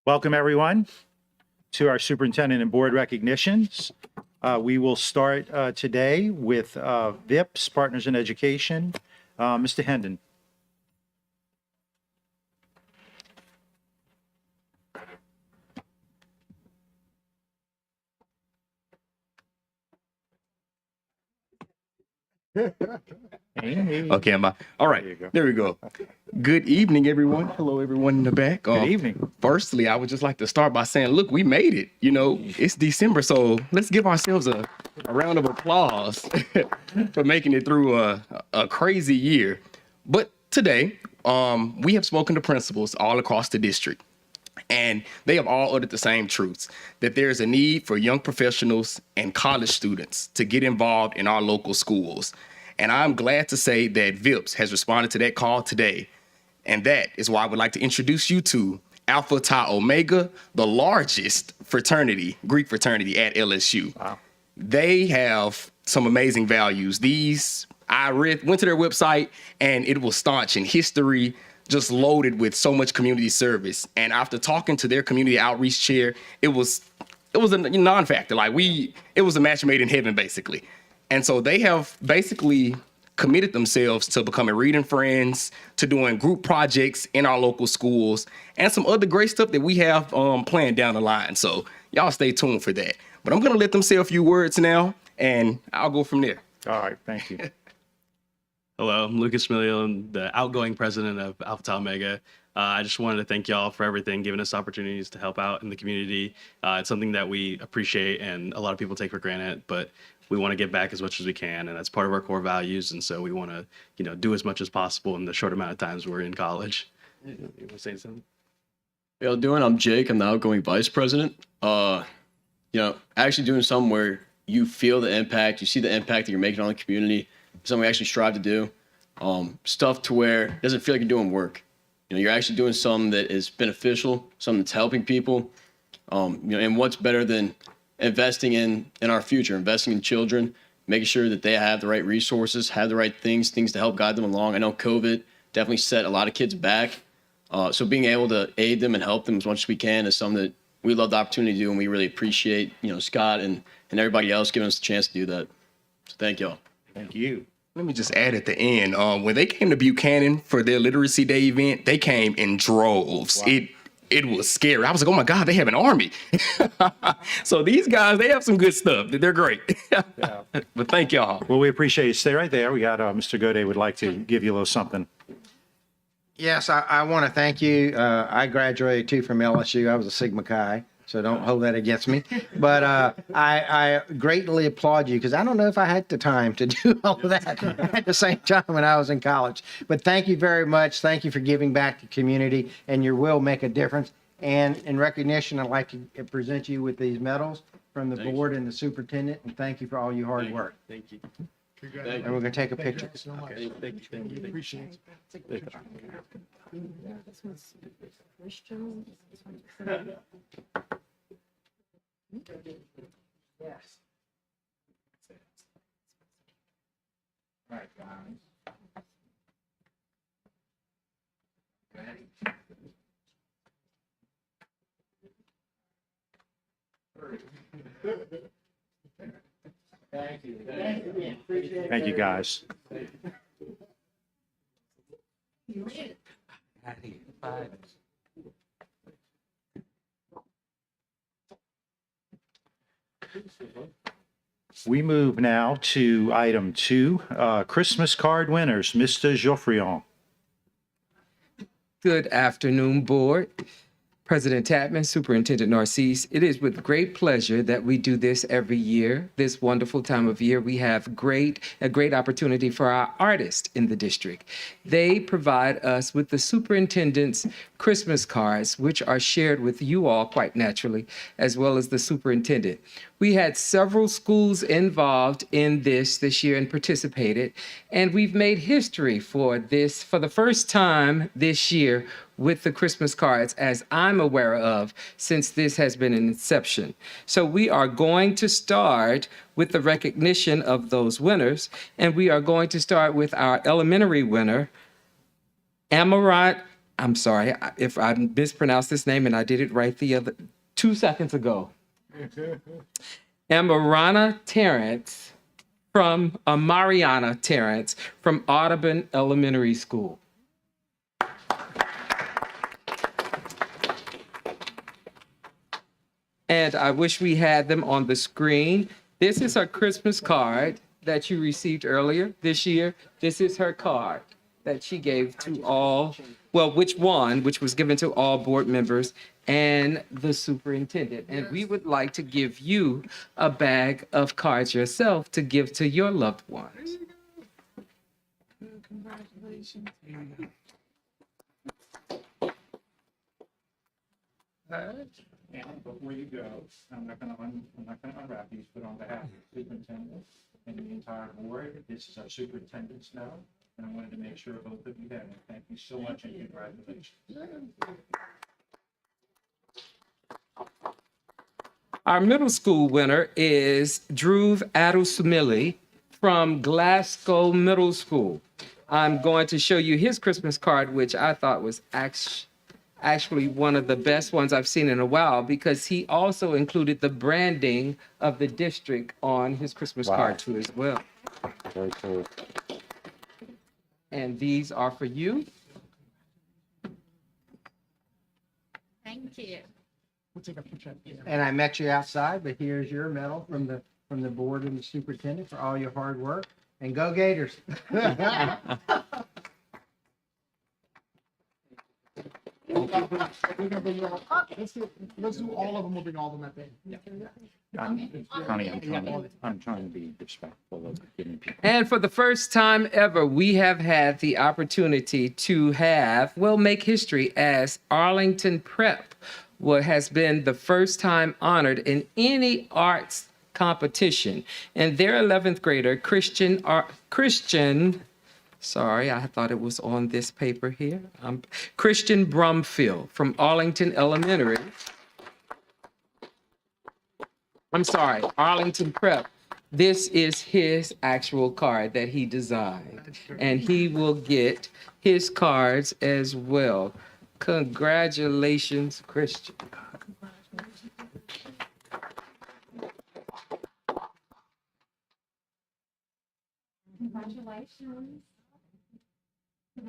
Welcome, everyone, to our superintendent and board recognitions. We will start today with VIPS, Partners in Education. Mr. Hendon. Okay, all right, there we go. Good evening, everyone. Hello, everyone in the back. Good evening. Firstly, I would just like to start by saying, look, we made it. You know, it's December, so let's give ourselves a round of applause for making it through a crazy year. But today, we have spoken to principals all across the district, and they have all uttered the same truths, that there is a need for young professionals and college students to get involved in our local schools. And I'm glad to say that VIPS has responded to that call today. And that is why I would like to introduce you to Alpha Tau Omega, the largest fraternity, Greek fraternity at LSU. Wow. They have some amazing values. I went to their website, and it was staunch in history, just loaded with so much community service. And after talking to their community outreach chair, it was a non-factor. It was a match made in heaven, basically. And so they have basically committed themselves to becoming reading friends, to doing group projects in our local schools, and some other great stuff that we have planned down the line. So y'all stay tuned for that. But I'm going to let them say a few words now, and I'll go from there. All right, thank you. Hello, I'm Lucas Miliel. I'm the outgoing president of Alpha Tau Omega. I just wanted to thank y'all for everything, giving us opportunities to help out in the community. It's something that we appreciate and a lot of people take for granted, but we want to give back as much as we can, and that's part of our core values. And so we want to, do as much as possible in the short amount of times we're in college. You want to say something? Hey, y'all doing? I'm Jake. I'm the outgoing vice president. Actually doing something where you feel the impact, you see the impact that you're making on the community, something we actually strive to do. Stuff to where it doesn't feel like you're doing work. You're actually doing something that is beneficial, something that's helping people. And what's better than investing in our future, investing in children, making sure that they have the right resources, have the right things to help guide them along. I know COVID definitely set a lot of kids back. So being able to aid them and help them as much as we can is something that we love the opportunity to do, and we really appreciate, Scott and everybody else giving us the chance to do that. So thank y'all. Thank you. Let me just add at the end, when they came to Buchanan for their Literacy Day event, they came in droves. Wow. It was scary. I was like, oh my God, they have an army. So these guys, they have some good stuff. They're great. Yeah. But thank y'all. Well, we appreciate you. Stay right there. We got Mr. Gode would like to give you a little something. Yes, I want to thank you. I graduated too from LSU. I was a Sigma Chi, so don't hold that against me. But I greatly applaud you, because I don't know if I had the time to do all of that at the same time when I was in college. But thank you very much. Thank you for giving back to the community, and your will make a difference. And in recognition, I'd like to present you with these medals from the board and the superintendent, and thank you for all your hard work. Thank you. And we're going to take a picture. Okay. Thank you. Appreciate it. Yes. All right, guys. Thank you. Thank you, guys. We move now to item 2, Christmas card winners, Mr. Geoffrion. Good afternoon, board. President Tapman, Superintendent Narcisse, it is with great pleasure that we do this every year. This wonderful time of year, we have a great opportunity for our artists in the district. They provide us with the superintendent's Christmas cards, which are shared with you all quite naturally, as well as the superintendent. We had several schools involved in this year and participated, and we've made history for this for the first time this year with the Christmas cards, as I'm aware of, since this has been an inception. So we are going to start with the recognition of those winners, and we are going to start with our elementary winner, Amarat I'm sorry if I mispronounced this name and I did it right the other 2 seconds ago. Mariana Terrence from Audubon Elementary School. And I wish we had them on the screen. This is her Christmas card that you received earlier this year. This is her card that she gave to all, well, which was given to all board members and the superintendent. And we would like to give you a bag of cards yourself to give to your loved ones. Congratulations. And before you go, I'm not going to unwrap these, but on behalf of the superintendent and the entire board, this is our superintendent's note, and I wanted to make sure both of you had it. Thank you so much and congratulations. Our middle school winner is Dhruv Adusmili from Glasgow Middle School. I'm going to show you his Christmas card, which I thought was actually one of the best ones I've seen in a while, because he also included the branding of the district on his Christmas card too as well. Very cool. And these are for you. Thank you. And I met you outside, but here's your medal from the board and the superintendent for all your hard work. And go Gators. Let's do all of them. We'll bring all of them at the end. Connie, I'm trying to be respectful of giving people. And for the first time ever, we have had the opportunity to make history as Arlington Prep has been the first time honored in any arts competition. And their 11th grader, Christian, sorry, I thought it was on this paper here. Christian Brumfield from Arlington Elementary. Arlington Prep. This is his actual card that he designed, and he will get his cards as well. Congratulations, Christian. Congratulations. I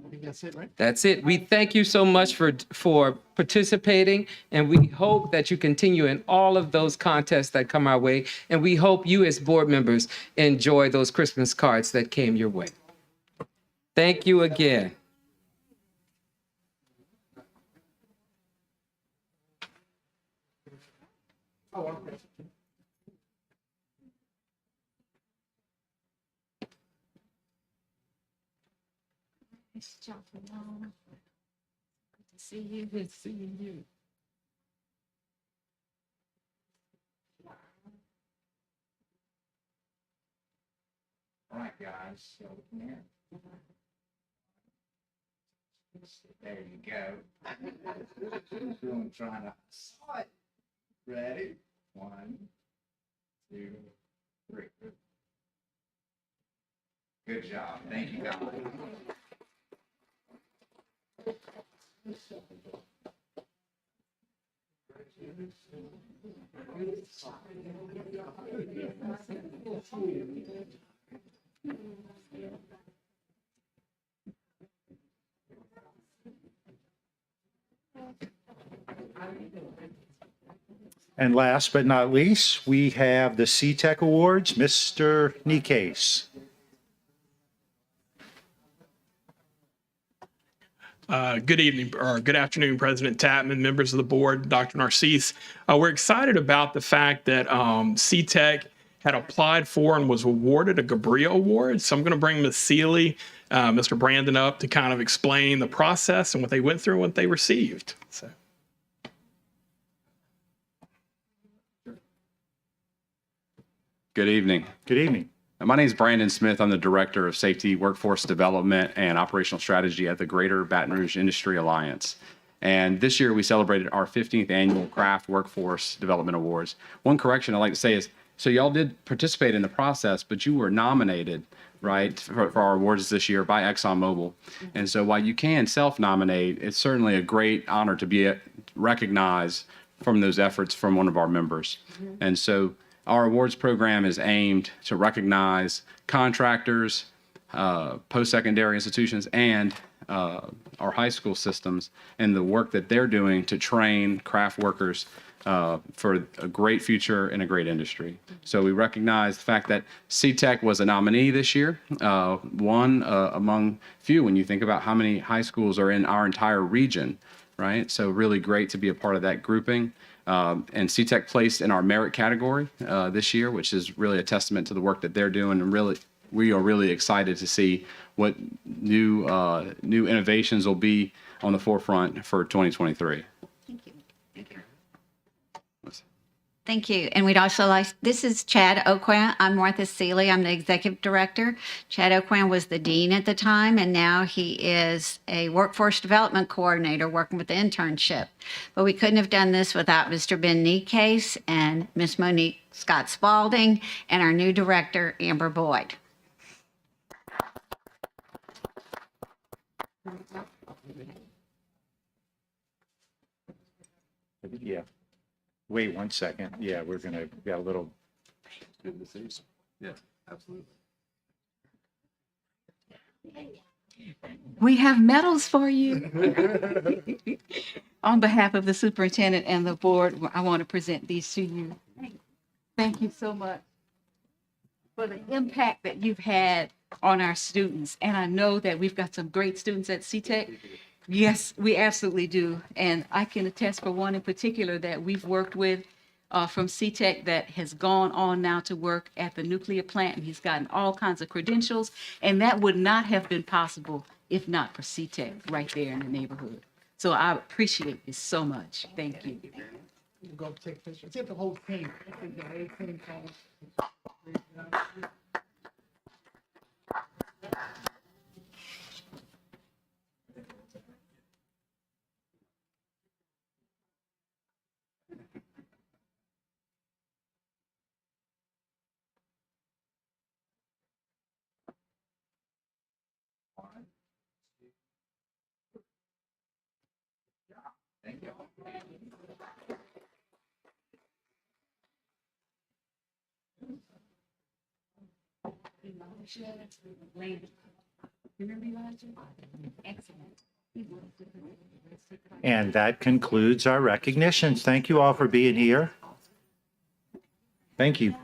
think that's it, right? That's it. We thank you so much for participating, and we hope that you continue in all of those contests that come our way, and we hope you as board members enjoy those Christmas cards that came your way. Thank you again. Nice job, Mom. Good to see you. Good seeing you. All right, guys, so here. There you go. I'm trying to saw it. Ready? 1, 2, 3. Good job. Thank you, guys. And last but not least, we have the C-Tech Awards, Mr. Nikes. Good evening or good afternoon, President Tapman, members of the board, Dr. Narcisse. We're excited about the fact that C-Tech had applied for and was awarded a Gabriel Award. So I'm going to bring Ms. Seeley, Mr. Brandon up to kind of explain the process and what they went through and what they received. So. Good evening. Good evening. My name is Brandon Smith. I'm the Director of Safety, Workforce Development, and Operational Strategy at the Greater Baton Rouge Industry Alliance. And this year we celebrated our 15th annual Craft Workforce Development Awards. One correction I'd like to say is, so y'all did participate in the process, but you were nominated right, for our awards this year by ExxonMobil. And so while you can self-nominate, it's certainly a great honor to be recognized from those efforts from one of our members. And so our awards program is aimed to recognize contractors, post-secondary institutions, and our high school systems and the work that they're doing to train craft workers for a great future in a great industry. So we recognize the fact that CTEC was a nominee this year, one among few when you think about how many high schools are in our entire region, right? So really great to be a part of that grouping. And CTEC placed in our merit category this year, which is really a testament to the work that they're doing. And really, we are really excited to see what new innovations will be on the forefront for 2023. Thank you. Thank you. Thank you. And we'd also like, this is Chad Oquan. I'm Martha Seeley. I'm the executive director. Chad Oquan was the dean at the time, and now he is a workforce development coordinator working with the internship. But we couldn't have done this without Mr. Ben Case and Miss Monique Scott Spalding and our new director, Amber Boyd. Yeah. Wait 1 second. Yeah, we got a little. Good to see you. Yeah, absolutely. We have medals for you. On behalf of the superintendent and the board, I want to present these to you. Thank you so much for the impact that you've had on our students. And I know that we've got some great students at CTEC. Yes, we absolutely do. And I can attest for one in particular that we've worked with from CTEC that has gone on now to work at the nuclear plant, and he's gotten all kinds of credentials. And that would not have been possible if not for CTEC right there in the neighborhood. So I appreciate this so much. Thank you. We'll go take pictures. See if the whole team. The whole team comes. Thank you. And that concludes our recognitions. Thank you all for being here. Thank you.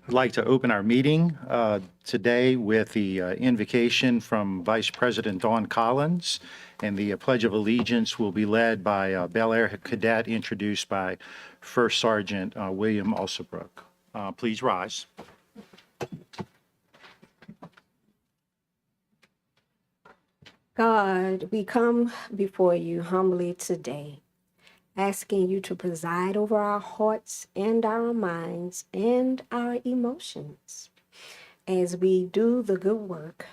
I'd like to open our meeting today with the invocation from Vice President Dawn Collins, and the Pledge of Allegiance will be led by Bel Air Cadet introduced by First Sergeant William Alsobrook. Please rise. God, we come before you humbly today, asking you to preside over our hearts and our minds and our emotions as we do the good work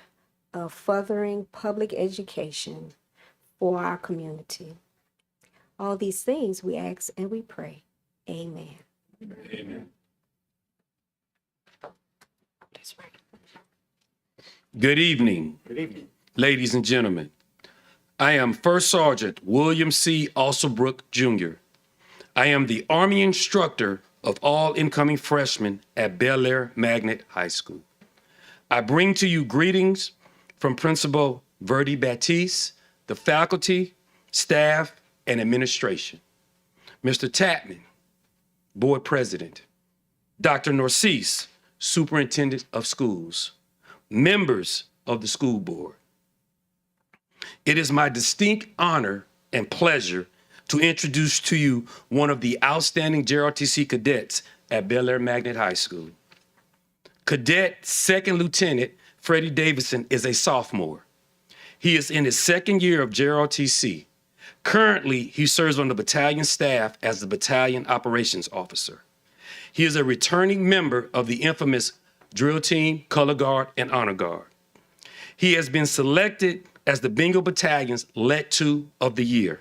of furthering public education for our community. All these things we ask and we pray. Amen. Amen. Good evening. Good evening. Ladies and gentlemen. I am First Sergeant William C. Alsobrook, Jr. I am the Army instructor of all incoming freshmen at Bel Air Magnet High School. I bring to you greetings from Principal Verdi Batiste, the faculty, staff, and administration. Mr. Tapman, Board President. Dr. Narcisse, Superintendent of Schools. Members of the school board. It is my distinct honor and pleasure to introduce to you one of the outstanding JROTC cadets at Bel Air Magnet High School. Cadet Second Lieutenant Freddie Davison is a sophomore. He is in his second year of JROTC. Currently, he serves on the battalion staff as the Battalion Operations Officer. He is a returning member of the infamous Drill Team, Color Guard, and Honor Guard. He has been selected as the Bengal Battalion's Let 2 of the Year.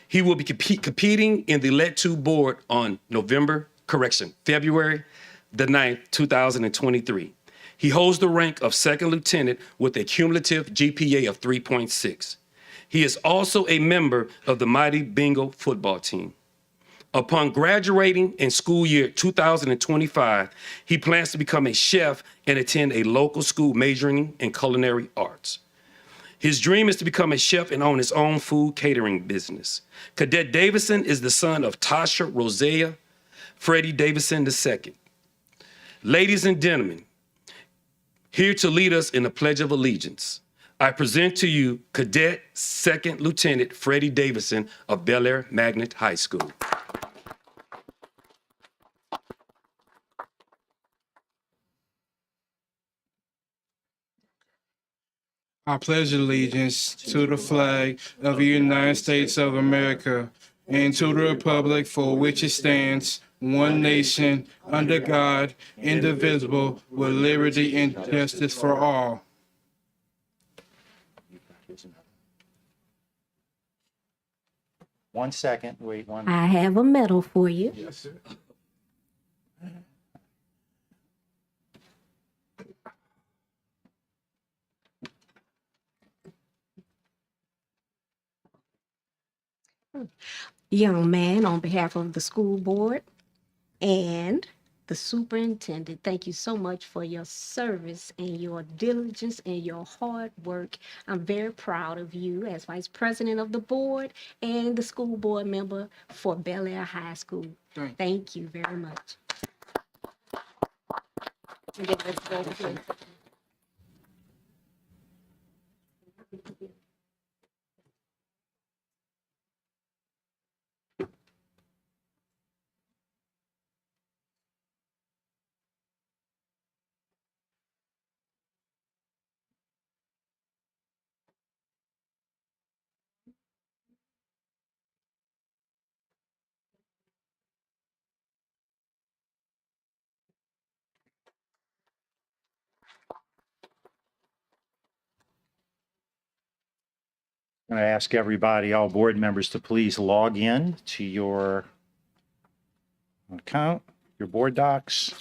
He will be competing in the Let 2 board on February the 9th, 2023. He holds the rank of second lieutenant with a cumulative GPA of 3.6. He is also a member of the mighty Bengal football team. Upon graduating in school year 2025, he plans to become a chef and attend a local school majoring in culinary arts. His dream is to become a chef and own his own food catering business. Cadet Davison is the son of Tasha Rosea Freddie Davison II. Ladies and gentlemen, here to lead us in the Pledge of Allegiance, I present to you Cadet Second Lieutenant Freddie Davison of Bel Air Magnet High School. I pledge allegiance to the flag of the United States of America and to the republic for which it stands, one nation, under God, indivisible, with liberty and justice for all. One second, wait one. I have a medal for you. Yes, sir. Young man, on behalf of the school board and the superintendent, thank you so much for your service and your diligence and your hard work. I'm very proud of you as vice president of the board and the school board member for Bel Air High School. Thank you very much. And then let's go to- I'm going to ask everybody, all board members, to please log in to your account, your board docs.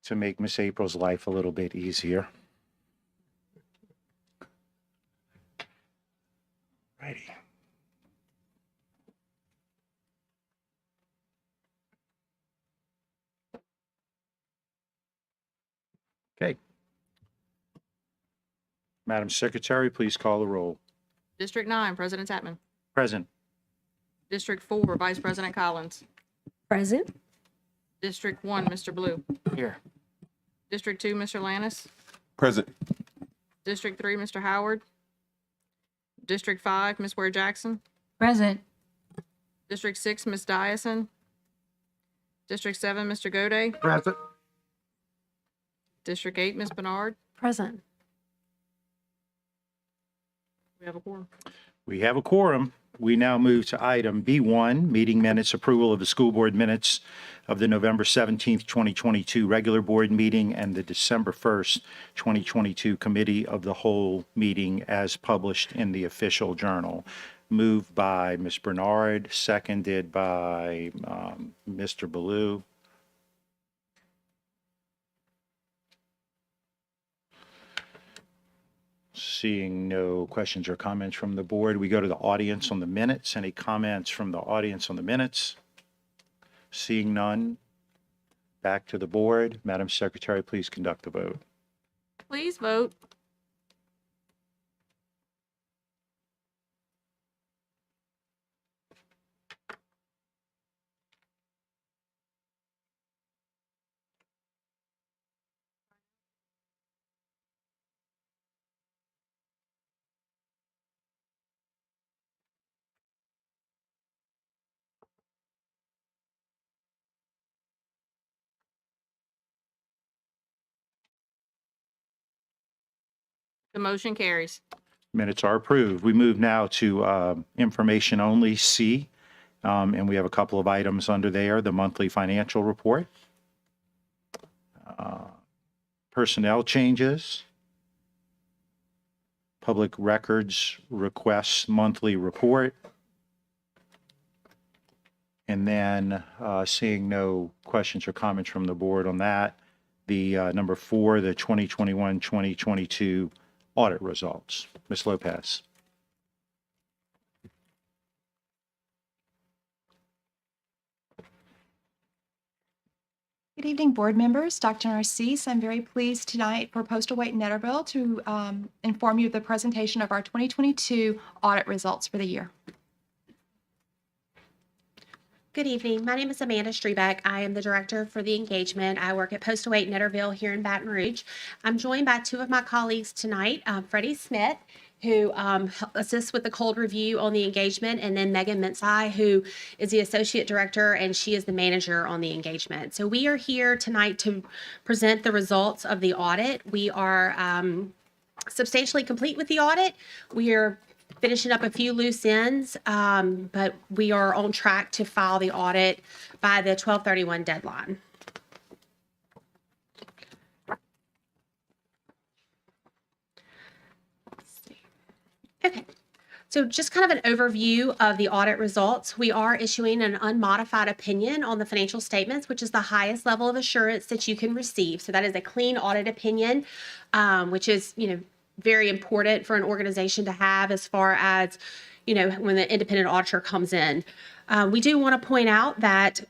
To make Miss April's life a little bit easier. Righty. Okay. Madam Secretary, please call the roll. District 9, President Tatman. Present. District 4, Vice President Collins. Present. District 1, Mr. Blue. Here. District 2, Mr. Lannis. Present. District 3, Mr. Howard. District 5, Ms. Ware Jackson. Present. District 6, Ms. Dyson. District 7, Mr. Gode. Present. District 8, Ms. Bernard. Present. We have a quorum. We have a quorum. We now move to item B1, meeting minutes, approval of the school board minutes of the November 17th, 2022 regular board meeting and the December 1st, 2022 committee of the whole meeting as published in the official journal. Moved by Ms. Bernard, seconded by Mr. Ballou. Seeing no questions or comments from the board, we go to the audience on the minutes. Any comments from the audience on the minutes? Seeing none, back to the board. Madam Secretary, please conduct the vote. Please vote. The motion carries. Minutes are approved. We move now to information only C, and we have a couple of items under there. The monthly financial report, personnel changes, public records requests monthly report, and then seeing no questions or comments from the board on that, the number 4, the 2021-2022 audit results. Ms. Lopez. Good evening, board members. Dr. Narcisse. I'm very pleased tonight for Postal Wait Netterville to inform you of the presentation of our 2022 audit results for the year. Good evening. My name is Amanda Strebeck. I am the director for the engagement. I work at Postal Wait Netterville here in Baton Rouge. I'm joined by 2 of my colleagues tonight, Freddie Smith, who assists with the cold review on the engagement, and then Megan Mentzai, who is the associate director, and she is the manager on the engagement. So we are here tonight to present the results of the audit. We are substantially complete with the audit. We are finishing up a few loose ends, but we are on track to file the audit by the 12/31 deadline. Okay, so just kind of an overview of the audit results. We are issuing an unmodified opinion on the financial statements, which is the highest level of assurance that you can receive. So that is a clean audit opinion, which is, very important for an organization to have as far as, when the independent auditor comes in. We do want to point out that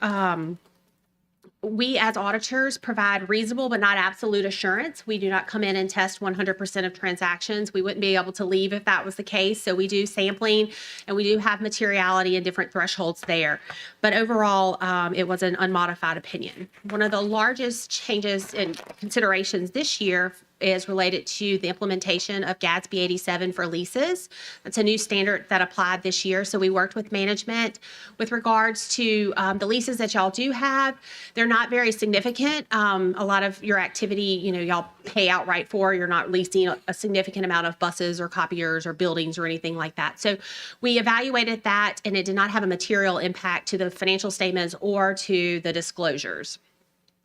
we as auditors provide reasonable but not absolute assurance. We do not come in and test 100% of transactions. We wouldn't be able to leave if that was the case. So we do sampling, and we do have materiality and different thresholds there. But overall, it was an unmodified opinion. One of the largest changes and considerations this year is related to the implementation of Gatsby 87 for leases. That's a new standard that applied this year. So we worked with management with regards to the leases that y'all do have. They're not very significant. A lot of your activity, y'all pay outright for. You're not leasing a significant amount of buses or copiers or buildings or anything like that. So we evaluated that, and it did not have a material impact to the financial statements or to the disclosures,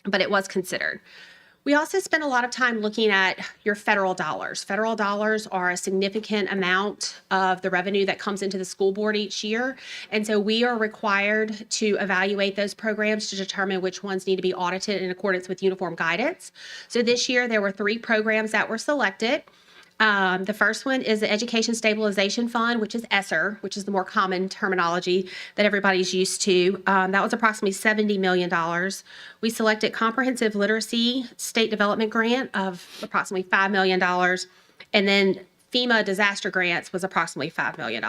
but it was considered. We also spend a lot of time looking at your federal dollars. Federal dollars are a significant amount of the revenue that comes into the school board each year. And so we are required to evaluate those programs to determine which ones need to be audited in accordance with uniform guidance. So this year there were 3 programs that were selected. The first one is the Education Stabilization Fund, which is ESSER, which is the more common terminology that everybody's used to. That was approximately $70 million. We selected Comprehensive Literacy State Development Grant of approximately $5 million, and then FEMA disaster grants was approximately $5 million.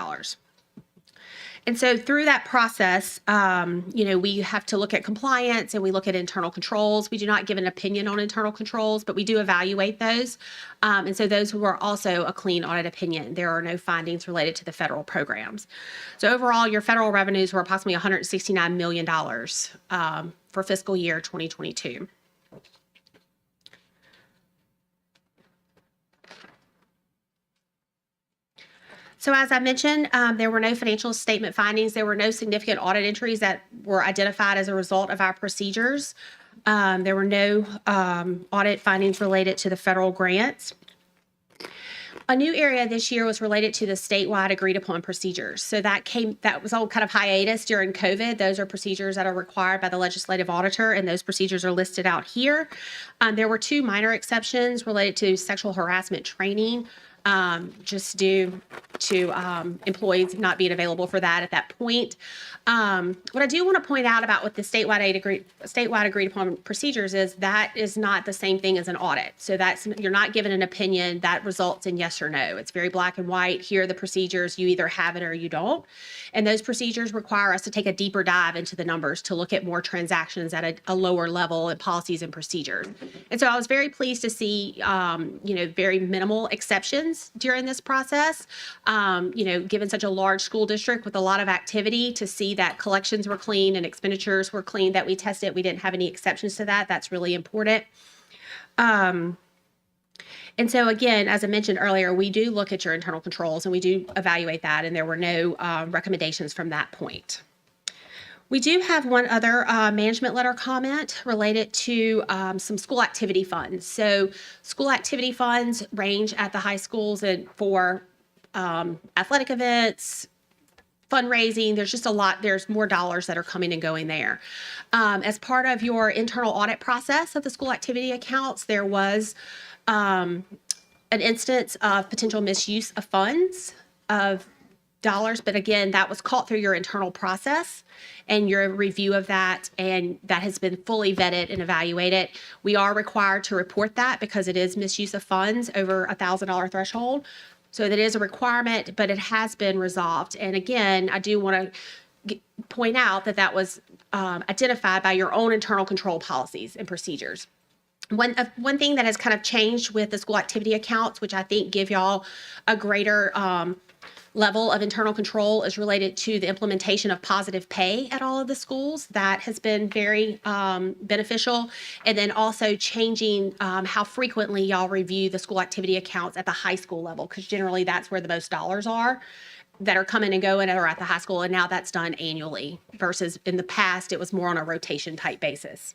And so through that process, we have to look at compliance and we look at internal controls. We do not give an opinion on internal controls, but we do evaluate those. And so those were also a clean audit opinion. There are no findings related to the federal programs. So overall, your federal revenues were approximately $169 million for fiscal year 2022. So as I mentioned, there were no financial statement findings. There were no significant audit entries that were identified as a result of our procedures. There were no audit findings related to the federal grants. A new area this year was related to the statewide agreed upon procedures. So that was all kind of hiatus during COVID. Those are procedures that are required by the legislative auditor, and those procedures are listed out here. There were 2 minor exceptions related to sexual harassment training, just due to employees not being available for that at that point. What I do want to point out about what the statewide agreed upon procedures is that is not the same thing as an audit. So you're not given an opinion that results in yes or no. It's very black and white. Here are the procedures. You either have it or you don't. And those procedures require us to take a deeper dive into the numbers to look at more transactions at a lower level in policies and procedures. And so I was very pleased to see, very minimal exceptions during this process. Given such a large school district with a lot of activity, to see that collections were clean and expenditures were clean that we tested, we didn't have any exceptions to that. That's really important. And so again, as I mentioned earlier, we do look at your internal controls and we do evaluate that, and there were no recommendations from that point. We do have one other management letter comment related to some school activity funds. So school activity funds range at the high schools and for athletic events, fundraising. There's just a lot. There's more dollars that are coming and going there. As part of your internal audit process of the school activity accounts, there was an instance of potential misuse of funds of dollars, but again, that was caught through your internal process and your review of that, and that has been fully vetted and evaluated. We are required to report that because it is misuse of funds over $1,000 threshold. So that is a requirement, but it has been resolved. And again, I do want to point out that that was identified by your own internal control policies and procedures. One thing that has kind of changed with the school activity accounts, which I think give y'all a greater level of internal control, is related to the implementation of positive pay at all of the schools. That has been very beneficial. And then also changing how frequently y'all review the school activity accounts at the high school level, because generally that's where the most dollars are that are coming and going or at the high school. And now that's done annually versus in the past, it was more on a rotation type basis.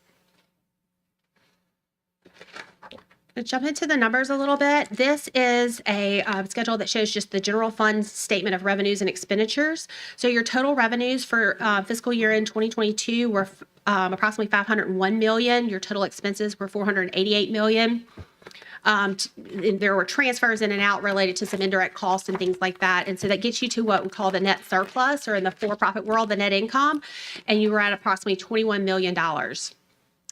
Jump into the numbers a little bit. This is a schedule that shows just the general fund statement of revenues and expenditures. So your total revenues for fiscal year in 2022 were approximately $501 million. Your total expenses were $488 million. There were transfers in and out related to some indirect costs and things like that. And so that gets you to what we call the net surplus, or in the for-profit world, the net income. And you were at approximately $21 million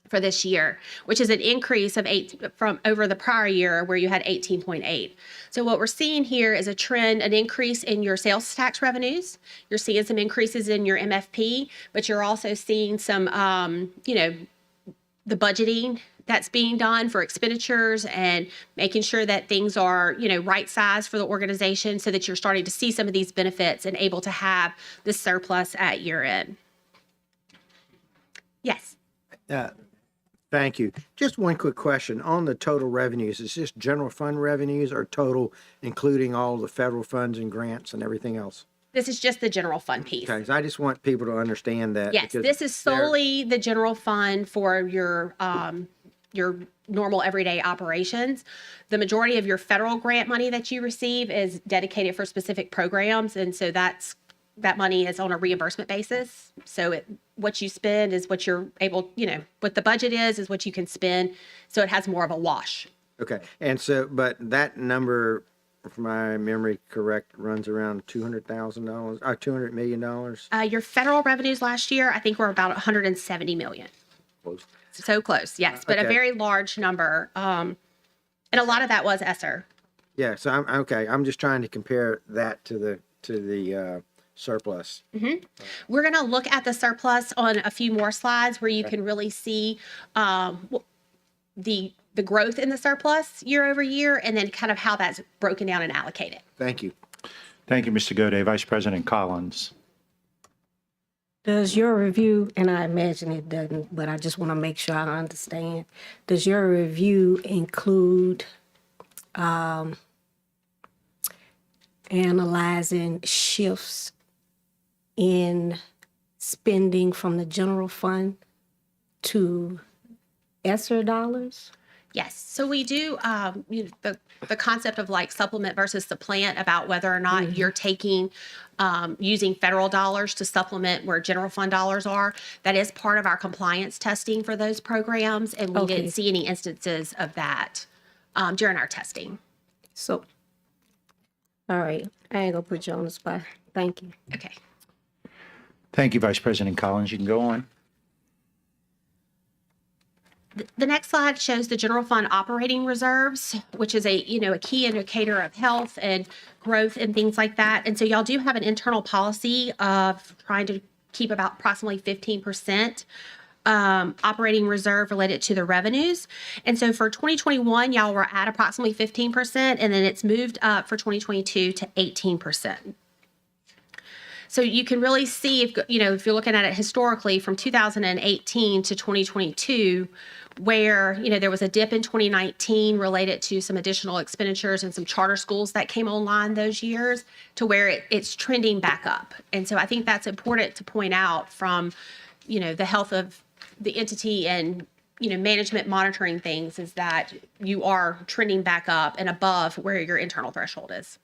for this year, which is an increase of 8 from over the prior year where you had 18.8. So what we're seeing here is a trend, an increase in your sales tax revenues. You're seeing some increases in your MFP, but you're also seeing some, the budgeting that's being done for expenditures and making sure that things are, right size for the organization, so that you're starting to see some of these benefits and able to have this surplus at year end. Yes. Thank you. Just one quick question on the total revenues. Is this general fund revenues or total, including all the federal funds and grants and everything else? This is just the general fund piece. Okay, so I just want people to understand that. Yes, this is solely the general fund for your normal everyday operations. The majority of your federal grant money that you receive is dedicated for specific programs, and so that money is on a reimbursement basis. So what you spend is what you're able, what the budget is what you can spend. So it has more of a wash. Okay. And so, but that number, if my memory correct, runs around $200,000, $200 million. Your federal revenues last year, I think, were about $170 million. Close. So close, yes, but Okay. a very large number. And a lot of that was ESSER. Yeah, so I'm okay. I'm just trying to compare that to the surplus. We're going to look at the surplus on a few more slides where you can really see the growth in the surplus year over year, and then kind of how that's broken down and allocated. Thank you. Thank you, Mr. Gode. Vice President Collins. Does your review, and I imagine it doesn't, but I just want to make sure I understand, does your review include analyzing shifts in spending from the general fund to ESSER dollars? Yes. So we do the concept of like supplement versus supplant about whether or not you're taking using federal dollars to supplement where general fund dollars are. That is part of our compliance testing for those programs, and we didn't see any instances of that during our testing. So, all right, I ain't gonna put you on the spot. Thank you. Okay. Thank you, Vice President Collins. You can go on. The next slide shows the general fund operating reserves, which is a key indicator of health and growth and things like that. And so y'all do have an internal policy of trying to keep about approximately 15% operating reserve related to the revenues. And so for 2021, y'all were at approximately 15%, and then it's moved up for 2022 to 18%. So you can really see if you're looking at it historically from 2018 to 2022, where there was a dip in 2019 related to some additional expenditures and some charter schools that came online those years, to where it's trending back up. And so I think that's important to point out from the health of the entity and management monitoring things, is that you are trending back up and above where your internal threshold is.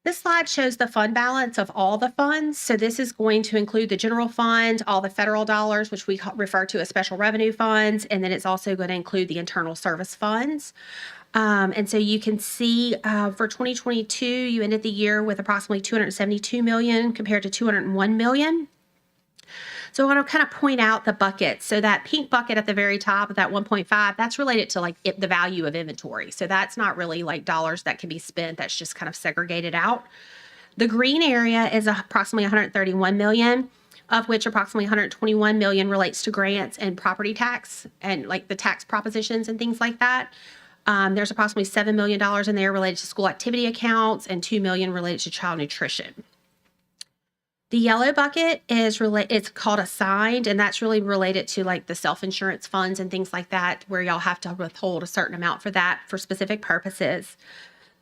This slide shows the fund balance of all the funds. So this is going to include the general fund, all the federal dollars, which we refer to as special revenue funds, and then it's also going to include the internal service funds. And so you can see for 2022, you ended the year with approximately $272 million compared to $201 million. So I want to kind of point out the buckets. So that pink bucket at the very top of that 1.5, that's related to like the value of inventory. So that's not really like dollars that can be spent. That's just kind of segregated out. The green area is approximately $131 million, of which approximately $121 million relates to grants and property tax and like the tax propositions and things like that. There's approximately $7 million in there related to school activity accounts and $2 million related to child nutrition. The yellow bucket is it's called assigned, and that's really related to like the self-insurance funds and things like that, where y'all have to withhold a certain amount for that for specific purposes.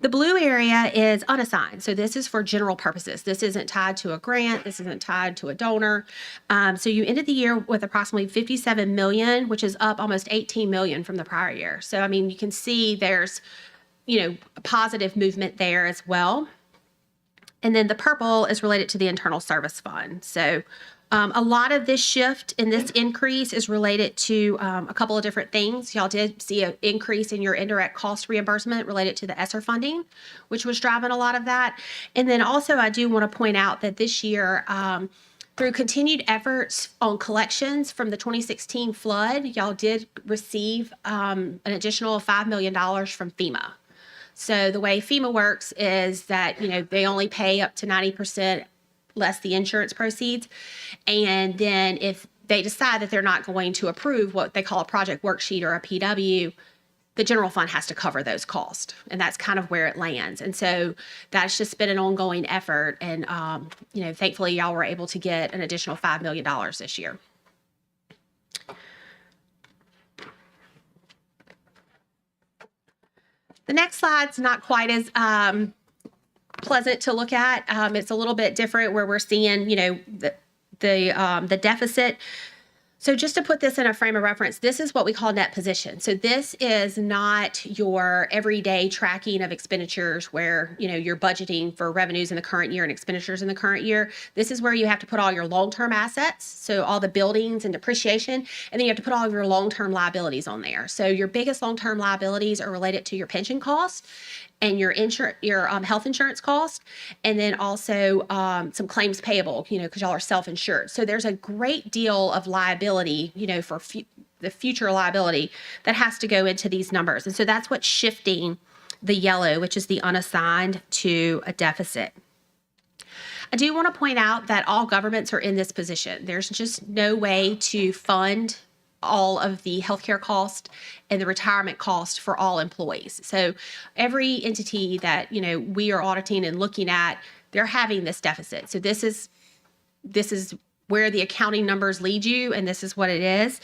The blue area is unassigned. So this is for general purposes. This isn't tied to a grant. This isn't tied to a donor. So you ended the year with approximately $57 million, which is up almost $18 million from the prior year. So, I mean, you can see there's, a positive movement there as well. And then the purple is related to the internal service fund. So a lot of this shift in this increase is related to a couple of different things. Y'all did see an increase in your indirect cost reimbursement related to the ESSER funding, which was driving a lot of that. And then also I do want to point out that this year, through continued efforts on collections from the 2016 flood, y'all did receive an additional $5 million from FEMA. So the way FEMA works is that, they only pay up to 90% less the insurance proceeds. And then if they decide that they're not going to approve what they call a project worksheet or a PW, the general fund has to cover those costs. And that's kind of where it lands. And so that's just been an ongoing effort. And, thankfully y'all were able to get an additional $5 million this year. The next slide's not quite as pleasant to look at. It's a little bit different where we're seeing, the deficit. So just to put this in a frame of reference, this is what we call net position. So this is not your everyday tracking of expenditures where, you're budgeting for revenues in the current year and expenditures in the current year. This is where you have to put all your long-term assets, so all the buildings and depreciation, and then you have to put all of your long-term liabilities on there. So your biggest long-term liabilities are related to your pension cost and your health insurance cost, and then also some claims payable, because y'all are self-insured. So there's a great deal of liability, for the future liability that has to go into these numbers. And so that's what's shifting the yellow, which is the unassigned, to a deficit. I do want to point out that all governments are in this position. There's just no way to fund all of the healthcare cost and the retirement cost for all employees. So every entity that, you know, we are auditing and looking at, they're having this deficit. So this is where the accounting numbers lead you, and this is what it is.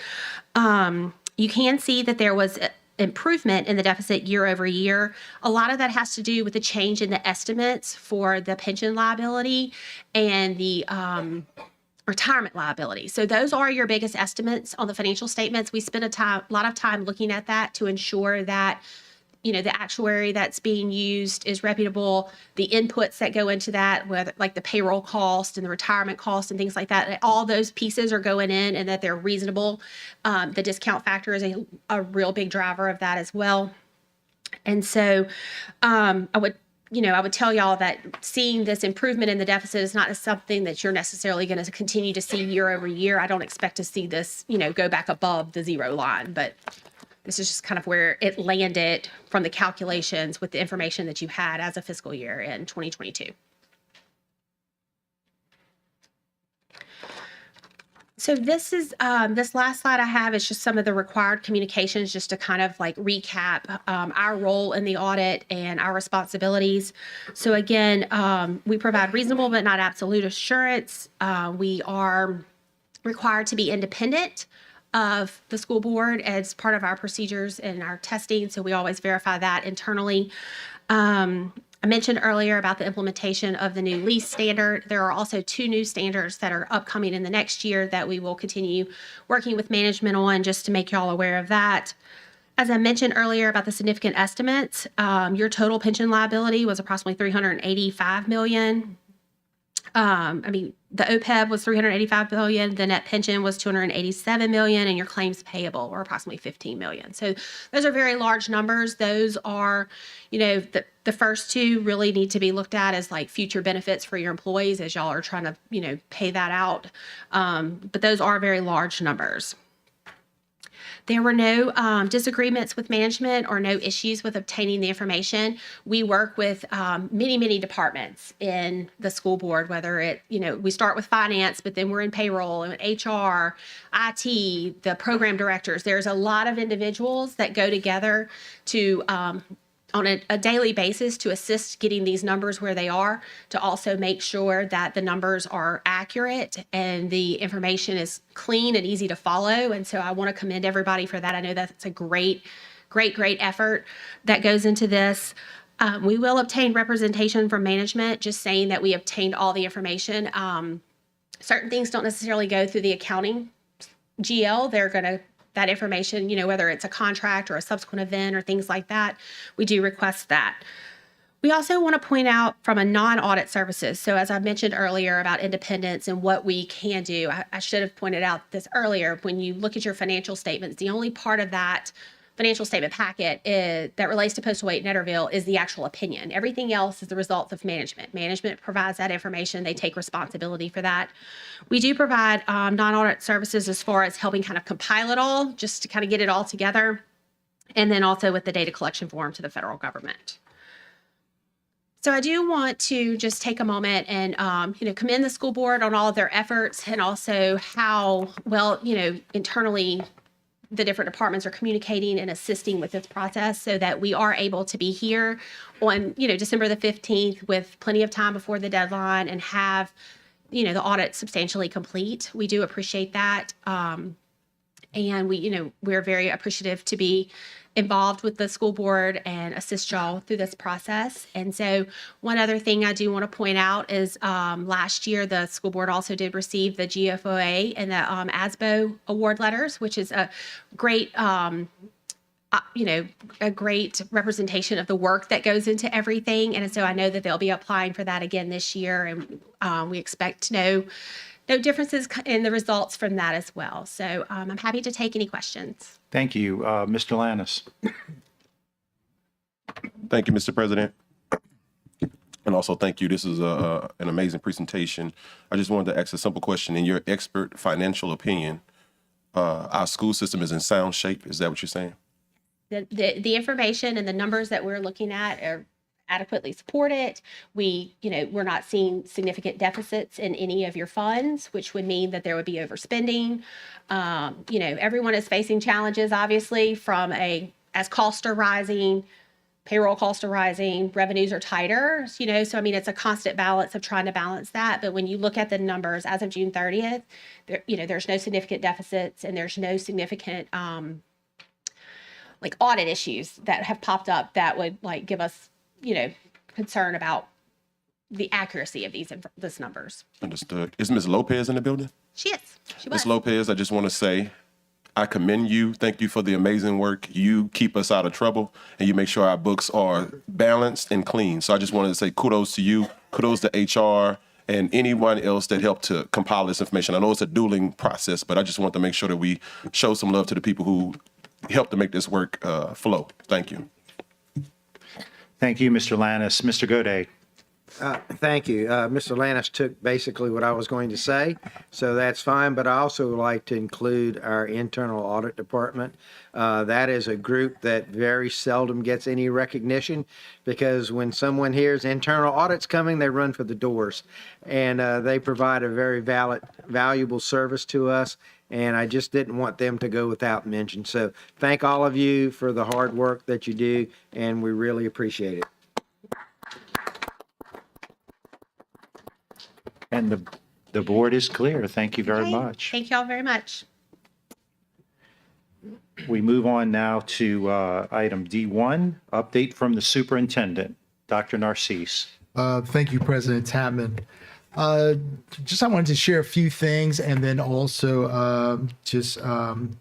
You can see that there was improvement in the deficit year over year. A lot of that has to do with the change in the estimates for the pension liability and the retirement liability. So those are your biggest estimates on the financial statements. We spent a lot of time looking at that to ensure that, you know, the actuary that's being used is reputable, the inputs that go into that, whether like the payroll cost and the retirement cost and things like that, all those pieces are going in and that they're reasonable. The discount factor is a real big driver of that as well. And so I would tell y'all that seeing this improvement in the deficit is not something that you're necessarily going to continue to see year over year. I don't expect to see this, you know, go back above the zero line, but this is just kind of where it landed from the calculations with the information that you had as a fiscal year in 2022. So this is this last slide I have is just some of the required communications, just to kind of like recap our role in the audit and our responsibilities. So again, we provide reasonable but not absolute assurance. We are required to be independent of the school board as part of our procedures and our testing. So we always verify that internally. I mentioned earlier about the implementation of the new lease standard. There are also 2 new standards that are upcoming in the next year that we will continue working with management on, just to make y'all aware of that. As I mentioned earlier about the significant estimates, your total pension liability was approximately $385 million. The OPEB was $385 million, the net pension was $287 million, and your claims payable were approximately $15 million. So those are very large numbers. Those are, you know, the first 2 really need to be looked at as like future benefits for your employees as y'all are trying to, you know, pay that out. But those are very large numbers. There were no disagreements with management or no issues with obtaining the information. We work with many departments in the school board, whether it, you know, we start with finance, but then we're in payroll and HR, IT, the program directors. There's a lot of individuals that go together to on a daily basis to assist getting these numbers where they are, to also make sure that the numbers are accurate and the information is clean and easy to follow. And so I want to commend everybody for that. I know that's a great effort that goes into this. We will obtain representation from management, just saying that we obtained all the information. Certain things don't necessarily go through the accounting GL. They're going to that information, you know, whether it's a contract or a subsequent event or things like that, we do request that. We also want to point out from a non-audit services. So as I mentioned earlier about independence and what we can do, I should have pointed out this earlier. When you look at your financial statements, the only part of that financial statement packet that relates to Postal Weight Netterville is the actual opinion. Everything else is the result of management. Management provides that information. They take responsibility for that. We do provide non-audit services as far as helping kind of compile it all, just to kind of get it all together, and then also with the data collection form to the federal government. So I do want to just take a moment and commend the school board on all of their efforts, and also how well, internally the different departments are communicating and assisting with this process, so that we are able to be here on, December the 15th with plenty of time before the deadline and have, the audit substantially complete. We do appreciate that. And we're very appreciative to be involved with the school board and assist y'all through this process. And so one other thing I do want to point out is last year, the school board also did receive the GFOA and the ASBO award letters, which is a great, a great representation of the work that goes into everything. And so I know that they'll be applying for that again this year. And we expect no differences in the results from that as well. So I'm happy to take any questions. Thank you. Mr. Lannis. Thank you, Mr. President. And also thank you. This is an amazing presentation. I just wanted to ask a simple question. In your expert financial opinion, our school system is in sound shape. Is that what you're saying? The information and the numbers that we're looking at are adequately supported. We're not seeing significant deficits in any of your funds, which would mean that there would be overspending. Everyone is facing challenges, obviously, as costs are rising, payroll costs are rising, revenues are tighter, so I mean, it's a constant balance of trying to balance that. But when you look at the numbers as of June 30th, there's no significant deficits and there's no significant audit issues that have popped up that would give us, concern about the accuracy of these numbers. Understood. Is Ms. Lopez in the building? She is. She was. Ms. Lopez, I just want to say, I commend you. Thank you for the amazing work. You keep us out of trouble and you make sure our books are balanced and clean. So I just wanted to say kudos to you, kudos to HR and anyone else that helped to compile this information. I know it's a dueling process, but I just want to make sure that we show some love to the people who helped to make this work flow. Thank you. Thank you, Mr. Lannis. Mr. Goday. Thank you. Mr. Lannis took basically what I was going to say, so that's fine. But I also would like to include our internal audit department. That is a group that very seldom gets any recognition because when someone hears internal audit's coming, they run for the doors. And they provide a very valuable service to us. And I just didn't want them to go without mention. So thank all of you for the hard work that you do, and we really appreciate it. And the board is clear. Thank you very much. Thank you all very much. We move on now to item D1, update from the superintendent, Dr. Narcisse. Thank you, President Tapman. I wanted to share a few things and then also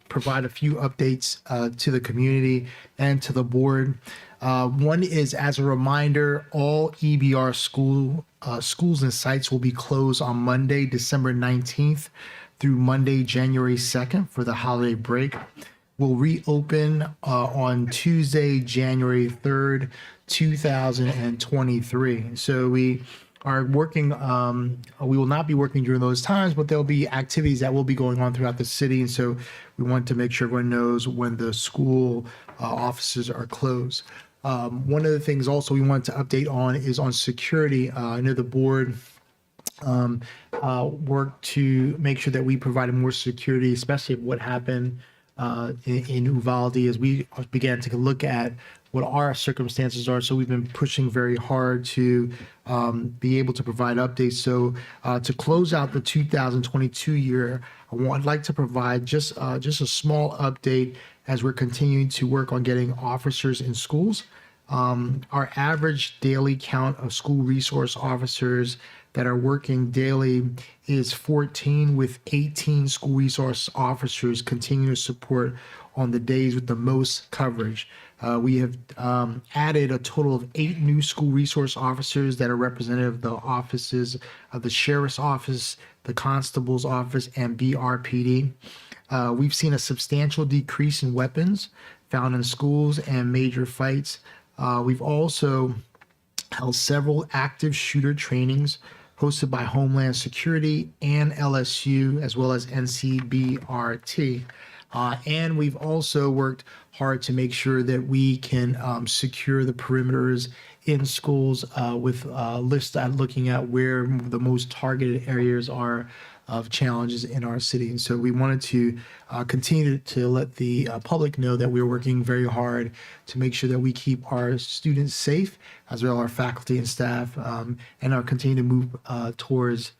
provide a few updates to the community and to the board. One is, as a reminder, all EBR schools and sites will be closed on Monday, December 19th through Monday, January 2nd for the holiday break. We'll reopen on Tuesday, January 3rd, 2023. So we are working, we will not be working during those times, but there'll be activities that will be going on throughout the city. And so we want to make sure everyone knows when the school offices are closed. One of the things also we want to update on is on security. I know the board worked to make sure that we provided more security, especially what happened in Uvalde as we began to look at what our circumstances are. So we've been pushing very hard to be able to provide updates. So to close out the 2022 year, I'd like to provide just a small update as we're continuing to work on getting officers in schools. Our average daily count of school resource officers that are working daily is 14, with 18 school resource officers continuing to support on the days with the most coverage. We have added a total of 8 new school resource officers that are representative of the offices of the Sheriff's Office, the Constable's Office, and BRPD. We've seen a substantial decrease in weapons found in schools and major fights. We've also held several active shooter trainings hosted by Homeland Security and LSU, as well as NCBRT. And we've also worked hard to make sure that we can secure the perimeters in schools with lists looking at where the most targeted areas are of challenges in our city. And so we wanted to continue to let the public know that we're working very hard to make sure that we keep our students safe, as well as our faculty and staff, and are continuing to move towards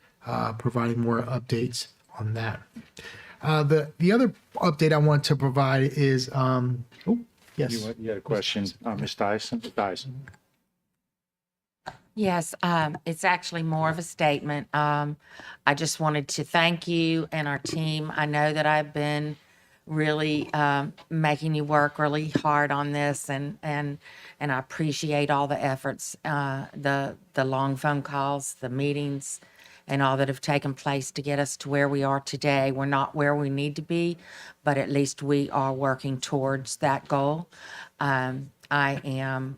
providing more updates on that. The other update I want to provide is, yes. You had a question, Ms. Dyson? Yes, it's actually more of a statement. I just wanted to thank you and our team. I know that I've been really making you work really hard on this, and I appreciate all the efforts, the long phone calls, the meetings, and all that have taken place to get us to where we are today. We're not where we need to be, but at least we are working towards that goal. I am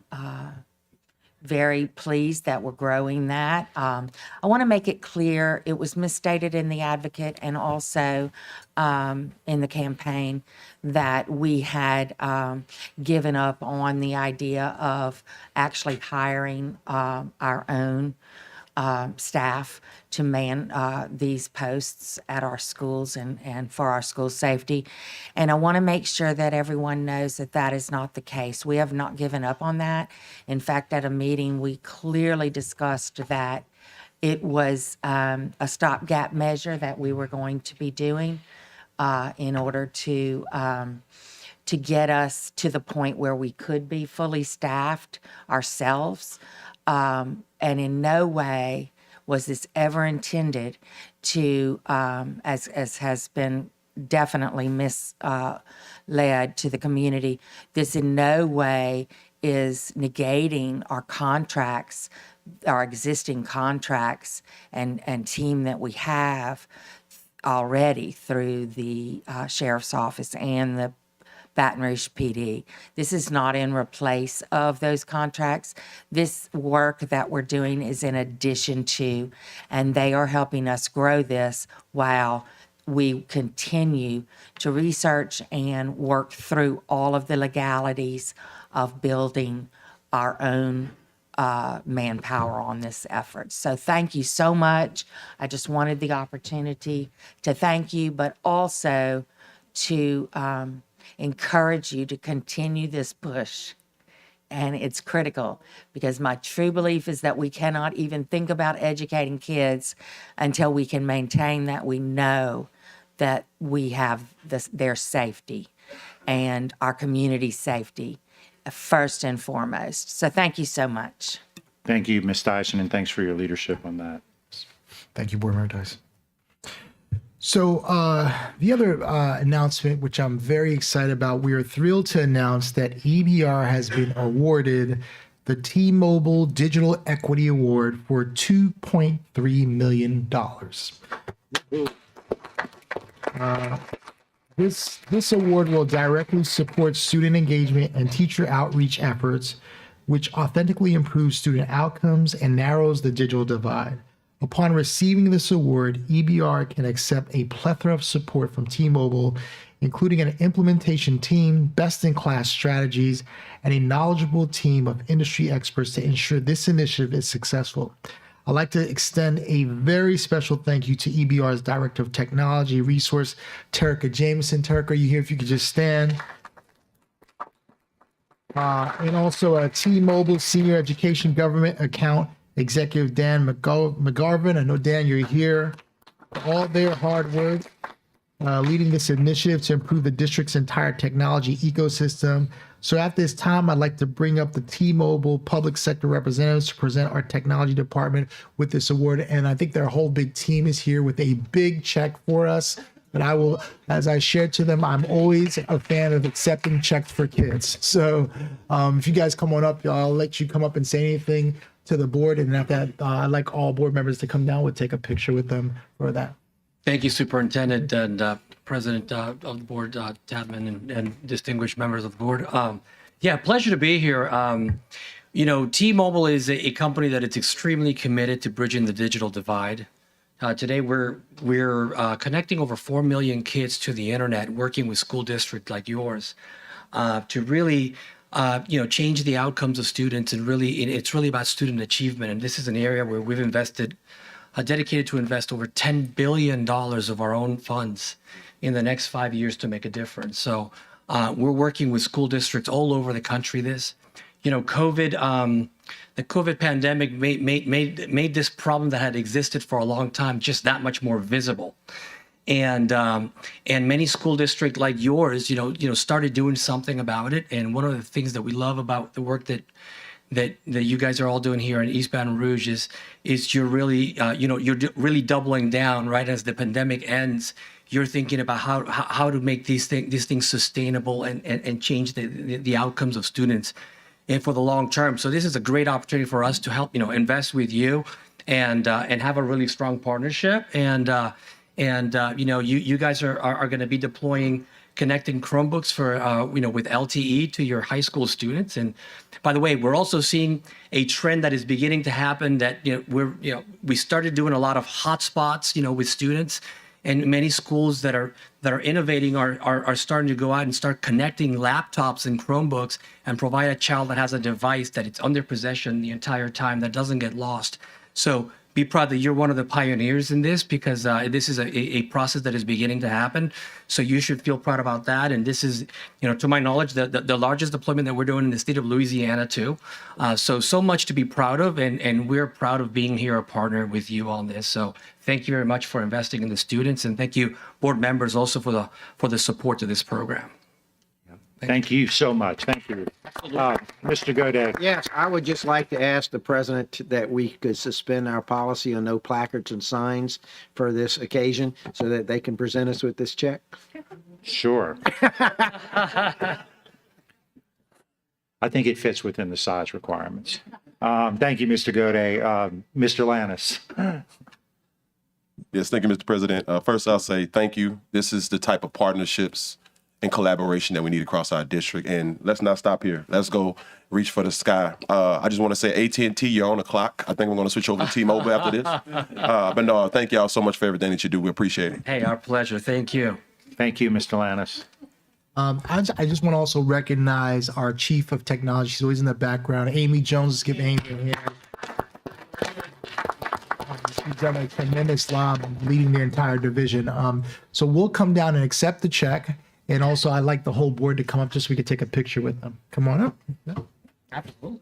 very pleased that we're growing that. I want to make it clear, it was misstated in the advocate and also in the campaign that we had given up on the idea of actually hiring our own staff to man these posts at our schools and for our school safety. And I want to make sure that everyone knows that that is not the case. We have not given up on that. In fact, at a meeting, we clearly discussed that it was a stopgap measure that we were going to be doing in order to get us to the point where we could be fully staffed ourselves. And in no way was this ever intended to, as has been definitely misled to the community, this in no way is negating our contracts, our existing contracts and team that we have already through the sheriff's office and the Baton Rouge PD. This is not in replace of those contracts. This work that we're doing is in addition to, and they are helping us grow this while we continue to research and work through all of the legalities of building our own manpower on this effort. So thank you so much. I just wanted the opportunity to thank you, but also to encourage you to continue this push. And it's critical because my true belief is that we cannot even think about educating kids until we can maintain that we know that we have their safety and our community safety first and foremost. So thank you so much. Thank you, Ms. Dyson, and thanks for your leadership on that. Thank you, Board Member Dyson. So the other announcement, which I'm very excited about, we are thrilled to announce that EBR has been awarded the T-Mobile Digital Equity Award for $2.3 million. This award will directly support student engagement and teacher outreach efforts, which authentically improves student outcomes and narrows the digital divide. Upon receiving this award, EBR can accept a plethora of support from T-Mobile, including an implementation team, best-in-class strategies, and a knowledgeable team of industry experts to ensure this initiative is successful. I'd like to extend a very special thank you to EBR's Director of Technology Resource, Terica Jameson. Terica, are you here? If you could just stand. And also a T-Mobile Senior Education Government Account Executive Dan McGarvin. I know, Dan, you're here. All their hard work leading this initiative to improve the district's entire technology ecosystem. So at this time, I'd like to bring up the T-Mobile public sector representatives to present our technology department with this award. And I think their whole big team is here with a big check for us. But I will, as I shared to them, I'm always a fan of accepting checks for kids. So if you guys come on up, I'll let you come up and say anything to the board, and after that, I'd like all board members to come down. We'll take a picture with them for that. Thank you, Superintendent and President of the board, Tatman, and distinguished members of the board. Yeah, pleasure to be here. You know, T-Mobile is a company that is extremely committed to bridging the digital divide. Today, we're connecting over 4 million kids to the internet, working with school districts like yours to really change the outcomes of students, and really, it's really about student achievement. And this is an area where we've dedicated to invest over $10 billion of our own funds in the next 5 years to make a difference. So we're working with school districts all over the country. The COVID pandemic made this problem that had existed for a long time just that much more visible. And many school districts like yours, started doing something about it. And one of the things that we love about the work that you guys are all doing here in East Baton Rouge is you're really, you're really doubling down, right? As the pandemic ends, you're thinking about how to make these things sustainable and change the outcomes of students and for the long term. So this is a great opportunity for us to help, invest with you and have a really strong partnership. You guys are going to be deploying connecting Chromebooks for, with LTE to your high school students. And by the way, we're also seeing a trend that is beginning to happen that, we started doing a lot of hotspots, with students, and many schools that are innovating are starting to go out and start connecting laptops and Chromebooks and provide a child that has a device that it's under possession the entire time that doesn't get lost. So be proud that you're one of the pioneers in this, because this is a process that is beginning to happen. So you should feel proud about that. And this is, to my knowledge, the largest deployment that we're doing in the state of Louisiana too. So much to be proud of, and we're proud of being here a partner with you on this. So thank you very much for investing in the students, and thank you, board members, also for the support to this program. Thank you so much. Thank you. Mr. Goday. Yes, I would just like to ask the president that we could suspend our policy on no placards and signs for this occasion so that they can present us with this check. Sure. I think it fits within the size requirements. Thank you, Mr. Goday. Mr. Lannis. Yes, thank you, Mr. President. First, I'll say thank you. This is the type of partnerships and collaboration that we need across our district. And let's not stop here. Let's go reach for the sky. I just want to say AT&T, you're on the clock. I think we're going to switch over to T-Mobile after this. But no, thank y'all so much for everything that you do. We appreciate it. Hey, our pleasure. Thank you. Thank you, Mr. Lannis. I just want to also recognize our chief of technology. She's always in the background. Amy Jones, let's give Amy a hand. She's done a tremendous job leading the entire division. So we'll come down and accept the check. And also, I'd like the whole board to come up just so we could take a picture with them. Come on up. Absolutely.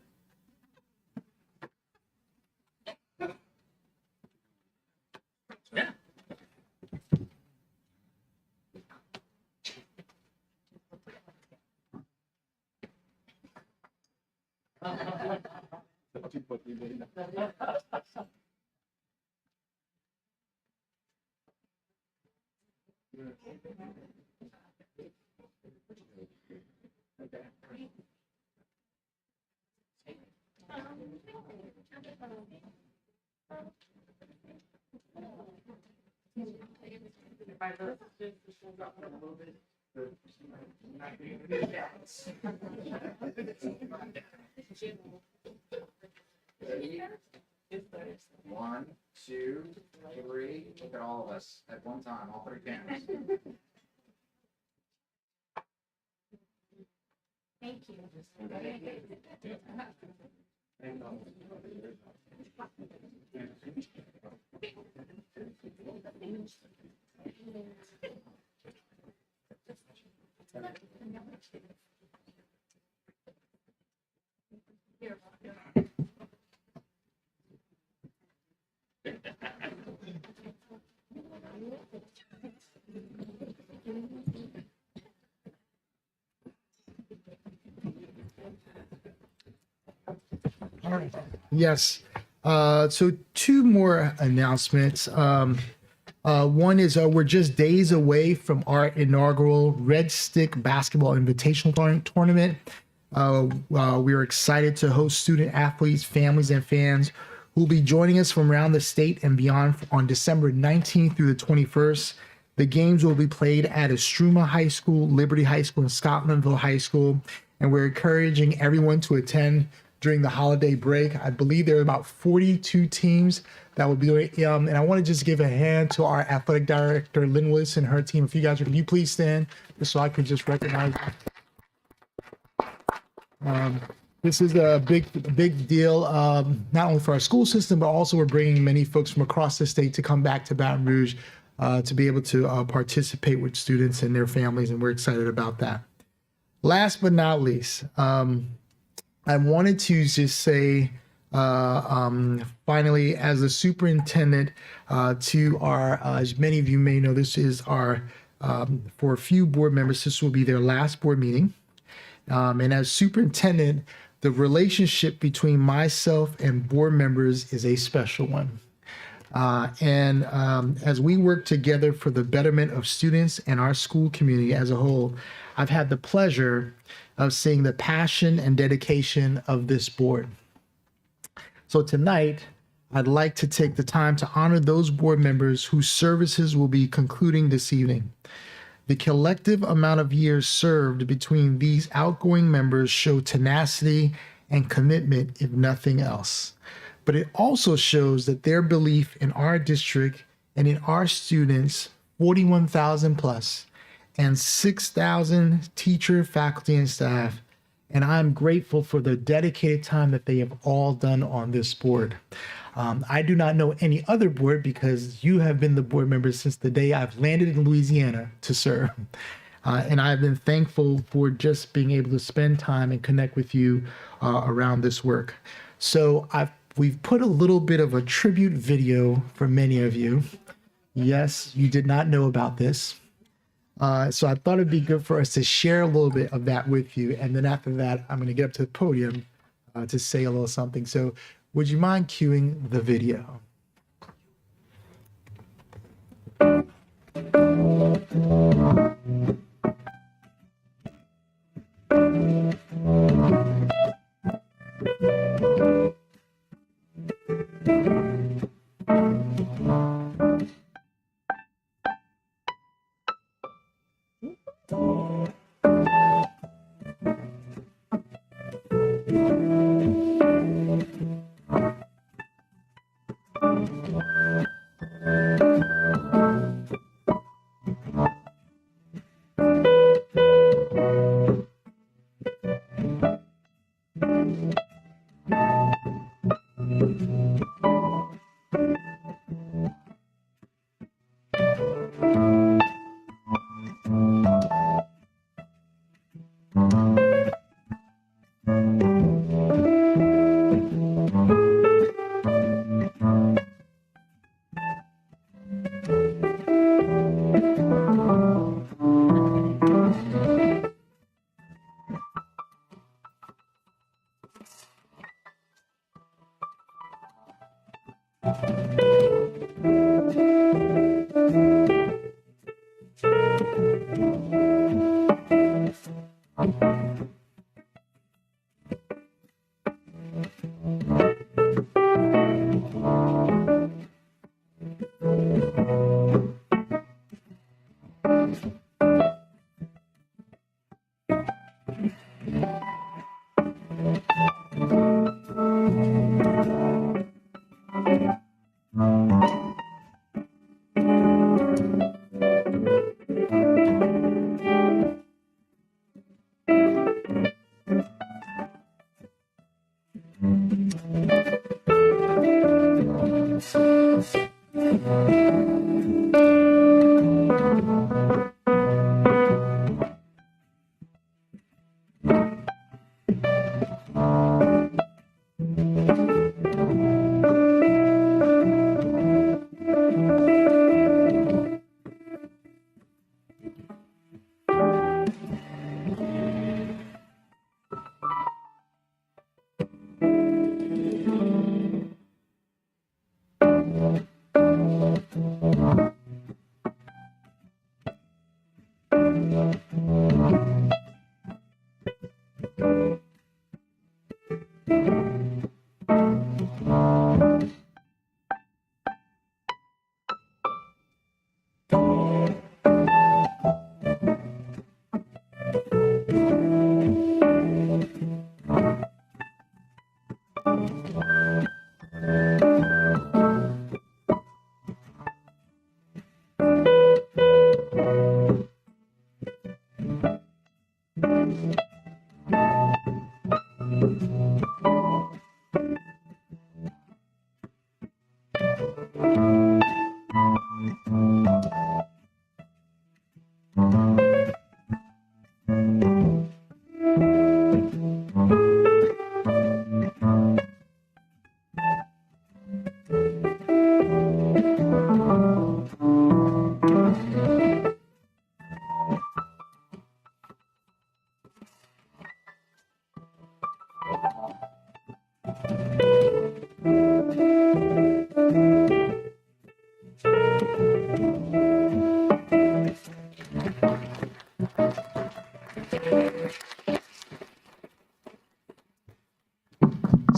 Yeah. One, two, three. Look at all of us at one time, all three cameras. Thank you. All right. Yes. So two more announcements. One is we're just days away from our inaugural Red Stick Basketball Invitational Tournament. We are excited to host student athletes, families, and fans who will be joining us from around the state and beyond on December 19th through the 21st. The games will be played at Estruma High School, Liberty High School, and Scotlandville High School, and we're encouraging everyone to attend during the holiday break. I believe there are about 42 teams that will be doing it. And I want to just give a hand to our athletic director, Lynn Willis, and her team. If you guys, can you please stand just so I can just recognize you. This is a big deal, not only for our school system, but also we're bringing many folks from across the state to come back to Baton Rouge to be able to participate with students and their families, and we're excited about that. Last but not least, I wanted to just say, finally, as the superintendent, to our, as many of you may know, this is our, for a few board members, this will be their last board meeting. And as superintendent, the relationship between myself and board members is a special one. As we work together for the betterment of students and our school community as a whole, I've had the pleasure of seeing the passion and dedication of this board. So tonight, I'd like to take the time to honor those board members whose services will be concluding this evening. The collective amount of years served between these outgoing members show tenacity and commitment, if nothing else. But it also shows that their belief in our district and in our students, 41,000 plus, and 6,000 teacher, faculty, and staff. And I'm grateful for the dedicated time that they have all done on this board. I do not know any other board because you have been the board members since the day I've landed in Louisiana to serve. And I've been thankful for just being able to spend time and connect with you around this work. So we've put a little bit of a tribute video for many of you. Yes, you did not know about this. So I thought it'd be good for us to share a little bit of that with you. And then after that, I'm going to get up to the podium to say a little something. So would you mind cueing the video?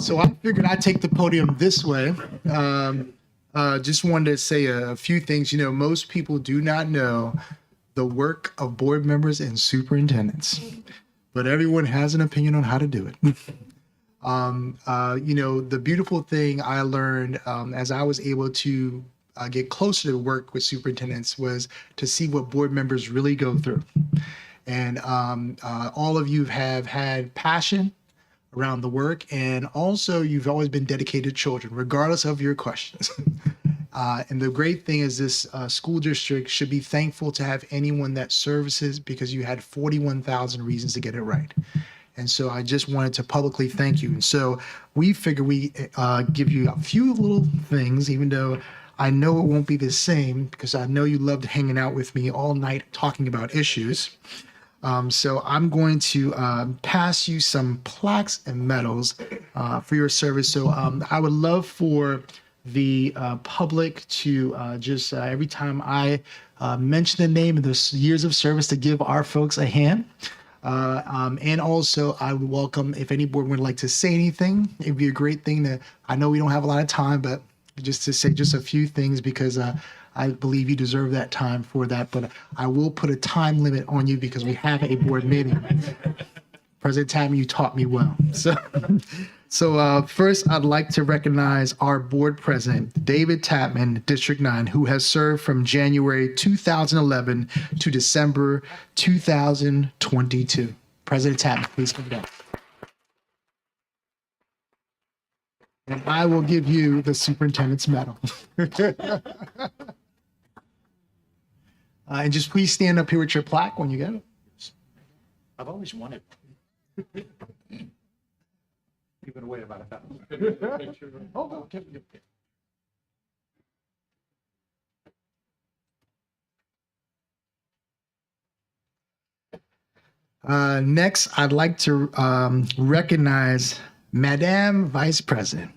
So I figured I'd take the podium this way. Just wanted to say a few things. You know, most people do not know the work of board members and superintendents, but everyone has an opinion on how to do it. The beautiful thing I learned as I was able to get closer to work with superintendents was to see what board members really go through. And all of you have had passion around the work, and also you've always been dedicated children, regardless of your questions. And the great thing is this school district should be thankful to have anyone that services, because you had 41,000 reasons to get it right. And so I just wanted to publicly thank you. And so we figure we give you a few little things, even though I know it won't be the same, because I know you loved hanging out with me all night talking about issues. So I'm going to pass you some plaques and medals for your service. So I would love for the public to just every time I mention the name of the years of service, to give our folks a hand. And also I would welcome if any board would like to say anything. It'd be a great thing to, I know we don't have a lot of time, but just to say just a few things, because I believe you deserve that time for that. But I will put a time limit on you because we have a board meeting. President Tapman, you taught me well. So first, I'd like to recognize our board president, David Tapman, District 9, who has served from January 2011 to December 2022. President Tapman, please come down. And I will give you the superintendent's medal. And just please stand up here with your plaque when you get it. I've always wanted. Give it away about $1,000. Oh, okay. Next, I'd like to recognize Madame Vice President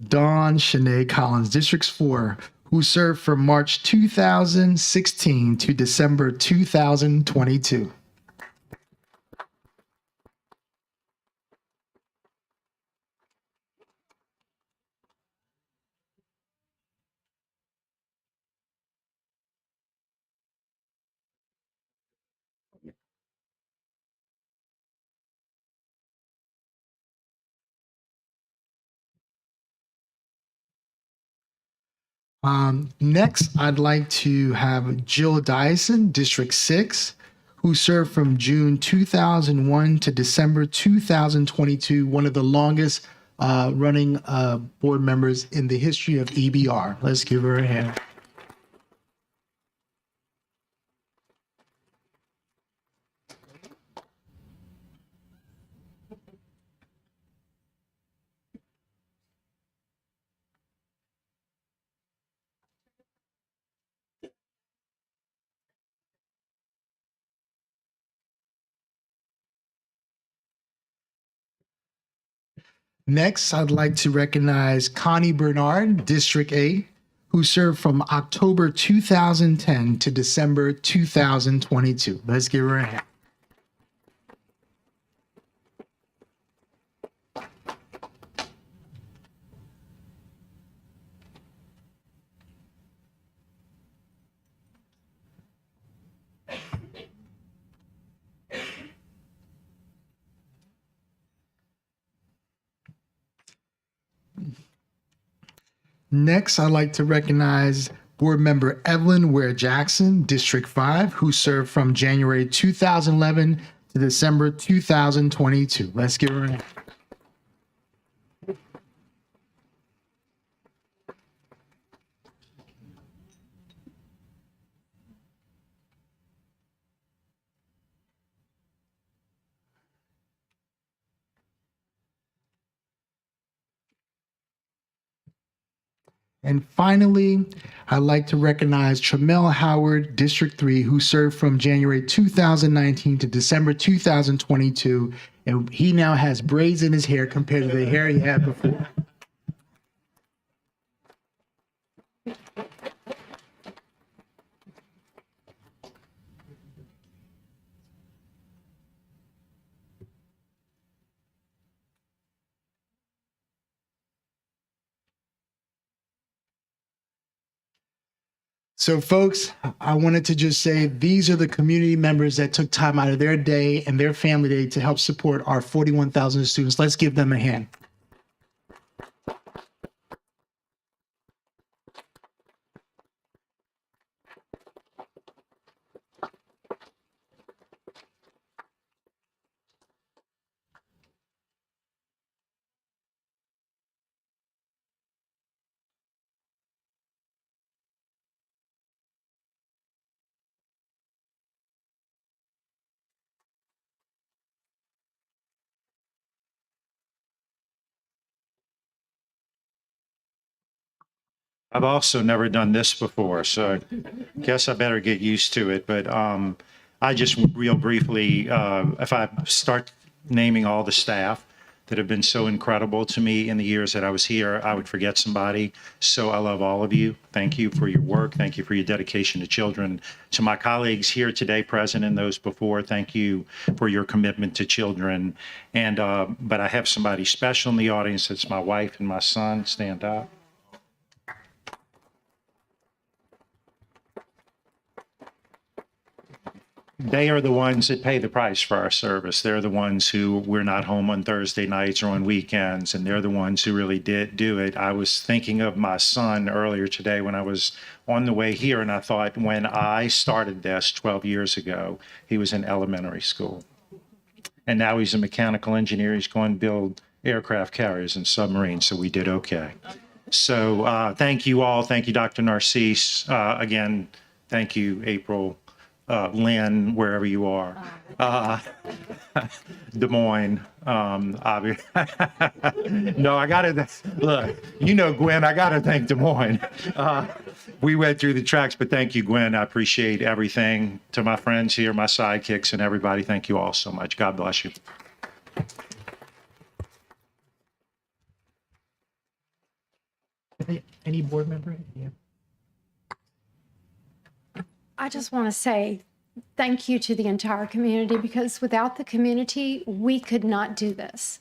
Dawn Shanae Collins, District 4, who served from March 2016 to December 2022. Next, I'd like to have Jill Dyson, District 6, who served from June 2001 to December 2022, one of the longest running board members in the history of EBR. Let's give her a hand. Next, I'd like to recognize Connie Bernard, District 8, who served from October 2010 to December 2022. Let's give her a hand. Next, I'd like to recognize Board Member Evelyn Ware Jackson, District 5, who served from January 2011 to December 2022. Let's give her a hand. And finally, I'd like to recognize Tramel Howard, District 3, who served from January 2019 to December 2022. And he now has braids in his hair compared to the hair he had before. So, folks, I wanted to just say these are the community members that took time out of their day and their family day to help support our 41,000 students. Let's give them a hand. I've also never done this before, so I guess I better get used to it. But I just real briefly, if I start naming all the staff that have been so incredible to me in the years that I was here, I would forget somebody. So I love all of you. Thank you for your work. Thank you for your dedication to children. To my colleagues here today, present and those before, thank you for your commitment to children. And but I have somebody special in the audience. It's my wife and my son. Stand up. They are the ones that pay the price for our service. They're the ones who we're not home on Thursday nights or on weekends, and they're the ones who really did do it. I was thinking of my son earlier today when I was on the way here, and I thought when I started this 12 years ago, he was in elementary school. And now he's a mechanical engineer. He's going to build aircraft carriers and submarines, so we did okay. So thank you all. Thank you, Dr. Narcisse. Again, thank you, April. Lynn, wherever you are, Des Moines. No, I gotta look. You know, Gwen, I gotta thank Des Moines. We went through the tracks, but thank you, Gwen. I appreciate everything. To my friends here, my sidekicks, and everybody, thank you all so much. God bless you. Any board member? Yeah. I just want to say thank you to the entire community, because without the community, we could not do this.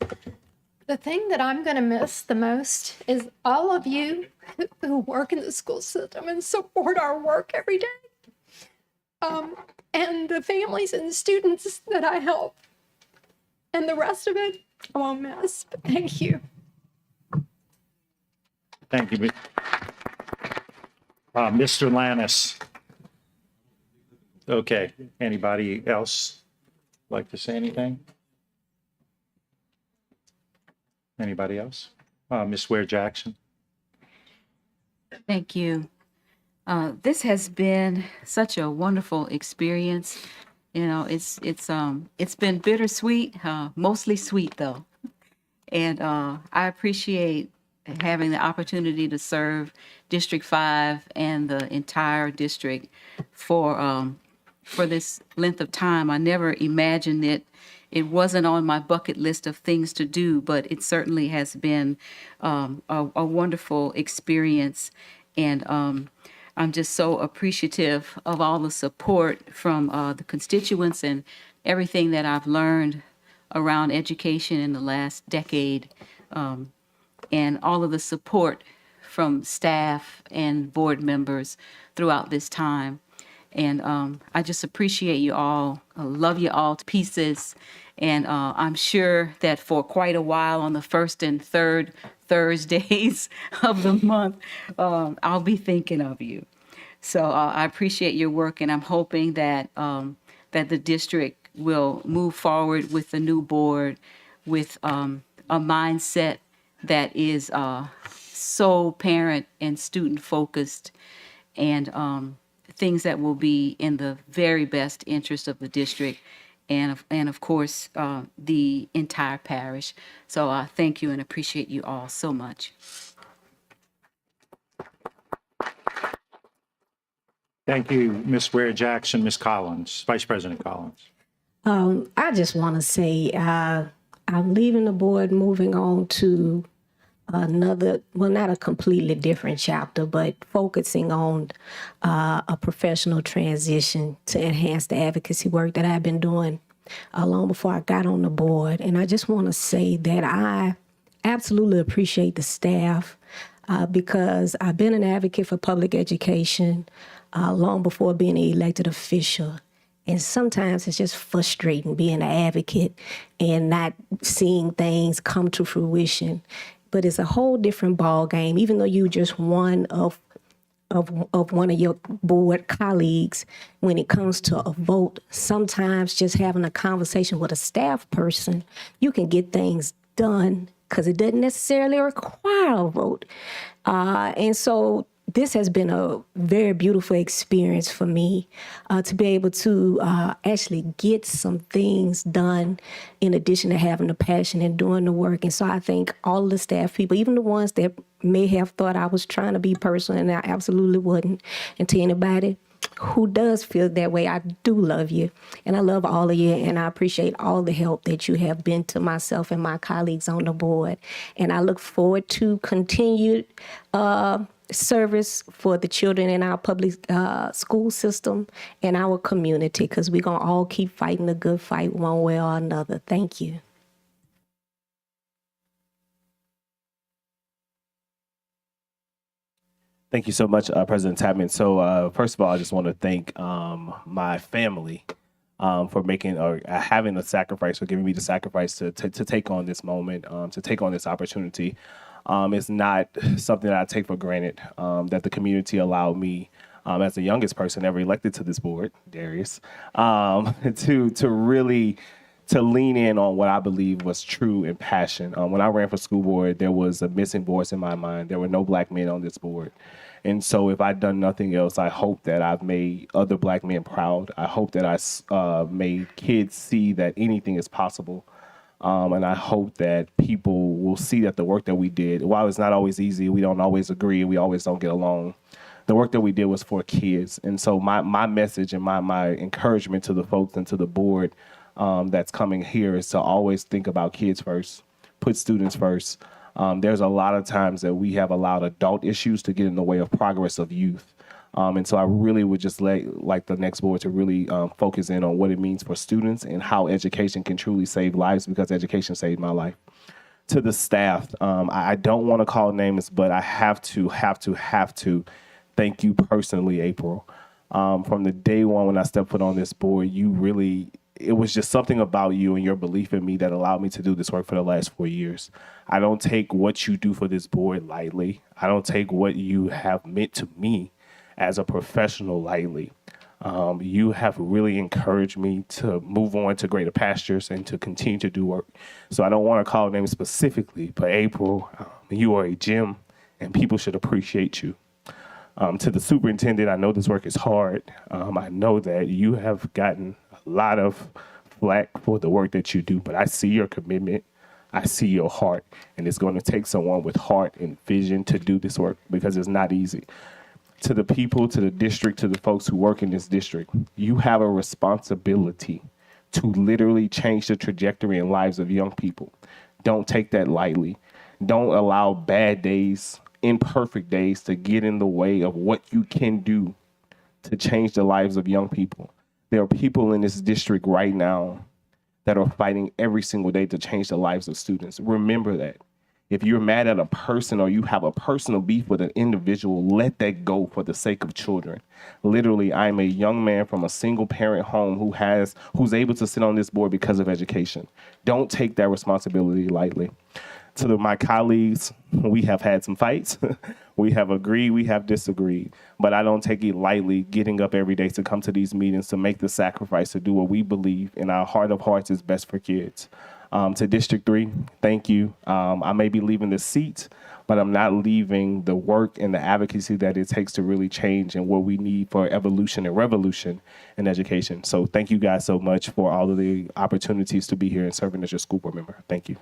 The thing that I'm going to miss the most is all of you who work in the school system and support our work every day. And the families and the students that I help. And the rest of it, I won't miss. But thank you. Thank you. Mr. Lannis. Okay. Anybody else like to say anything? Anybody else? Ms. Ware Jackson. Thank you. This has been such a wonderful experience. You know, it's been bittersweet, mostly sweet though. And I appreciate having the opportunity to serve District 5 and the entire district for this length of time. I never imagined it. It wasn't on my bucket list of things to do, but it certainly has been a wonderful experience. And I'm just so appreciative of all the support from the constituents and everything that I've learned around education in the last decade, and all of the support from staff and board members throughout this time. And I just appreciate you all. I love you all to pieces. And I'm sure that for quite a while on the first and third Thursdays of the month, I'll be thinking of you. So I appreciate your work, and I'm hoping that that the district will move forward with the new board with a mindset that is so parent and student focused, and things that will be in the very best interest of the district and of course the entire parish. So thank you and appreciate you all so much. Thank you, Ms. Ware Jackson. Ms. Collins, Vice President Collins. I just want to say I'm leaving the board, moving on to another, well, not a completely different chapter, but focusing on a professional transition to enhance the advocacy work that I've been doing long before I got on the board. And I just want to say that I absolutely appreciate the staff because I've been an advocate for public education long before being an elected official. And sometimes it's just frustrating being an advocate and not seeing things come to fruition. But it's a whole different ball game, even though you just one of one of your board colleagues. When it comes to a vote, sometimes just having a conversation with a staff person, you can get things done because it doesn't necessarily require a vote. And so this has been a very beautiful experience for me to be able to actually get some things done in addition to having the passion and doing the work. And so I thank all of the staff people, even the ones that may have thought I was trying to be personal, and I absolutely wasn't. And to anybody who does feel that way, I do love you. And I love all of you, and I appreciate all the help that you have been to myself and my colleagues on the board. And I look forward to continued service for the children in our public school system and our community, because we're going to all keep fighting the good fight one way or another. Thank you. Thank you so much, President Tapman. So first of all, I just want to thank my family for making or having the sacrifice, or giving me the sacrifice to take on this moment, to take on this opportunity. It's not something that I take for granted, that the community allowed me, as the youngest person ever elected to this board, Darius, to really lean in on what I believe was true and passion. When I ran for school board, there was a missing voice in my mind. There were no Black men on this board. And so if I'd done nothing else, I hope that I've made other Black men proud. I hope that I made kids see that anything is possible. And I hope that people will see that the work that we did, while it's not always easy, we don't always agree, we always don't get along, the work that we did was for kids. And so my message and my encouragement to the folks and to the board that's coming here is to always think about kids first, put students first. There's a lot of times that we have allowed adult issues to get in the way of progress of youth. And so I really would just like the next board to really focus in on what it means for students and how education can truly save lives, because education saved my life. To the staff, I don't want to call names, but I have to thank you personally, April. From the day one when I stepped foot on this board, it was just something about you and your belief in me that allowed me to do this work for the last 4 years. I don't take what you do for this board lightly. I don't take what you have meant to me as a professional lightly. You have really encouraged me to move on to greater pastures and to continue to do work. So I don't want to call names specifically, but April, you are a gem and people should appreciate you. To the superintendent, I know this work is hard. I know that you have gotten a lot of flack for the work that you do, but I see your commitment. I see your heart, and it's going to take someone with heart and vision to do this work, because it's not easy. To the people, to the district, to the folks who work in this district, you have a responsibility to literally change the trajectory and lives of young people. Don't take that lightly. Don't allow bad days, imperfect days to get in the way of what you can do to change the lives of young people. There are people in this district right now that are fighting every single day to change the lives of students. Remember that. If you're mad at a person or you have a personal beef with an individual, let that go for the sake of children. Literally, I'm a young man from a single parent home who's able to sit on this board because of education. Don't take that responsibility lightly. To my colleagues, we have had some fights. We have agreed, we have disagreed, but I don't take it lightly getting up every day to come to these meetings, to make the sacrifice, to do what we believe in our heart of hearts is best for kids. To District 3, thank you. I may be leaving the seat, but I'm not leaving the work and the advocacy that it takes to really change and what we need for evolution and revolution in education. So thank you guys so much for all of the opportunities to be here and serving as your school board member. Thank you.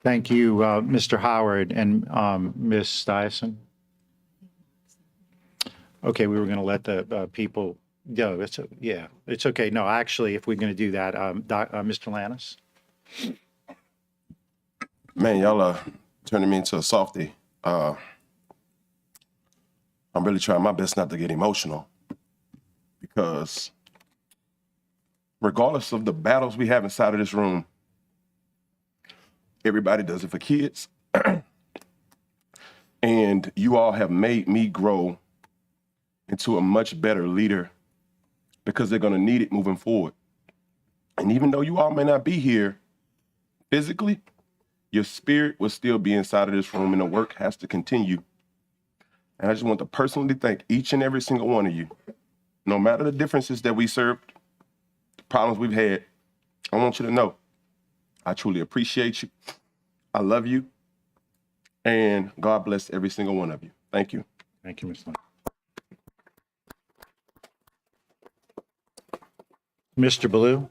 Thank you, Mr. Howard and Ms. Stiason. Okay, we were going to let the people. No, it's okay. No, actually, if we're going to do that, Mr. Lannis. Man, y'all are turning me into a softie. I'm really trying my best not to get emotional, because regardless of the battles we have inside of this room, everybody does it for kids. And And you all have made me grow into a much better leader because they're going to need it moving forward. And even though you all may not be here physically, your spirit will still be inside of this room and the work has to continue. And I just want to personally thank each and every single one of you. No matter the differences that we served, the problems we've had, I want you to know I truly appreciate you. I love you. And God bless every single one of you. Thank you. Thank you, Mr. Lane. Mr. Blue.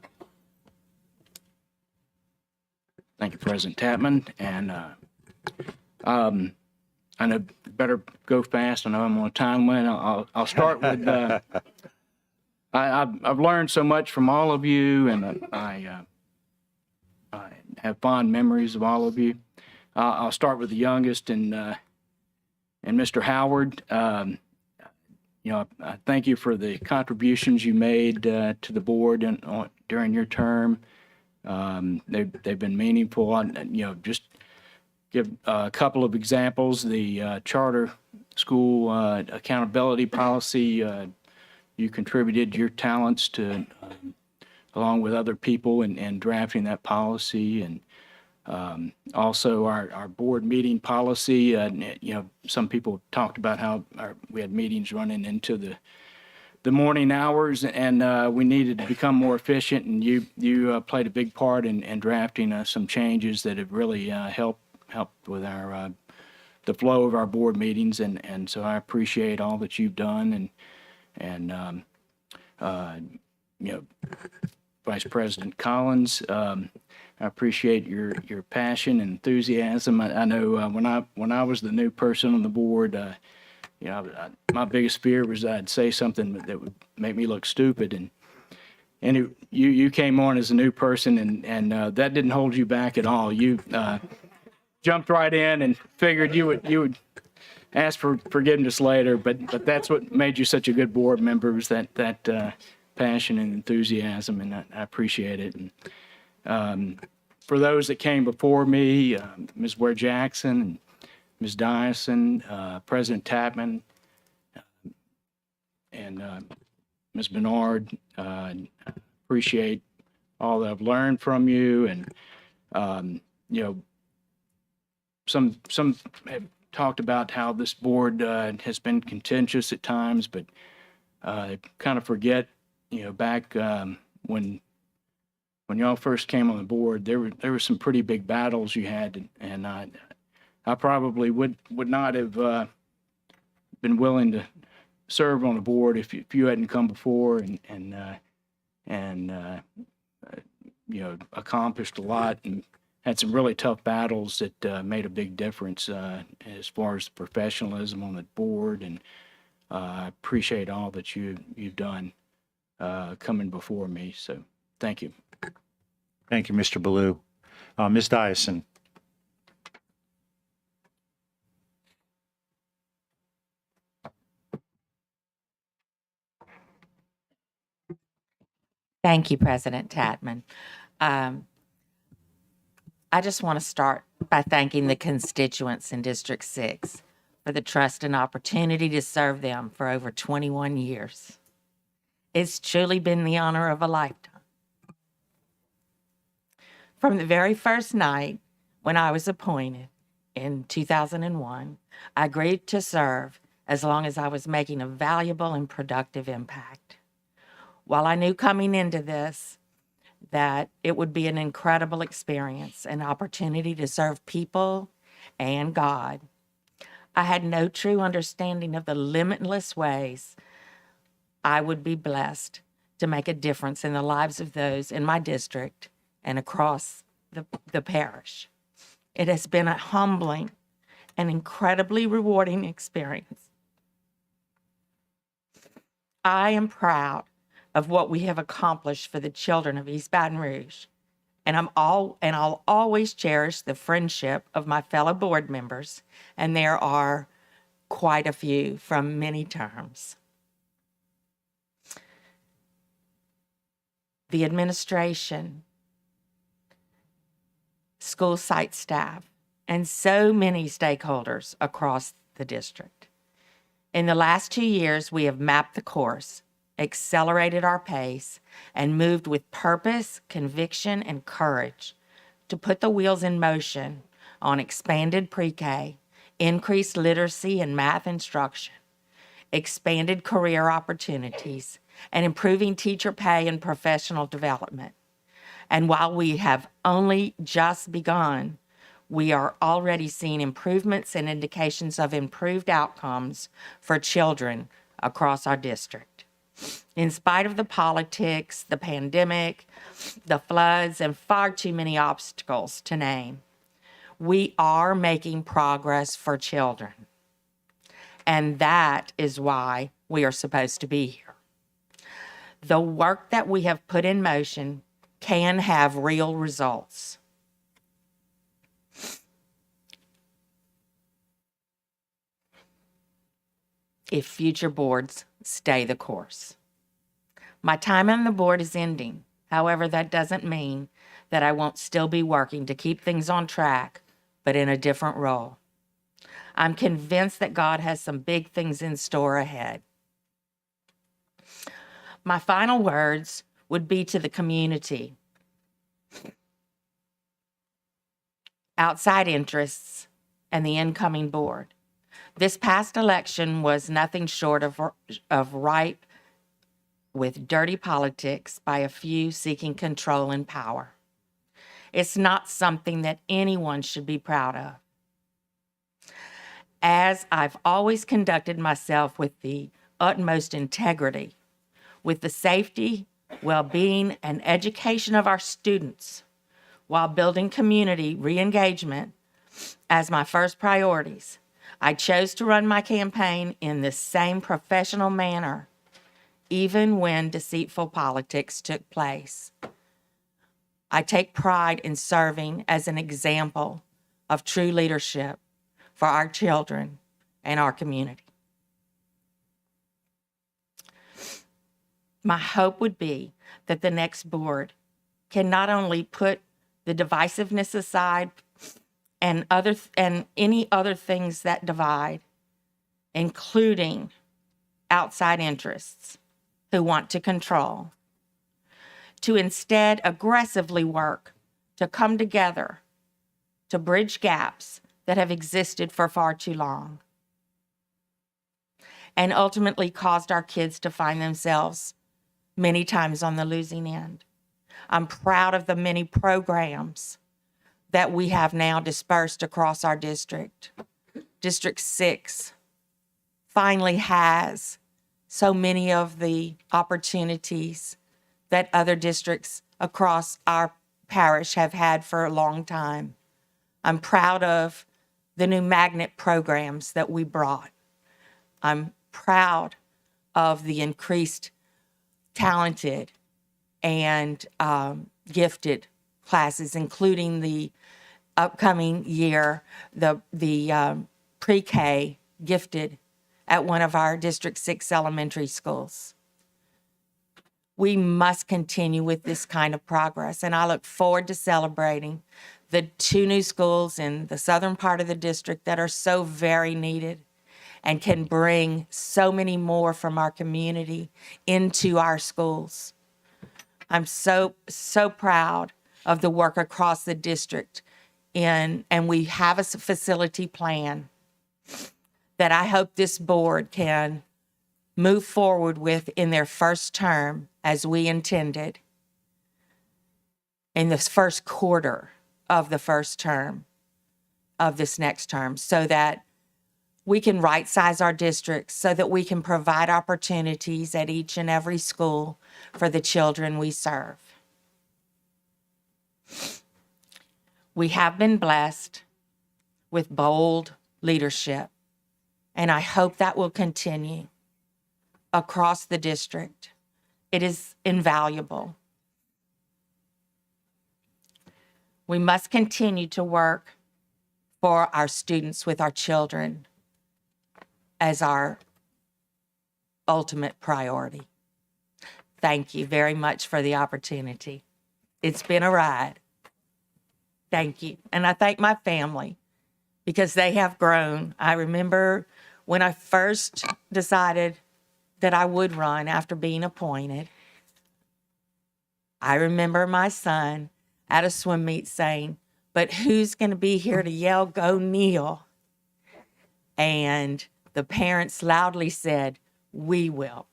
Thank you, President Tapman. And I know better go fast. I know I'm on a time limit. I'll start with. I've learned so much from all of you, and I have fond memories of all of you. I'll start with the youngest, and Mr. Howard. I thank you for the contributions you made to the board during your term. They've been meaningful. Just give a couple of examples. The charter school accountability policy, you contributed your talents to, along with other people, in drafting that policy. And also our board meeting policy. Some people talked about how we had meetings running into the morning hours, and we needed to become more efficient. And you played a big part in drafting some changes that have really helped with our the flow of our board meetings. And so I appreciate all that you've done. And Vice President Collins, I appreciate your passion and enthusiasm. I know when I was the new person on the board, my biggest fear was I'd say something that would make me look stupid, and you came on as a new person, and that didn't hold you back at all. You jumped right in and figured you would ask for forgiveness later, but that's what made you such a good board member, was that passion and enthusiasm, and I appreciate it. And for those that came before me, Ms. Ware Jackson and Ms. Dyson, President Tapman, and Ms. Bernard, appreciate all that I've learned from you. And some have talked about how this board has been contentious at times, but they kind of forget, back when y'all first came on the board, there were some pretty big battles you had, and I probably would not have been willing to serve on the board if you hadn't come before and accomplished a lot and had some really tough battles that made a big difference as far as the professionalism on the board. And I appreciate all that you've done coming before me. So thank you. Thank you, Mr. Ballou. Ms. Dyson. Thank you, President Tatman. I just want to start by thanking the constituents in District 6 for the trust and opportunity to serve them for over 21 years. It's truly been the honor of a lifetime. From the very first night when I was appointed in 2001, I agreed to serve as long as I was making a valuable and productive impact. While I knew coming into this that it would be an incredible experience, an opportunity to serve people and God, I had no true understanding of the limitless ways I would be blessed to make a difference in the lives of those in my district and across the parish. It has been a humbling and incredibly rewarding experience. I am proud of what we have accomplished for the children of East Baton Rouge, and I'll always cherish the friendship of my fellow board members, and there are quite a few from many terms. The administration, school site staff, and so many stakeholders across the district. In the last 2 years, we have mapped the course, accelerated our pace, and moved with purpose, conviction, and courage to put the wheels in motion on expanded pre-K, increased literacy and math instruction, expanded career opportunities, and improving teacher pay and professional development. And while we have only just begun, we are already seeing improvements and indications of improved outcomes for children across our district. In spite of the politics, the pandemic, the floods, and far too many obstacles to name, we are making progress for children. And that is why we are supposed to be here. The work that we have put in motion can have real results. If future boards stay the course. My time on the board is ending. However, that doesn't mean that I won't still be working to keep things on track, but in a different role. I'm convinced that God has some big things in store ahead. My final words would be to the community. Outside interests and the incoming board. This past election was nothing short of ripe with dirty politics by a few seeking control and power. It's not something that anyone should be proud of. As I've always conducted myself with the utmost integrity, with the safety, well-being, and education of our students, while building community re-engagement as my first priorities, I chose to run my campaign in this same professional manner, even when deceitful politics took place. I take pride in serving as an example of true leadership for our children and our community. My hope would be that the next board can not only put the divisiveness aside and any other things that divide, including outside interests who want to control, to instead aggressively work to come together to bridge gaps that have existed for far too long and ultimately caused our kids to find themselves many times on the losing end. I'm proud of the many programs that we have now dispersed across our district. District 6 finally has so many of the opportunities that other districts across our parish have had for a long time. I'm proud of the new magnet programs that we brought. I'm proud of the increased talented and gifted classes, including the upcoming year, the pre-K gifted at one of our District 6 elementary schools. We must continue with this kind of progress, and I look forward to celebrating the 2 new schools in the southern part of the district that are so very needed and can bring so many more from our community into our schools. I'm so proud of the work across the district, and we have a facility plan that I hope this board can move forward with in their first term as we intended in this first quarter of the first term of this next term, so that we can right-size our districts, so that we can provide opportunities at each and every school for the children we serve. We have been blessed with bold leadership, and I hope that will continue across the district. It is invaluable. We must continue to work for our students with our children as our ultimate priority. Thank you very much for the opportunity. It's been a ride. Thank you. And I thank my family because they have grown. I remember when I first decided that I would run after being appointed, I remember my son at a swim meet saying, "But who's going to be here to yell, 'Go Neil'?" And the parents loudly said, "We will."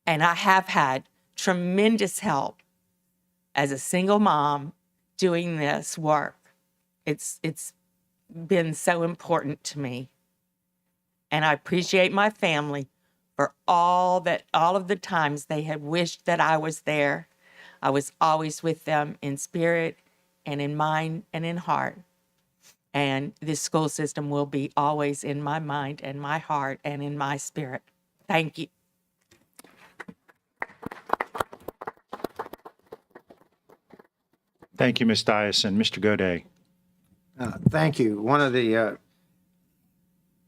And I have had tremendous help as a single mom doing this work. It's been so important to me. And I appreciate my family for all of the times they have wished that I was there. I was always with them in spirit and in mind and in heart. And this school system will be always in my mind and my heart and in my spirit. Thank you. Thank you, Ms. Dyson. Mr. Goday. Thank you. One of the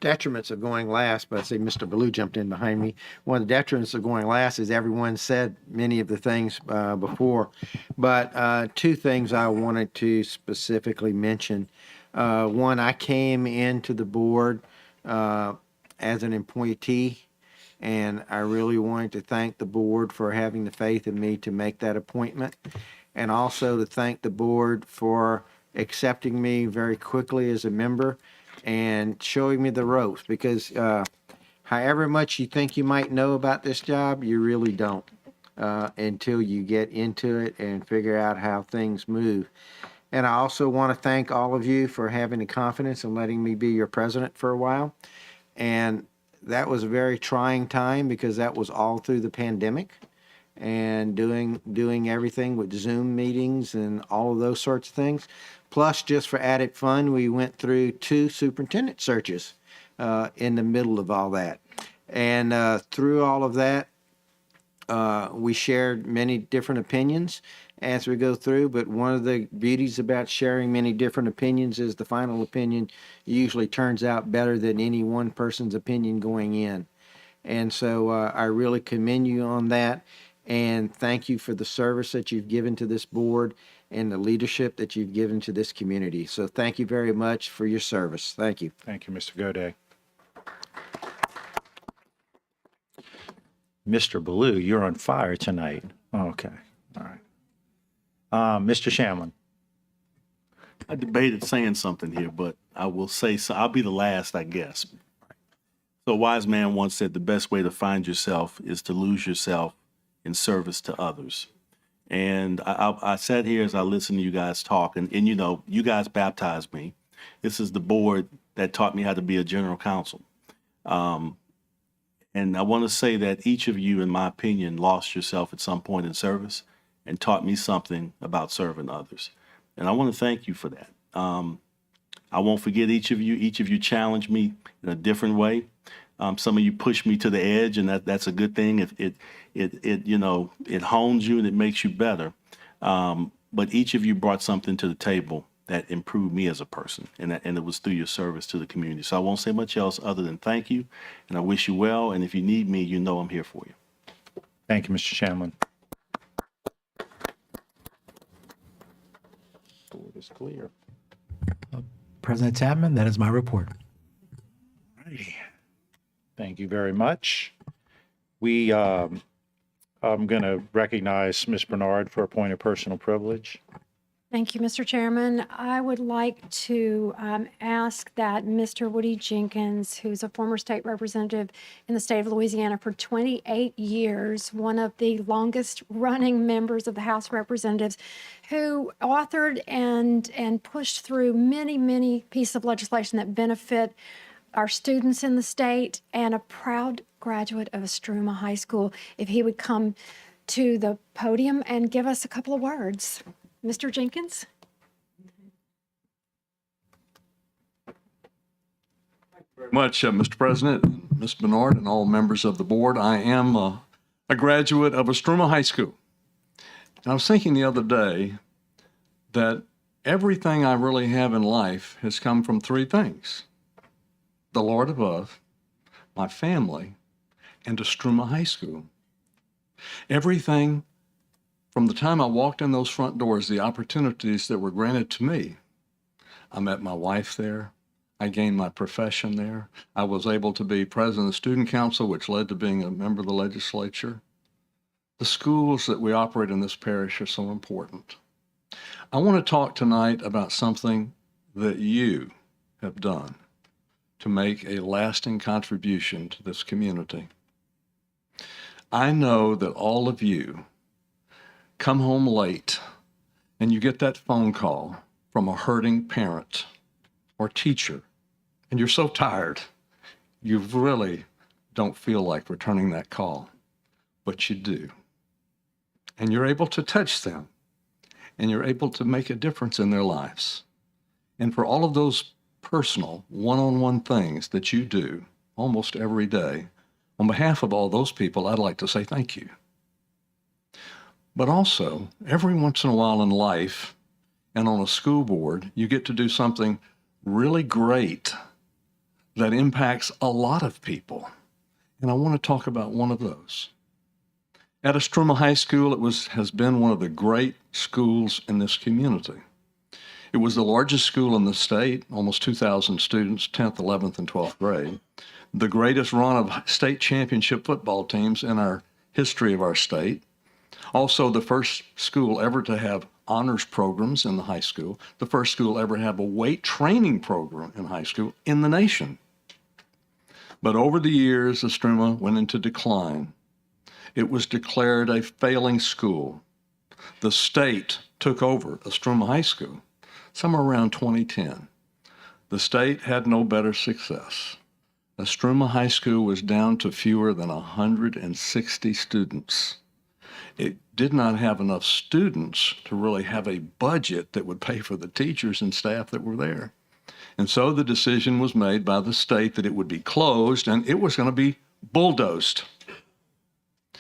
detriments of going last, but I see Mr. Ballou jumped in behind me. One of the detriments of going last is everyone said many of the things before, but two things I wanted to specifically mention. One, I came into the board as an appointee, and I really wanted to thank the board for having the faith in me to make that appointment, and also to thank the board for accepting me very quickly as a member and showing me the ropes, because however much you think you might know about this job, you really don't until you get into it and figure out how things move. And I also want to thank all of you for having the confidence and letting me be your president for a while. And that was a very trying time because that was all through the pandemic and doing everything with Zoom meetings and all of those sorts of things. Plus, just for added fun, we went through 2 superintendent searches in the middle of all that. And through all of that, we shared many different opinions as we go through, but one of the beauties about sharing many different opinions is the final opinion usually turns out better than any one person's opinion going in. And so I really commend you on that, and thank you for the service that you've given to this board and the leadership that you've given to this community. So thank you very much for your service. Thank you. Thank you, Mr. Goday. Mr. Ballou, you're on fire tonight. Okay, all right. Mr. Shamlin. I debated saying something here, but I will say so. I'll be the last, I guess. So a wise man once said the best way to find yourself is to lose yourself in service to others. And I sat here as I listened to you guys talk, and you know, you guys baptized me. This is the board that taught me how to be a general counsel. And I want to say that each of you, in my opinion, lost yourself at some point in service and taught me something about serving others. And I want to thank you for that. I won't forget each of you. Each of you challenged me in a different way. Some of you pushed me to the edge, and that's a good thing. It hones you and it makes you better. But each of you brought something to the table that improved me as a person, and it was through your service to the community. So I won't say much else other than thank you, and I wish you well. And if you need me, you know I'm here for you. Thank you, Mr. Shamlin. Board is clear. President Tapman, that is my report. Alrighty. Thank you very much. I'm going to recognize Ms. Bernard for a point of personal privilege. Thank you, Mr. Chairman. I would like to ask that Mr. Woody Jenkins, who's a former state representative in the state of Louisiana for 28 years, one of the longest running members of the House of Representatives, who authored and pushed through many pieces of legislation that benefit our students in the state, and a proud graduate of Estruma High School, if he would come to the podium and give us a couple of words. Mr. Jenkins? Very much, Mr. President, Ms. Bernard, and all members of the board. I am a graduate of Estruma High School. And I was thinking the other day that everything I really have in life has come from 3 things: the Lord above, my family, and Estruma High School. Everything from the time I walked in those front doors, the opportunities that were granted to me, I met my wife there. I gained my profession there. I was able to be president of the student council, which led to being a member of the legislature. The schools that we operate in this parish are so important. I want to talk tonight about something that you have done to make a lasting contribution to this community. I know that all of you come home late and you get that phone call from a hurting parent or teacher, and you're so tired, you really don't feel like returning that call, but you do. And you're able to touch them, and you're able to make a difference in their lives. And for all of those personal, one-on-one things that you do almost every day, on behalf of all those people, I'd like to say thank you. But also, every once in a while in life and on a school board, you get to do something really great that impacts a lot of people. And I want to talk about one of those. At Estruma High School, has been one of the great schools in this community. It was the largest school in the state, almost 2,000 students, 10th, 11th, and 12th grade. The greatest run of state championship football teams in our history of our state. Also, the first school ever to have honors programs in the high school. The first school ever to have a weight training program in high school in the nation. But over the years, Estruma went into decline. It was declared a failing school. The state took over Estruma High School somewhere around 2010. The state had no better success. Estruma High School was down to fewer than 160 students. It did not have enough students to really have a budget that would pay for the teachers and staff that were there. And so the decision was made by the state that it would be closed and it was going to be bulldozed.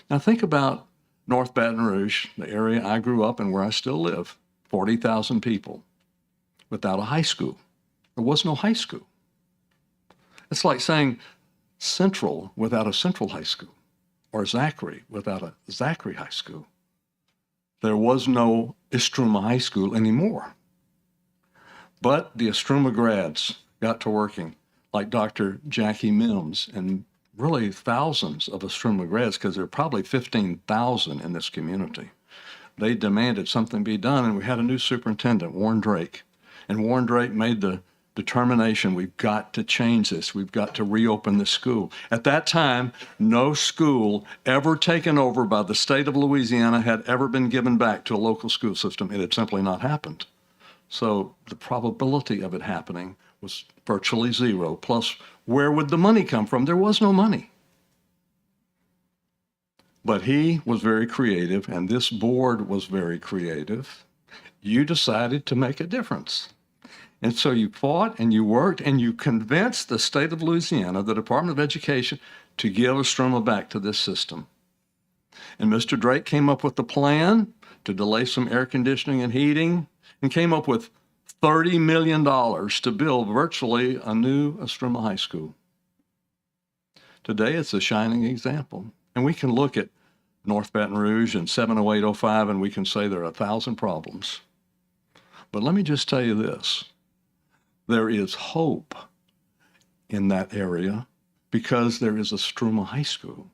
Now think about North Baton Rouge, the area I grew up in where I still live, 40,000 people without a high school. There was no high school. It's like saying Central without a Central High School or Zachary without a Zachary High School. There was no Estruma High School anymore. But the Estruma grads got to working, like Dr. Jackie Mims and really thousands of Estruma grads, because there are probably 15,000 in this community. They demanded something be done, and we had a new superintendent, Warren Drake. And Warren Drake made the determination, we've got to change this. We've got to reopen the school. At that time, no school ever taken over by the state of Louisiana had ever been given back to a local school system. It had simply not happened. So the probability of it happening was virtually zero. Plus, where would the money come from? There was no money. But he was very creative, and this board was very creative. You decided to make a difference. And so you fought and you worked and you convinced the state of Louisiana, the Department of Education, to give Estruma back to this system. And Mr. Drake came up with the plan to delay some air conditioning and heating and came up with $30 million to build virtually a new Estruma High School. Today, it's a shining example. And we can look at North Baton Rouge and 70805 and we can say there are 1,000 problems. But let me just tell you this. There is hope in that area because there is Estruma High School.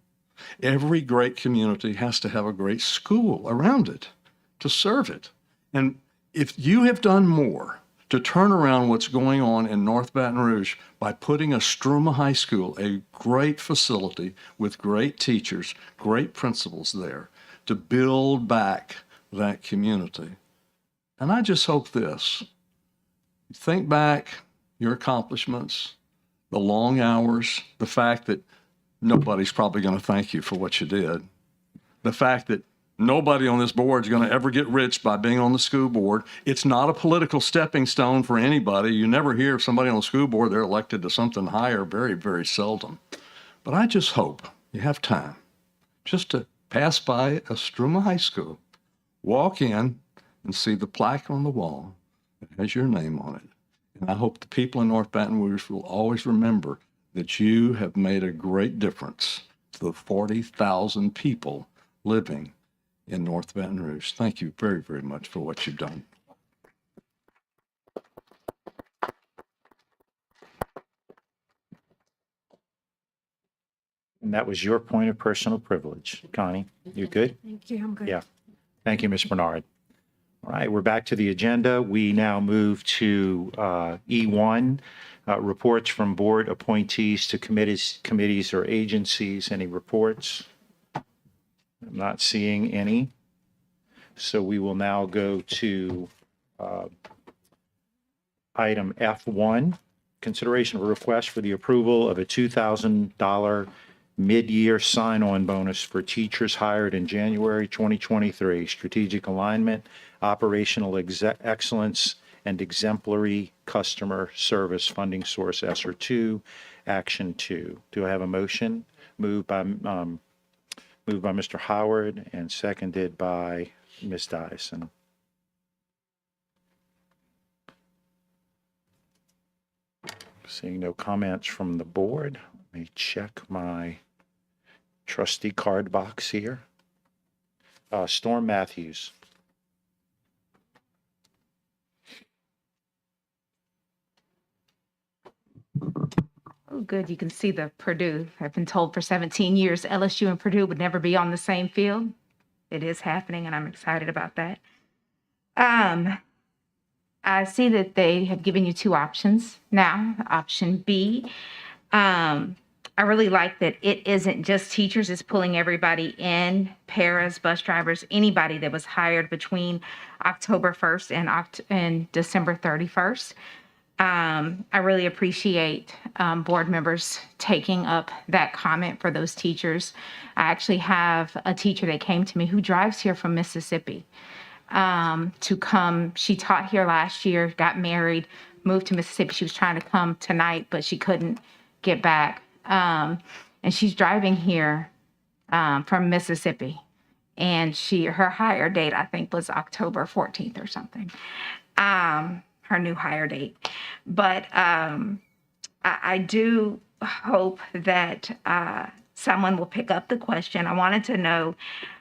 Every great community has to have a great school around it to serve it. And if you have done more to turn around what's going on in North Baton Rouge by putting Estruma High School, a great facility with great teachers, great principals there, to build back that community. And I just hope this. Think back your accomplishments, the long hours, the fact that nobody's probably going to thank you for what you did, the fact that nobody on this board is going to ever get rich by being on the school board. It's not a political stepping stone for anybody. You never hear of somebody on the school board, they're elected to something higher, very, very seldom. But I just hope you have time just to pass by Estruma High School, walk in and see the plaque on the wall that has your name on it. And I hope the people in North Baton Rouge will always remember that you have made a great difference to the 40,000 people living in North Baton Rouge. Thank you very, very much for what you've done. That was your point of personal privilege. Connie, you good? Thank you. I'm good. Yeah. Thank you, Ms. Bernard. All right, we're back to the agenda. We now move to E1, reports from board appointees to committees or agencies. Any reports? I'm not seeing any. So we will now go to item F1, consideration of a request for the approval of a $2,000 mid-year sign-on bonus for teachers hired in January 2023, strategic alignment, operational excellence, and exemplary customer service funding source ESSER 2, Action 2. Do I have a motion? Moved by Mr. Howard and seconded by Ms. Dyson. Seeing no comments from the board, let me check my trustee card box here. Storm Matthews. Oh, good. You can see the Purdue. I've been told for 17 years LSU and Purdue would never be on the same field. It is happening, and I'm excited about that. I see that they have given you two options now. Option B, I really like that it isn't just teachers, it's pulling everybody in, paras, bus drivers, anybody that was hired between October 1st and December 31st. I really appreciate board members taking up that comment for those teachers. I actually have a teacher that came to me who drives here from Mississippi to come. She taught here last year, got married, moved to Mississippi. She was trying to come tonight, but she couldn't get back. And she's driving here from Mississippi. And her hire date, I think, was October 14th or something. Her new hire date. But I do hope that someone will pick up the question. I wanted to know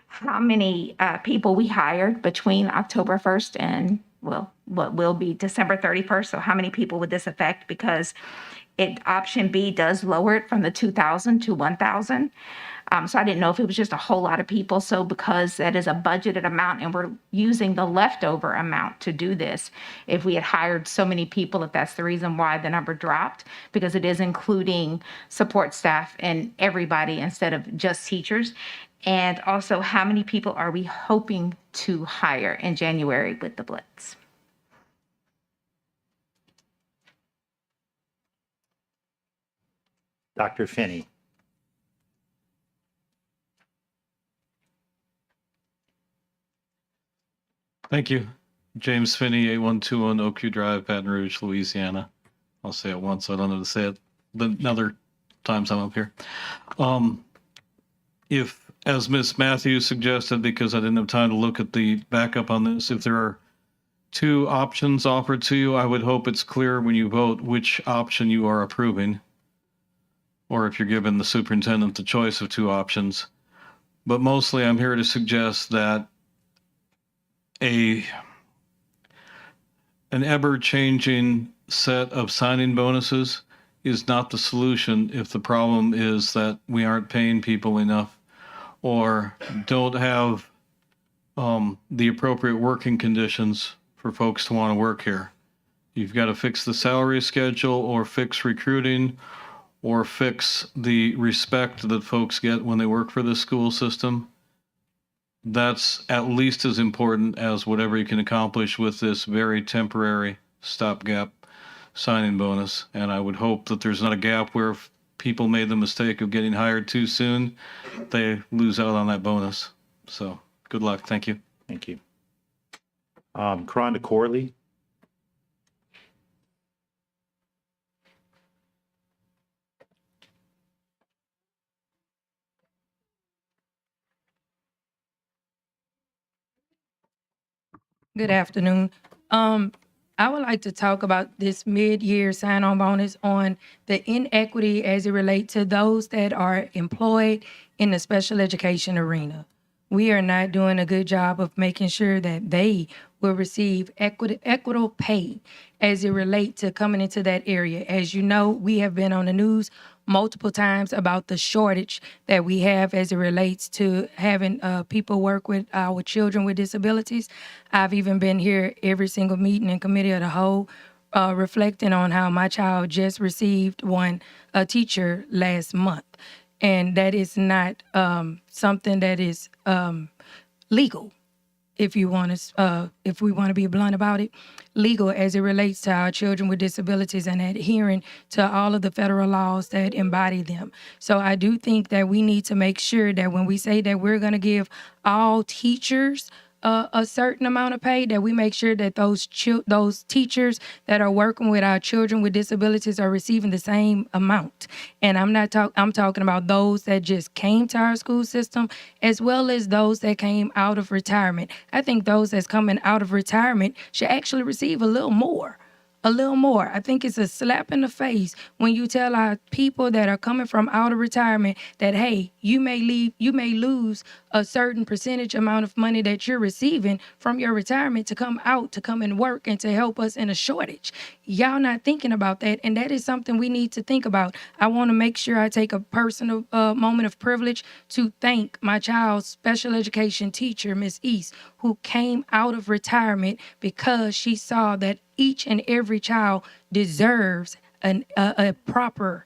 how many people we hired between October 1st and, well, what will be December 31st. So how many people would this affect? Because option B does lower it from the 2,000 to 1,000. So I didn't know if it was just a whole lot of people. So because that is a budgeted amount and we're using the leftover amount to do this, if we had hired so many people, if that's the reason why the number dropped, because it is including support staff and everybody instead of just teachers. And also, how many people are we hoping to hire in January with the Blitz? Dr. Finney. Thank you. James Finney, 8121 Oakview Drive, Baton Rouge, Louisiana. I'll say it once, so I don't have to say it the other times I'm up here. If, as Ms. Matthews suggested, because I didn't have time to look at the backup on this, if there are two options offered to you, I would hope it's clear when you vote which option you are approving, or if you're given the superintendent the choice of two options. But mostly I'm here to suggest that an ever-changing set of signing bonuses is not the solution if the problem is that we aren't paying people enough or don't have the appropriate working conditions for folks to want to work here. You've got to fix the salary schedule or fix recruiting or fix the respect that folks get when they work for the school system. That's at least as important as whatever you can accomplish with this very temporary stopgap signing bonus. And I would hope that there's not a gap where if people made the mistake of getting hired too soon, they lose out on that bonus. So good luck. Thank you. Thank you. Karonda Corley. Good afternoon. I would like to talk about this mid-year sign-on bonus on the inequity as it relates to those that are employed in the special education arena. We are not doing a good job of making sure that they will receive equitable pay as it relates to coming into that area. As you know, we have been on the news multiple times about the shortage that we have as it relates to having people work with our children with disabilities. I've even been here every single meeting and committee of the whole, reflecting on how my child just received a teacher last month. And that is not something that is legal. If we want to be blunt about it, legal as it relates to our children with disabilities and adhering to all of the federal laws that embody them. So I do think that we need to make sure that when we say that we're going to give all teachers a certain amount of pay, that we make sure that those teachers that are working with our children with disabilities are receiving the same amount. And I'm talking about those that just came to our school system, as well as those that came out of retirement. I think those that's coming out of retirement should actually receive a little more. I think it's a slap in the face when you tell our people that are coming from out of retirement that, hey, you may lose a certain percentage amount of money that you're receiving from your retirement to come and work and to help us in a shortage. Y'all not thinking about that, and that is something we need to think about. I want to make sure I take a personal moment of privilege to thank my child's special education teacher, Miss East, who came out of retirement because she saw that each and every child deserves a proper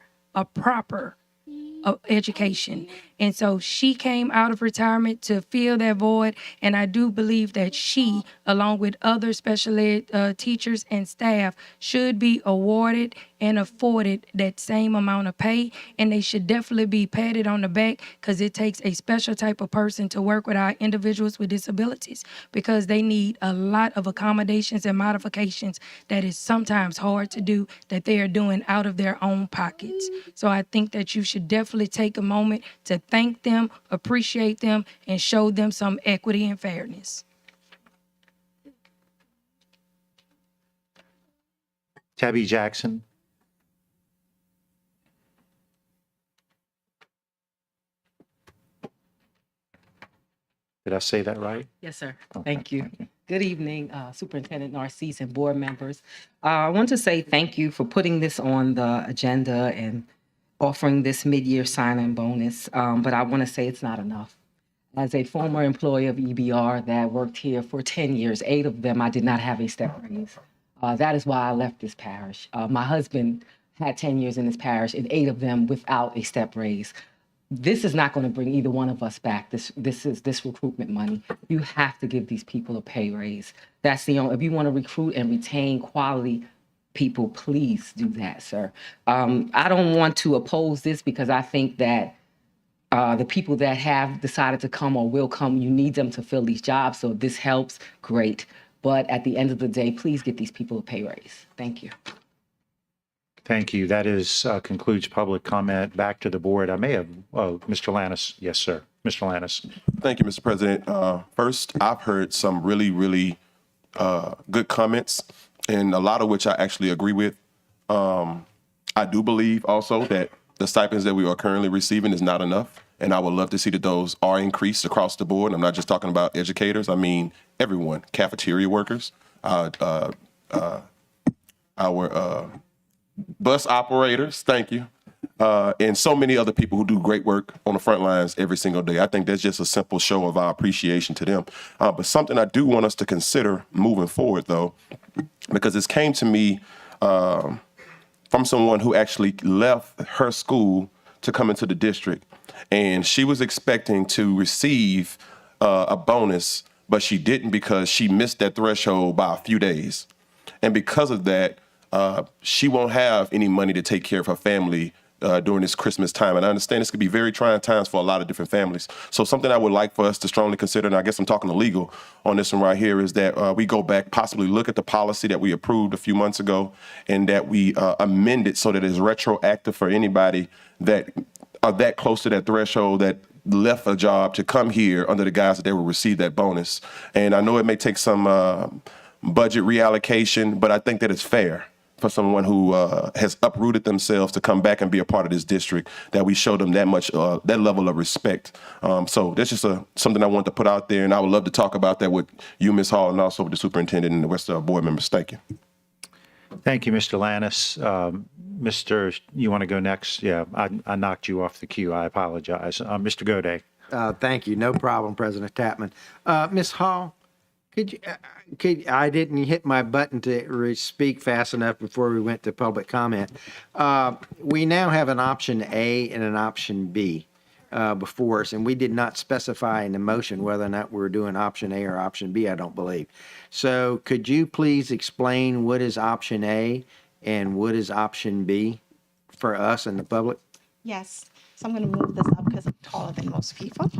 education. And so she came out of retirement to fill that void. And I do believe that she, along with other special ed teachers and staff, should be awarded and afforded that same amount of pay. And they should definitely be patted on the back, because it takes a special type of person to work with our individuals with disabilities, because they need a lot of accommodations and modifications that is sometimes hard to do, that they are doing out of their own pockets. So I think that you should definitely take a moment to thank them, appreciate them, and show them some equity and fairness. Tabby Jackson. Did I say that right? Yes, sir. Thank you. Good evening, Superintendent Narcisse and board members. I want to say thank you for putting this on the agenda and offering this mid-year sign-in bonus, but I want to say it's not enough. As a former employee of EBR that worked here for 10 years, 8 of them I did not have a step raise. That is why I left this parish. My husband had 10 years in this parish, and 8 of them without a step raise. This is not going to bring either one of us back. This recruitment money. You have to give these people a pay raise. That's the only. If you want to recruit and retain quality people, please do that, sir. I don't want to oppose this, because I think that the people that have decided to come or will come, you need them to fill these jobs. So if this helps, great. But at the end of the day, please get these people a pay raise. Thank you. Thank you. That concludes public comment. Back to the board. I may have, Mr. Lannis. Yes, sir. Mr. Lannis. Thank you, Mr. President. First, I've heard some really, really good comments, and a lot of which I actually agree with. I do believe also that the stipends that we are currently receiving is not enough, and I would love to see that those are increased across the board. I'm not just talking about educators. I mean everyone, cafeteria workers, our bus operators, thank you, and so many other people who do great work on the front lines every single day. I think that's just a simple show of our appreciation to them. But something I do want us to consider moving forward, though, because this came to me from someone who actually left her school to come into the district, and she was expecting to receive a bonus, but she didn't because she missed that threshold by a few days. And because of that, she won't have any money to take care of her family during this Christmas time. And I understand this could be very trying times for a lot of different families. So something I would like for us to strongly consider, and I guess I'm talking to legal on this one right here, is that we go back, possibly look at the policy that we approved a few months ago, and that we amend it so that it's retroactive for anybody that are that close to that threshold that left a job to come here under the guise that they will receive that bonus. And I know it may take some budget reallocation, but I think that it's fair for someone who has uprooted themselves to come back and be a part of this district, that we show them that much, that level of respect. So that's just something I want to put out there, and I would love to talk about that with you, Ms. Hall, and also with the superintendent and the rest of our board members. Thank you. Thank you, Mr. Lannis. Mr., you want to go next? Yeah, I knocked you off the queue. I apologize. Mr. Gode. Thank you. No problem, President Tapman. Ms. Hall, I didn't hit my button to speak fast enough before we went to public comment. We now have an option A and an option B before us, and we did not specify in the motion whether or not we're doing option A or option B, I don't believe. So could you please explain what is option A and what is option B for us and the public? Yes, so I'm going to move this up because I'm taller than most people.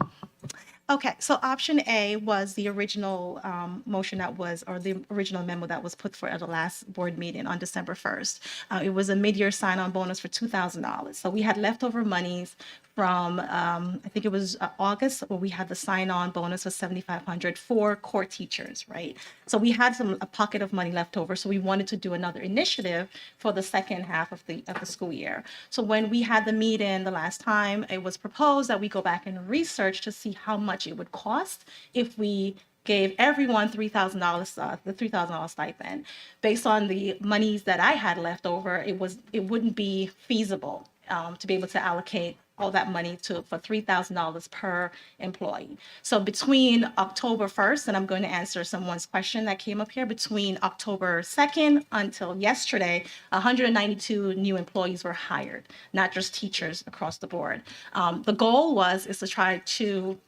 Okay, so option A was the original motion that was, or the original memo that was put for at the last board meeting on December 1st. It was a mid-year sign-on bonus for $2,000. So we had leftover monies from, I think it was August, where we had the sign-on bonus of $7,500 for core teachers, right? So we had a pocket of money left over, so we wanted to do another initiative for the second half of the school year. So when we had the meeting the last time, it was proposed that we go back and research to see how much it would cost if we gave everyone $3,000, the $3,000 stipend. Based on the monies that I had left over, it wouldn't be feasible to be able to allocate all that money for $3,000 per employee. So between October 1st, and I'm going to answer someone's question that came up here, between October 2nd until yesterday, 192 new employees were hired, not just teachers across the board. The goal is to try to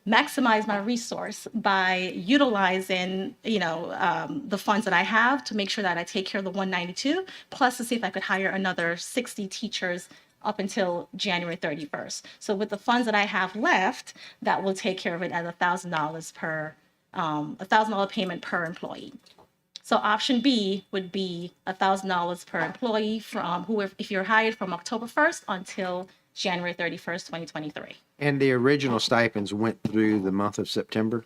maximize my resource by utilizing, the funds that I have to make sure that I take care of the 192, plus to see if I could hire another 60 teachers up until January 31st. So with the funds that I have left, that will take care of it at $1,000 per, $1,000 payment per employee. So option B would be $1,000 per employee from if you're hired from October 1st until January 31st, 2023. And the original stipends went through the month of September?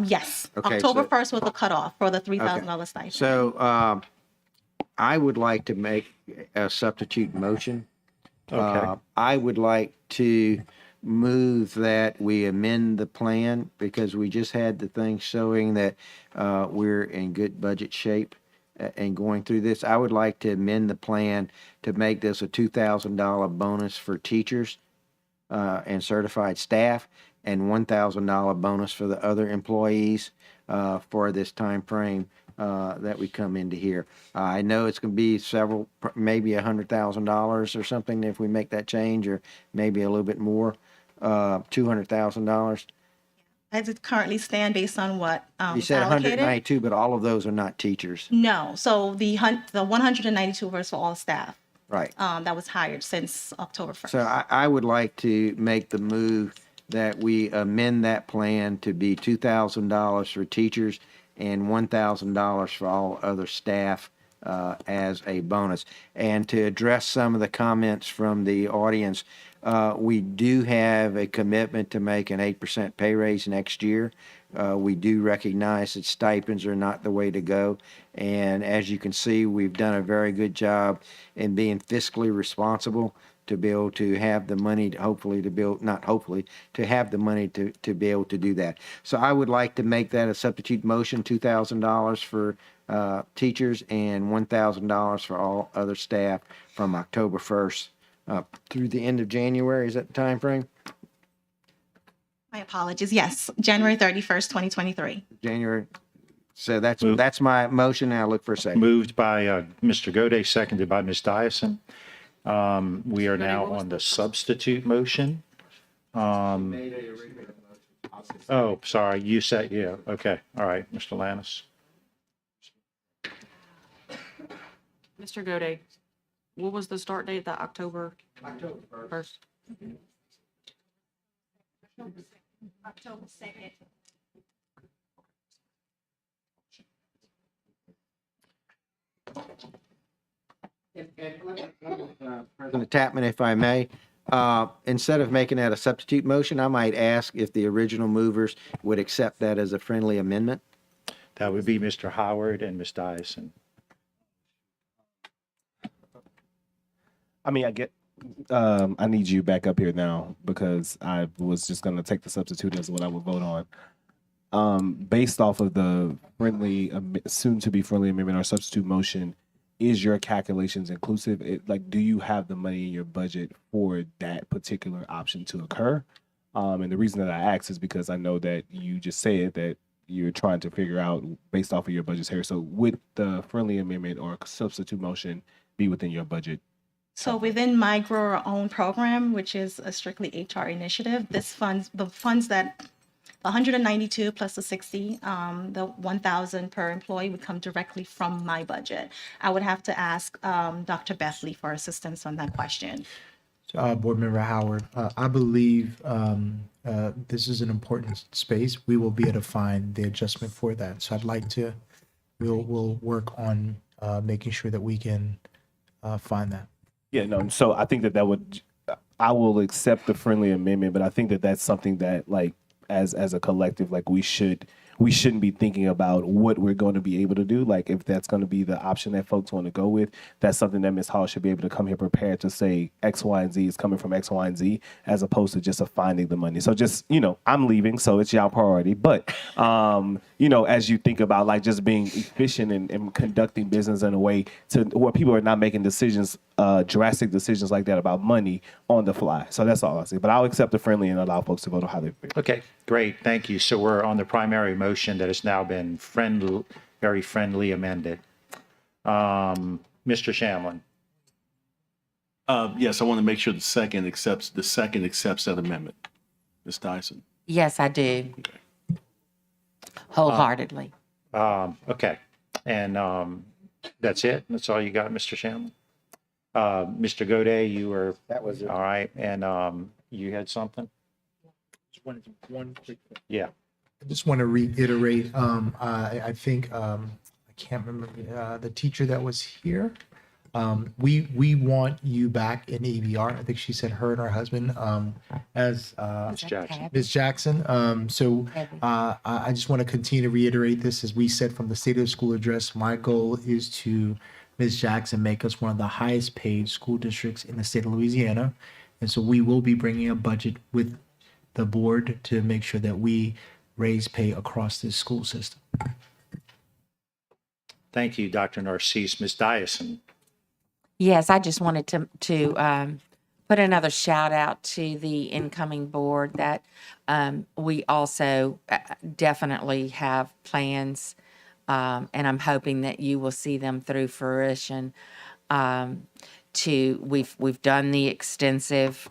Yes. Okay, October so- 1st was the cutoff for the $3,000 stipend. So I would like to make a substitute motion. Okay. I would like to move that we amend the plan because we just had the thing showing that we're in good budget shape and going through this. I would like to amend the plan to make this a $2,000 bonus for teachers and certified staff and $1,000 bonus for the other employees for this time frame that we come into here. I know it's going to be several, maybe $100,000 or something if we make that change, or maybe a little bit more, $200,000. As it currently stand based on what You said allocated? 192, but all of those are not teachers. No, so the 192 was for all staff. Right. That was hired since October 1st. So I would like to make the move that we amend that plan to be $2,000 for teachers and $1,000 for all other staff as a bonus. And to address some of the comments from the audience, we do have a commitment to make an 8% pay raise next year. We do recognize that stipends are not the way to go. And as you can see, we've done a very good job in being fiscally responsible to be able to have the money to hopefully to build, not hopefully, to have the money to be able to do that. So I would like to make that a substitute motion, $2,000 for teachers and $1,000 for all other staff from October 1st through the end of January. Is that the time frame? My apologies. Yes, January 31st, 2023. January. So that's my motion. Now look for a second. Moved by Mr. Gode, seconded by Ms. Dyson. We are now on the substitute motion. Oh, sorry, you said, yeah, okay, all right, Mr. Lannis. Mr. Gode, what was the start date, the October 1st? October 2nd. President Tapman, if I may, instead of making that a substitute motion, I might ask if the original movers would accept that as a friendly amendment. That would be Mr. Howard and Ms. Dyson. I mean, I need you back up here now because I was just going to take the substitute as what I would vote on. Based off of the soon-to-be friendly amendment or substitute motion, is your calculations inclusive? Like, do you have the money in your budget for that particular option to occur? And the reason that I ask is because I know that you just said that you're trying to figure out based off of your budgets here. So would the friendly amendment or substitute motion be within your budget? So within my grower own program, which is a strictly HR initiative, the funds that 192 plus the 60, the 1,000 per employee would come directly from my budget. I would have to ask Dr. Bethley for assistance on that question. Board Member Howard, I believe this is an important space. We will be able to find the adjustment for that. So I'd like to, we'll work on making sure that we can find that. Yeah, no. So I think that would, I will accept the friendly amendment, but I think that that's something that, like, as a collective, like, we shouldn't be thinking about what we're going to be able to do. Like, if that's going to be the option that folks want to go with, that's something that Ms. Hall should be able to come here prepared to say X, Y, and Z is coming from X, Y, and Z, as opposed to just finding the money. So just, I'm leaving, so it's y'all priority. But, as you think about, like, just being efficient and conducting business in a way to where people are not making decisions, drastic decisions like that about money on the fly. So that's all I'll say. But I'll accept the friendly and allow folks to vote on how they feel. Okay, great, thank you. So we're on the primary motion that has now been very friendly amended. Mr. Shamlin? Yes, I want to make sure the second accepts that amendment. Ms. Dyson? Yes, I do. Wholeheartedly. Okay, and that's it? That's all you got, Mr. Shamlin? Mr. Goday, you were... That was it. All right, and you had something? One quick thing. Yeah. I just want to reiterate, I think, I can't remember, the teacher that was here. We want you back in EBR. I think she said her and her husband, as Ms. Jackson. Ms. Jackson. So I just want to continue to reiterate this. As we said from the State of the School address, my goal is to, Ms. Jackson, make us one of the highest paid school districts in the state of Louisiana. And so we will be bringing a budget with the board to make sure that we raise pay across this school system. Thank you, Dr. Narcisse. Ms. Dyson? Yes, I just wanted to put another shout out to the incoming board that we also definitely have plans, and I'm hoping that you will see them through fruition. We've done the extensive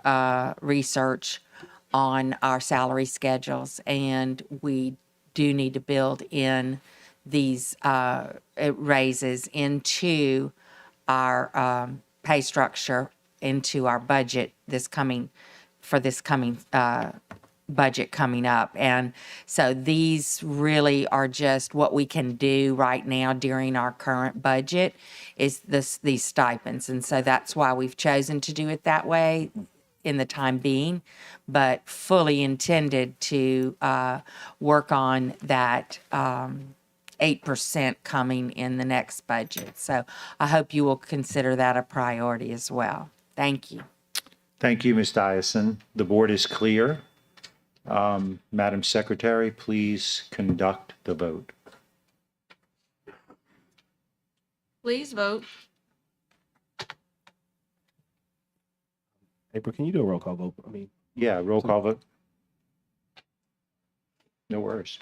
research on our salary schedules, and we do need to build in these raises into our pay structure, into our budget this coming budget coming up. And so these really are just what we can do right now during our current budget is these stipends. And so that's why we've chosen to do it that way in the time being, but fully intended to work on that 8% coming in the next budget. So I hope you will consider that a priority as well. Thank you. Thank you, Ms. Dyson. The board is clear. Madam Secretary, please conduct the vote. Please vote. April, can you do a roll call vote? Yeah, roll call vote. No worries.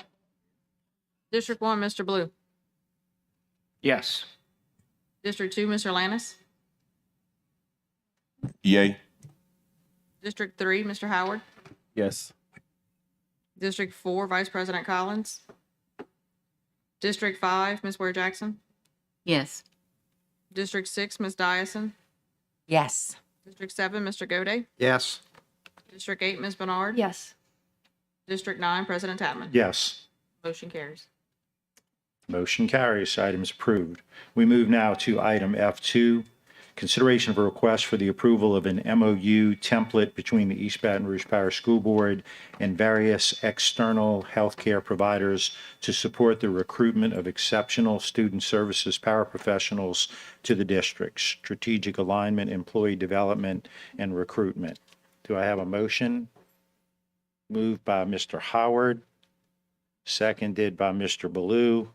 District 1, Mr. Blue. Yes. District 2, Mr. Lannis. Yay. District 3, Mr. Howard. Yes. District 4, Vice President Collins. District 5, Ms. Ware Jackson. Yes. District 6, Ms. Dyson. Yes. District 7, Mr. Goday. Yes. District 8, Ms. Bernard. Yes. District 9, President Tapman. Yes. Motion carries. Motion carries. Item is approved. We move now to item F2, consideration of a request for the approval of an MOU template between the East Baton Rouge Parish School Board and various external healthcare providers to support the recruitment of exceptional student services paraprofessionals to the district, strategic alignment, employee development, and recruitment. Do I have a motion? Moved by Mr. Howard, seconded by Mr. Ballou.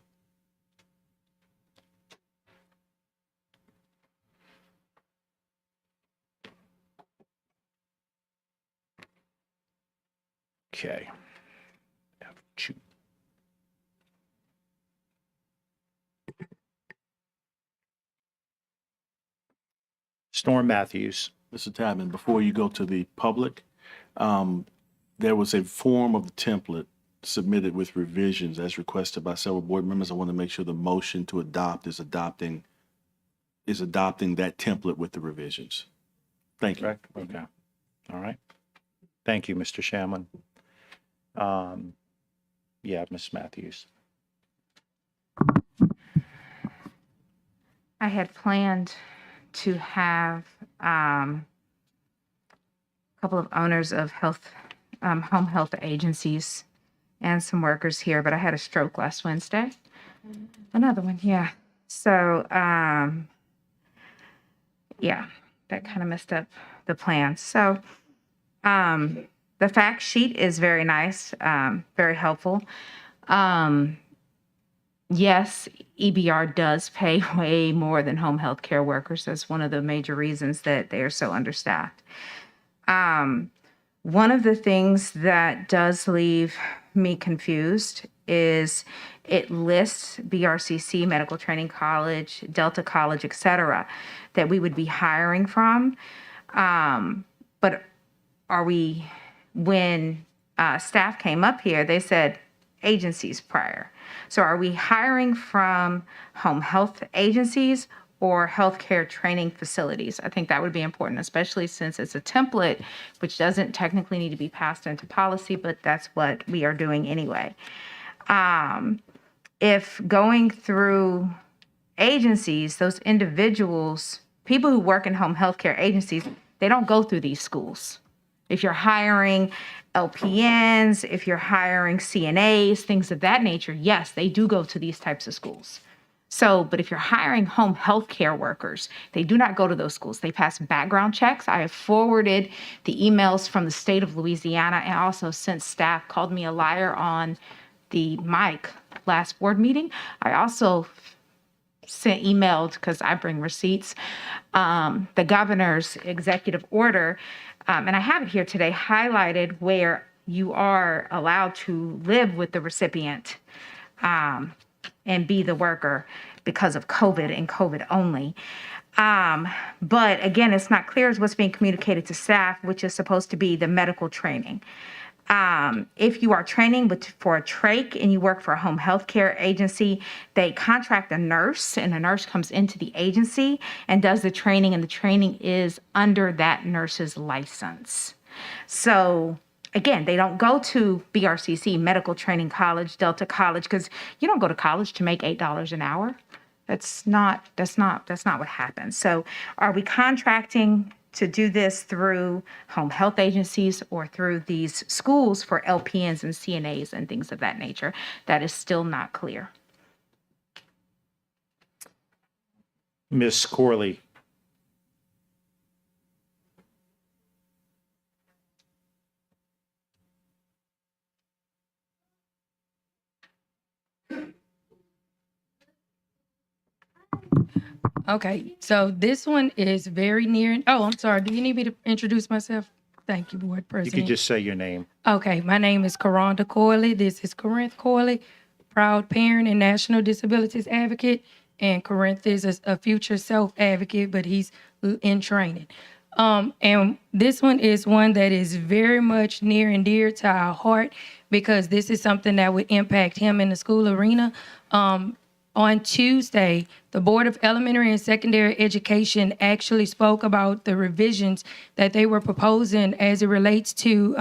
Okay. F2. Storm Matthews. Mr. Tapman, before you go to the public, there was a form of the template submitted with revisions as requested by several board members. I want to make sure the motion to adopt is adopting that template with the revisions. Thank you. Correct? Okay. All right. Thank you, Mr. Shamlin. Yeah, Ms. Matthews. I had planned to have a couple of owners of home health agencies and some workers here, but I had a stroke last Wednesday. Another one, yeah. So, yeah, that kind of messed up the plan. So, the fact sheet is very nice, very helpful. Yes, EBR does pay way more than home health care workers. That's one of the major reasons that they are so understaffed. One of the things that does leave me confused is it lists BRCC, Medical Training College, Delta College, et cetera, that we would be hiring from. But when staff came up here, they said agencies prior. So are we hiring from home health agencies or healthcare training facilities? I think that would be important, especially since it's a template, which doesn't technically need to be passed into policy, but that's what we are doing anyway. If going through agencies, those individuals, people who work in home healthcare agencies, they don't go through these schools. If you're hiring LPNs, if you're hiring CNAs, things of that nature, yes, they do go to these types of schools. So, but if you're hiring home health care workers, they do not go to those schools. They pass background checks. I have forwarded the emails from the state of Louisiana, and also since staff called me a liar on the mic last board meeting, I also emailed, because I bring receipts, the governor's executive order, and I have it here today, highlighted where you are allowed to live with the recipient and be the worker because of COVID and COVID only. But again, it's not clear as what's being communicated to staff, which is supposed to be the medical training. If you are training for a trach and you work for a home health care agency, they contract a nurse, and a nurse comes into the agency and does the training, and the training is under that nurse's license. So again, they don't go to BRCC, Medical Training College, Delta College, because you don't go to college to make $8 an hour. That's not what happens. So are we contracting to do this through home health agencies or through these schools for LPNs and CNAs and things of that nature? That is still not clear. Ms. Corley. Okay, so this one is very near. Oh, I'm sorry. Do you need me to introduce myself? Thank you, Board You President. could just say your name. Okay, my name is Karonda Coyley. This is Corinth Coyley, proud parent and national disabilities advocate. And Corinth is a future self-advocate, but he's in training. And this one is one that is very much near and dear to our heart because this is something that would impact him in the school arena. On Tuesday, the Board of Elementary and Secondary Education actually spoke about the revisions that they were proposing as it relates to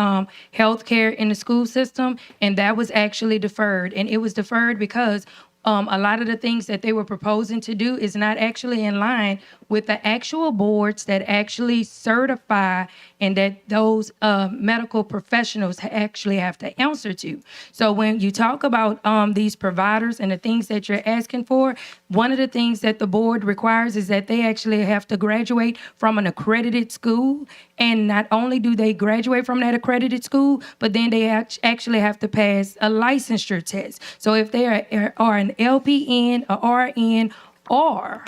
healthcare in the school system, and that was actually deferred. And it was deferred because a lot of the things that they were proposing to do is not actually in line with the actual boards that actually certify and that those medical professionals actually have to answer to. So when you talk about these providers and the things that you're asking for, one of the things that the board requires is that they actually have to graduate from an accredited school. And not only do they graduate from that accredited school, but then they actually have to pass a licensure test. So if they are an LPN, a RN, or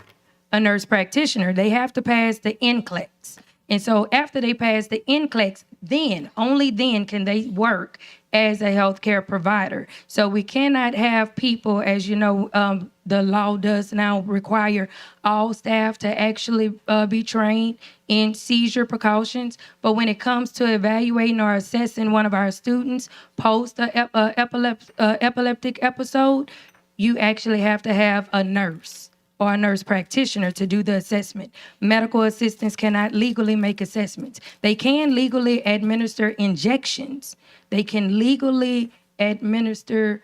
a nurse practitioner, they have to pass the NCLEX. And so after they pass the NCLEX, then, only then can they work as a healthcare provider. So we cannot have people, as you know, the law does now require all staff to actually be trained in seizure precautions. But when it comes to evaluating or assessing one of our students post a epileptic episode, you actually have to have a nurse or a nurse practitioner to do the assessment. Medical assistants cannot legally make assessments. They can legally administer injections. They can legally administer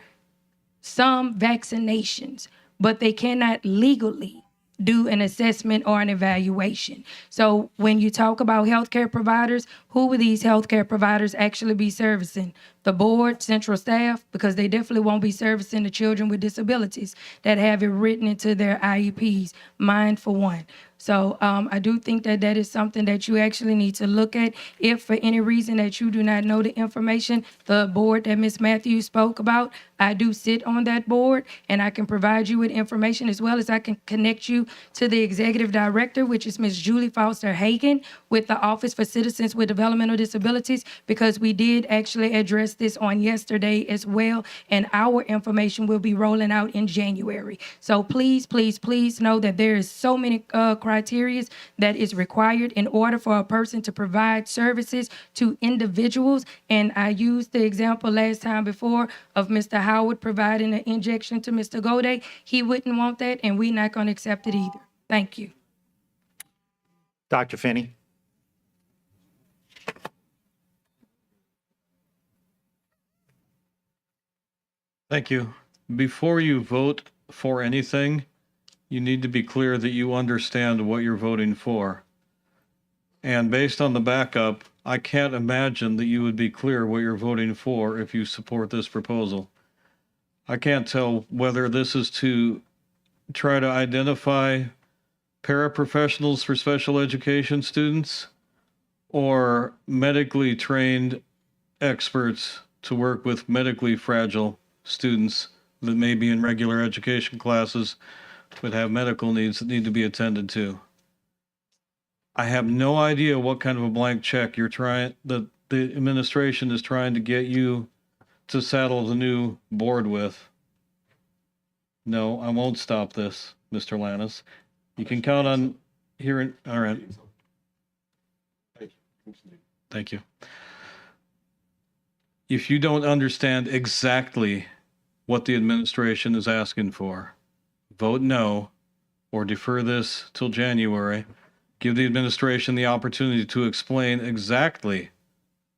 some vaccinations, but they cannot legally do an assessment or an evaluation. So when you talk about healthcare providers, who will these healthcare providers actually be servicing? The board, central staff, because they definitely won't be servicing the children with disabilities that have it written into their IEPs, mine for one. So I do think that that is something that you actually need to look at. If for any reason that you do not know the information, the board that Ms. Matthews spoke about, I do sit on that board and I can provide you with information as well as I can connect you to the executive director, which is Ms. Julie Foster Hagan with the Office for Citizens with Developmental Disabilities, because we did actually address this on yesterday as well. And our information will be rolling out in January. So please, please, please know that there is so many criteria that is required in order for a person to provide services to individuals. And I used the example last time before of Mr. Howard providing an injection to Mr. Gode. He wouldn't want that, and we're not going to accept it either. Thank you. Dr. Finney? Thank you. Before you vote for anything, you need to be clear that you understand what you're voting for. And based on the backup, I can't imagine that you would be clear what you're voting for if you support this proposal. I can't tell whether this is to try to identify paraprofessionals for special education students or medically trained experts to work with medically fragile students that may be in regular education classes but have medical needs that need to be attended to. I have no idea what kind of a blank check the administration is trying to get you to saddle the new board with. No, I won't stop this, Mr. Lannis. You can count on hearing. All right. Thank you. If you don't understand exactly what the administration is asking for, vote no or defer this till January. Give the administration the opportunity to explain exactly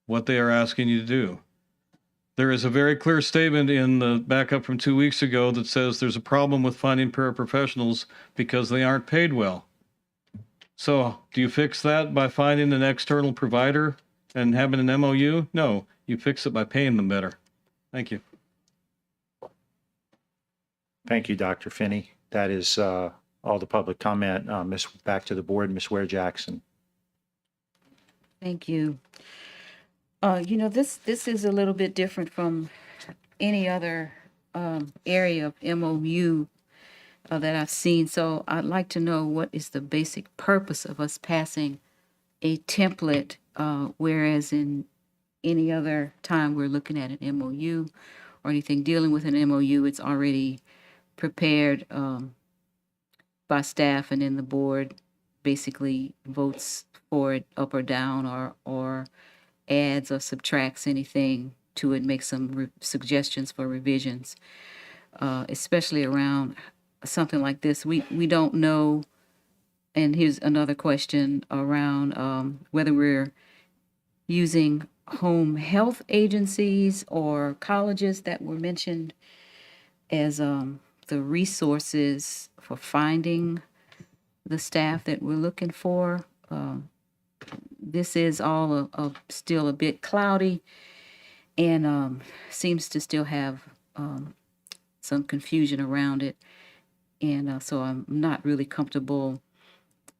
what they are asking you to do. There is a very clear statement in the backup from 2 weeks ago that says there's a problem with finding paraprofessionals because they aren't paid well. So do you fix that by finding an external provider and having an MOU? No, you fix it by paying them better. Thank you. Thank you, Dr. Finney. That is all the public comment. Back to the board, Ms. Ware Jackson. Thank you. You know, this is a little bit different from any other area of MOU that I've seen. So I'd like to know what is the basic purpose of us passing a template, whereas in any other time we're looking at an MOU or anything dealing with an MOU, it's already prepared by staff, and then the board basically votes for it up or down, or adds or subtracts anything to it, makes some suggestions for revisions, especially around something like this. We don't know. And here's another question around whether we're using home health agencies or colleges that were mentioned as the resources for finding the staff that we're looking for. This is all still a bit cloudy and seems to still have some confusion around it. And so I'm not really comfortable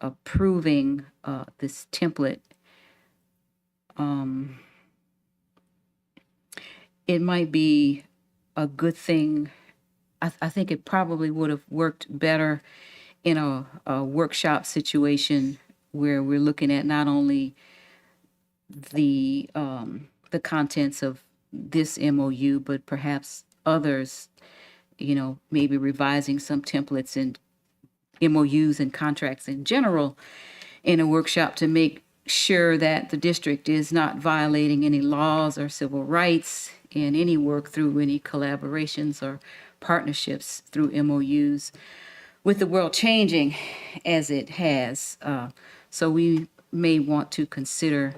approving this template. It might be a good thing. I think it probably would have worked better in a workshop situation where we're looking at not only the contents of this MOU, but perhaps others, you know, maybe revising some templates and MOUs and contracts in general in a workshop to make sure that the district is not violating any laws or civil rights in any work through any collaborations or partnerships through MOUs. With the world changing as it has, so we may want to consider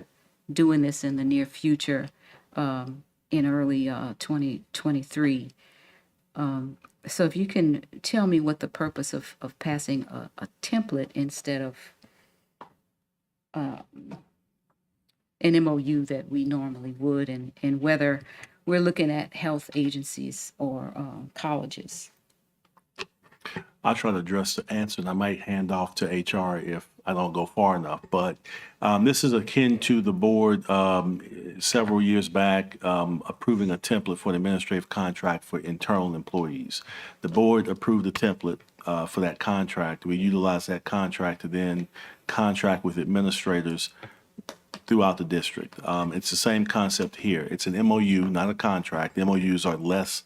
doing this in the near future, in early 2023. So if you can tell me what the purpose of passing a template instead of an MOU that we normally would, and whether we're looking at health agencies or colleges. I'll try to address the answer, and I might hand off to HR if I don't go far enough. But this is akin to the board several years back approving a template for an administrative contract for internal employees. The board approved the template for that contract. We utilized that contract to then contract with administrators throughout the district. It's the same concept here. It's an MOU, not a contract. MOUs are less.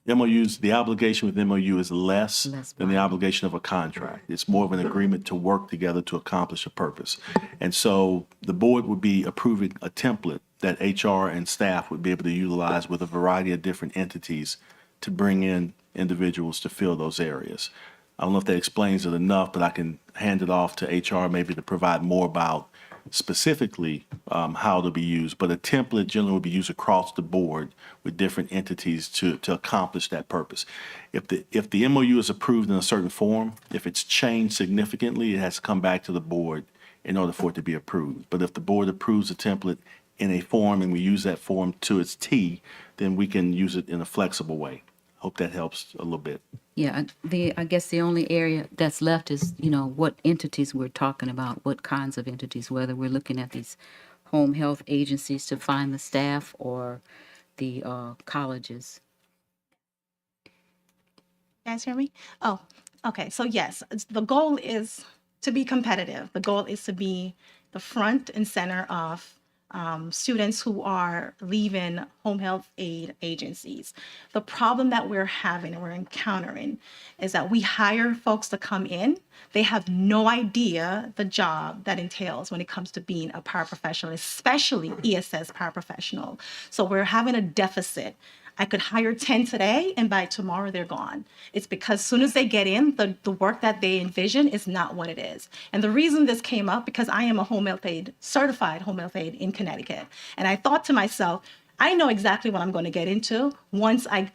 MOUs, the obligation with MOU is less than the obligation of a contract. It's more of an agreement to work together to accomplish a purpose. And so the board would be approving a template that HR and staff would be able to utilize with a variety of different entities to bring in individuals to fill those areas. I don't know if that explains it enough, but I can hand it off to HR maybe to provide more about specifically how to be used. But a template generally will be used across the board with different entities to accomplish that purpose. If the MOU is approved in a certain form, if it's changed significantly, it has to come back to the board in order for it to be approved. But if the board approves a template in a form and we use that form to its T, then we can use it in a flexible way. Hope that helps a little bit. Yeah, I guess the only area that's left is, you know, what entities we're talking about, what kinds of entities, whether we're looking at these home health agencies to find the staff or the colleges. You guys hear me? Oh, okay. So yes, the goal is to be competitive. The goal is to be the front and center of students who are leaving home health aid agencies. The problem that we're having and we're encountering is that we hire folks to come in. They have no idea the job that entails when it comes to being a paraprofessional, especially ESS paraprofessional. So we're having a deficit. I could hire 10 today and by tomorrow they're gone. It's because as soon as they get in, the work that they envision is not what it is. And the reason this came up, because I am a home health aide, certified home health aide in Connecticut. And I thought to myself, I know exactly what I'm going to get into once an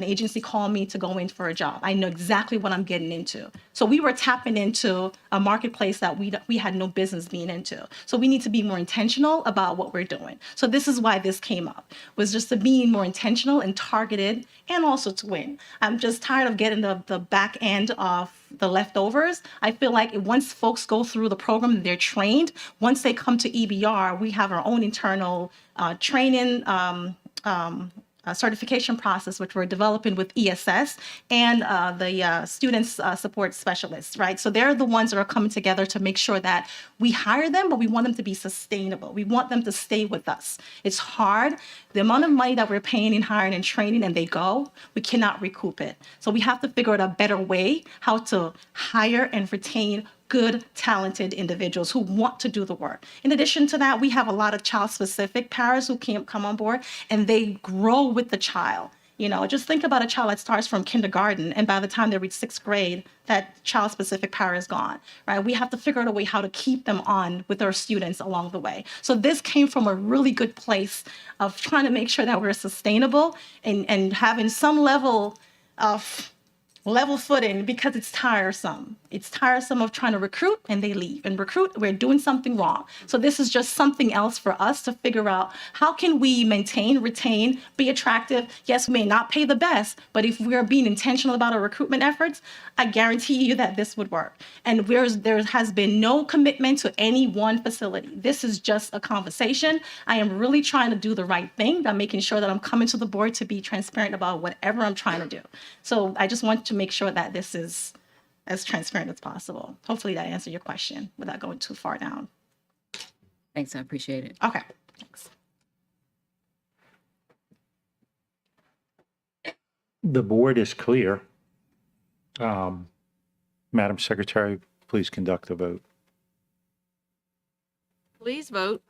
agency called me to go in for a job. I know exactly what I'm getting into. So we were tapping into a marketplace that we had no business being into. So we need to be more intentional about what we're doing. So this is why this came up, was just to being more intentional and targeted and also to win. I'm just tired of getting the back end of the leftovers. I feel like once folks go through the program, they're trained. Once they come to EBR, we have our own internal training certification process, which we're developing with ESS and the students support specialists, right? So they're the ones that are coming together to make sure that we hire them, but we want them to be sustainable. We want them to stay with us. It's hard. The amount of money that we're paying in hiring and training and they go, we cannot recoup it. So we have to figure out a better way how to hire and retain good, talented individuals who want to do the work. In addition to that, we have a lot of child-specific paras who can come on board and they grow with the child. You know, just think about a child that starts from kindergarten and by the time they reach 6th grade, that child-specific para is gone, right? We have to figure out a way how to keep them on with our students along the way. So this came from a really good place of trying to make sure that we're sustainable and having some level of level footing because it's tiresome. It's tiresome of trying to recruit and they leave and recruit, we're doing something wrong. So this is just something else for us to figure out how can we maintain, retain, be attractive. Yes, we may not pay the best, but if we're being intentional about our recruitment efforts, I guarantee you that this would work. And there has been no commitment to any one facility. This is just a conversation. I am really trying to do the right thing. I'm making sure that I'm coming to the board to be transparent about whatever I'm trying to do. So I just want to make sure that this is as transparent as possible. Hopefully that answered your question without going too far down. Thanks, I appreciate it. Okay, thanks. The board is clear. Madam Secretary, please conduct the vote. Please vote.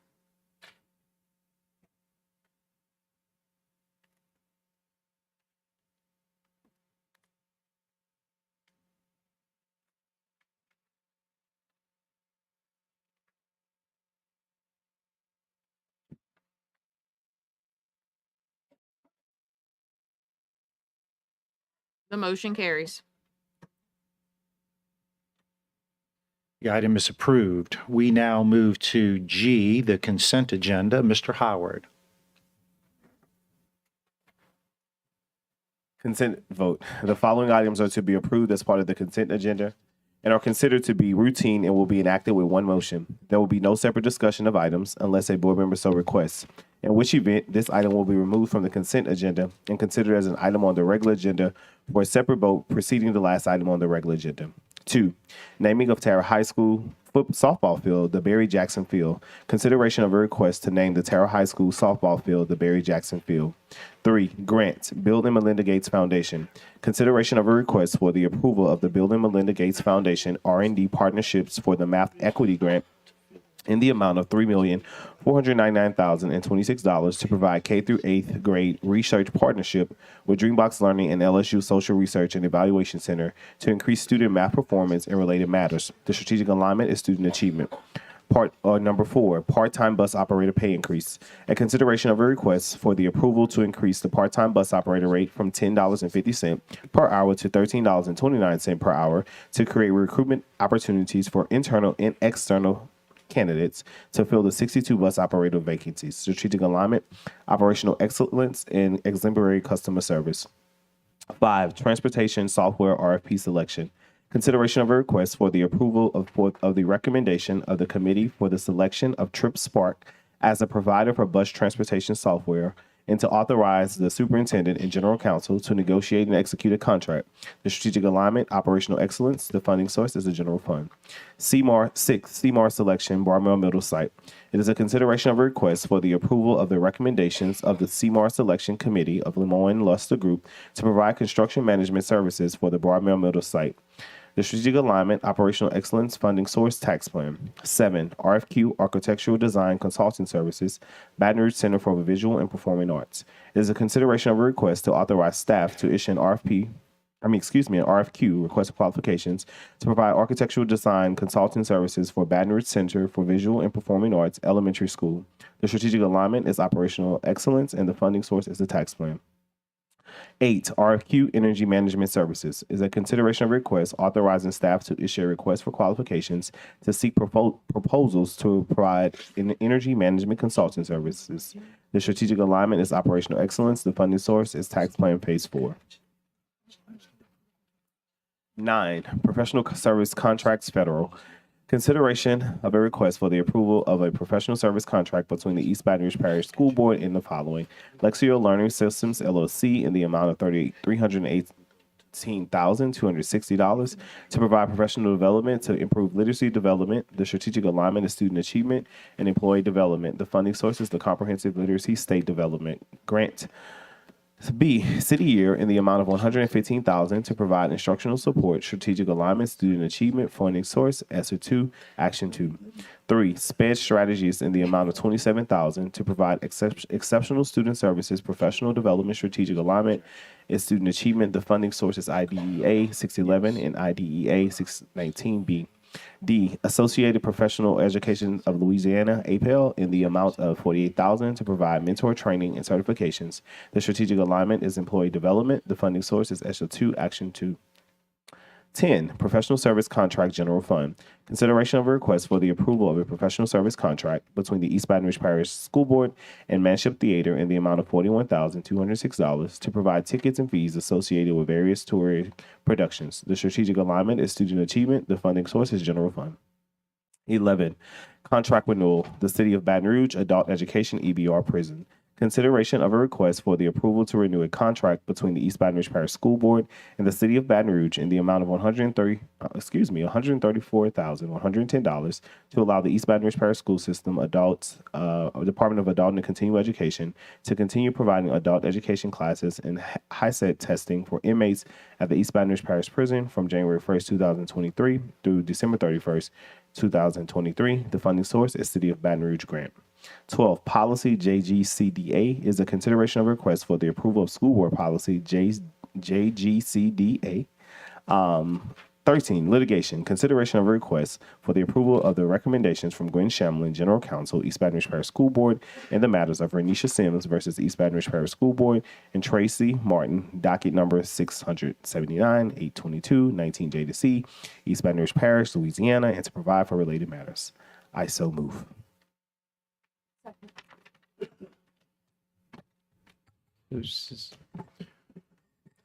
The motion carries. The item is approved. We now move to G, the consent agenda. Mr. Howard. Consent vote. The following items are to be approved as part of the consent agenda and are considered to be routine and will be enacted with one motion. There will be no separate discussion of items unless a board member so requests, in which event this item will be removed from the consent agenda and considered as an item on the regular agenda for a separate vote preceding the last item on the regular agenda. 2. Naming of Tara High School softball field, the Barry Jackson Field. Consideration of a request to name the Tara High School softball field, the Barry Jackson Field. 3. Grant, Bill and Melinda Gates Foundation. Consideration of a request for the approval of the Bill and Melinda Gates Foundation R&D partnerships for the Math Equity Grant in the amount of $3,499,026 to provide K through 8th grade research partnership with Dreambox Learning and LSU Social Research and Evaluation Center to increase student math performance and related matters. The strategic alignment is student achievement. Number 4, part-time bus operator pay increase. A consideration of a request for the approval to increase the part-time bus operator rate from $10.50 per hour to $13.29 per hour to create recruitment opportunities for internal and external candidates to fill the 62 bus operator vacancies. Strategic alignment, operational excellence, and exemplary customer service. 5, transportation software RFP selection. Consideration of a request for the approval of the recommendation of the committee for the selection of Trip Spark as a provider for bus transportation software and to authorize the superintendent and general counsel to negotiate and execute a contract. The strategic alignment, operational excellence, the funding source is the general fund. CMAR selection, Barmel Middle Site. It is a consideration of a request for the approval of the recommendations of the CMAR Selection Committee of Lemoyne Luster Group to provide construction management services for the Barmel Middle Site. The strategic alignment, operational excellence, funding source, tax plan. 7, RFQ, architectural design consulting services, Baton Rouge Center for Visual and Performing Arts. It is a consideration of a request to authorize staff to issue an RFQ, request for qualifications, to provide architectural design consulting services for Baton Rouge Center for Visual and Performing Arts Elementary School. The strategic alignment is operational excellence, and the funding source is the tax plan. 8, RFQ Energy Management Services is a consideration of request authorizing staff to issue a request for qualifications to seek proposals to provide energy management consulting services. The strategic alignment is operational excellence. The funding source is tax plan phase 4. 9, Professional Service Contracts Federal. Consideration of a request for the approval of a professional service contract between the East Baton Rouge Parish School Board and the following: Lexio Learning Systems, LLC, in the amount of $318,260 to provide professional development to improve literacy development. The strategic alignment is student achievement and employee development. The funding source is the Comprehensive Literacy State Development Grant. B, City Year, in the amount of $115,000 to provide instructional support, strategic alignment, student achievement, funding source, ESSER 2, Action 2. 3, SPED Strategies, in the amount of $27,000 to provide exceptional student services, professional development, strategic alignment, and student achievement. The funding source is IDEA 611 and IDEA 619B. D, Associated Professional Education of Louisiana, APEL, in the amount of $48,000 to provide mentor training and certifications. The strategic alignment is employee development. The funding source is ESSER 2, Action 2. 10, Professional Service Contract General Fund. Consideration of a request for the approval of a professional service contract between the East Baton Rouge Parish School Board and Manship Theater in the amount of $41,206 to provide tickets and fees associated with various tour productions. The strategic alignment is student achievement. The funding source is general fund. 11, Contract renewal. The City of Baton Rouge Adult Education EBR Prison. Consideration of a request for the approval to renew a contract between the East Baton Rouge Parish School Board and the City of Baton Rouge in the amount of $134,110 to allow the East Baton Rouge Parish School System Adults Department of Adult and Continuing Education to continue providing adult education classes and HISET testing for inmates at the East Baton Rouge Parish Prison from January 1st, 2023 through December 31st, 2023. The funding source is City of Baton Rouge grant. 12, policy JGCDA is a consideration of a request for the approval of school board policy JGCDA. 13, litigation, consideration of a request for the approval of the recommendations from Gwen Shamlin, General Counsel, East Baton Rouge Parish School Board, in the matters of Renisha Sims versus East Baton Rouge Parish School Board and Tracy Martin, docket number 679, 822, 19J to C, East Baton Rouge Parish, Louisiana, and to provide for related matters. I so move.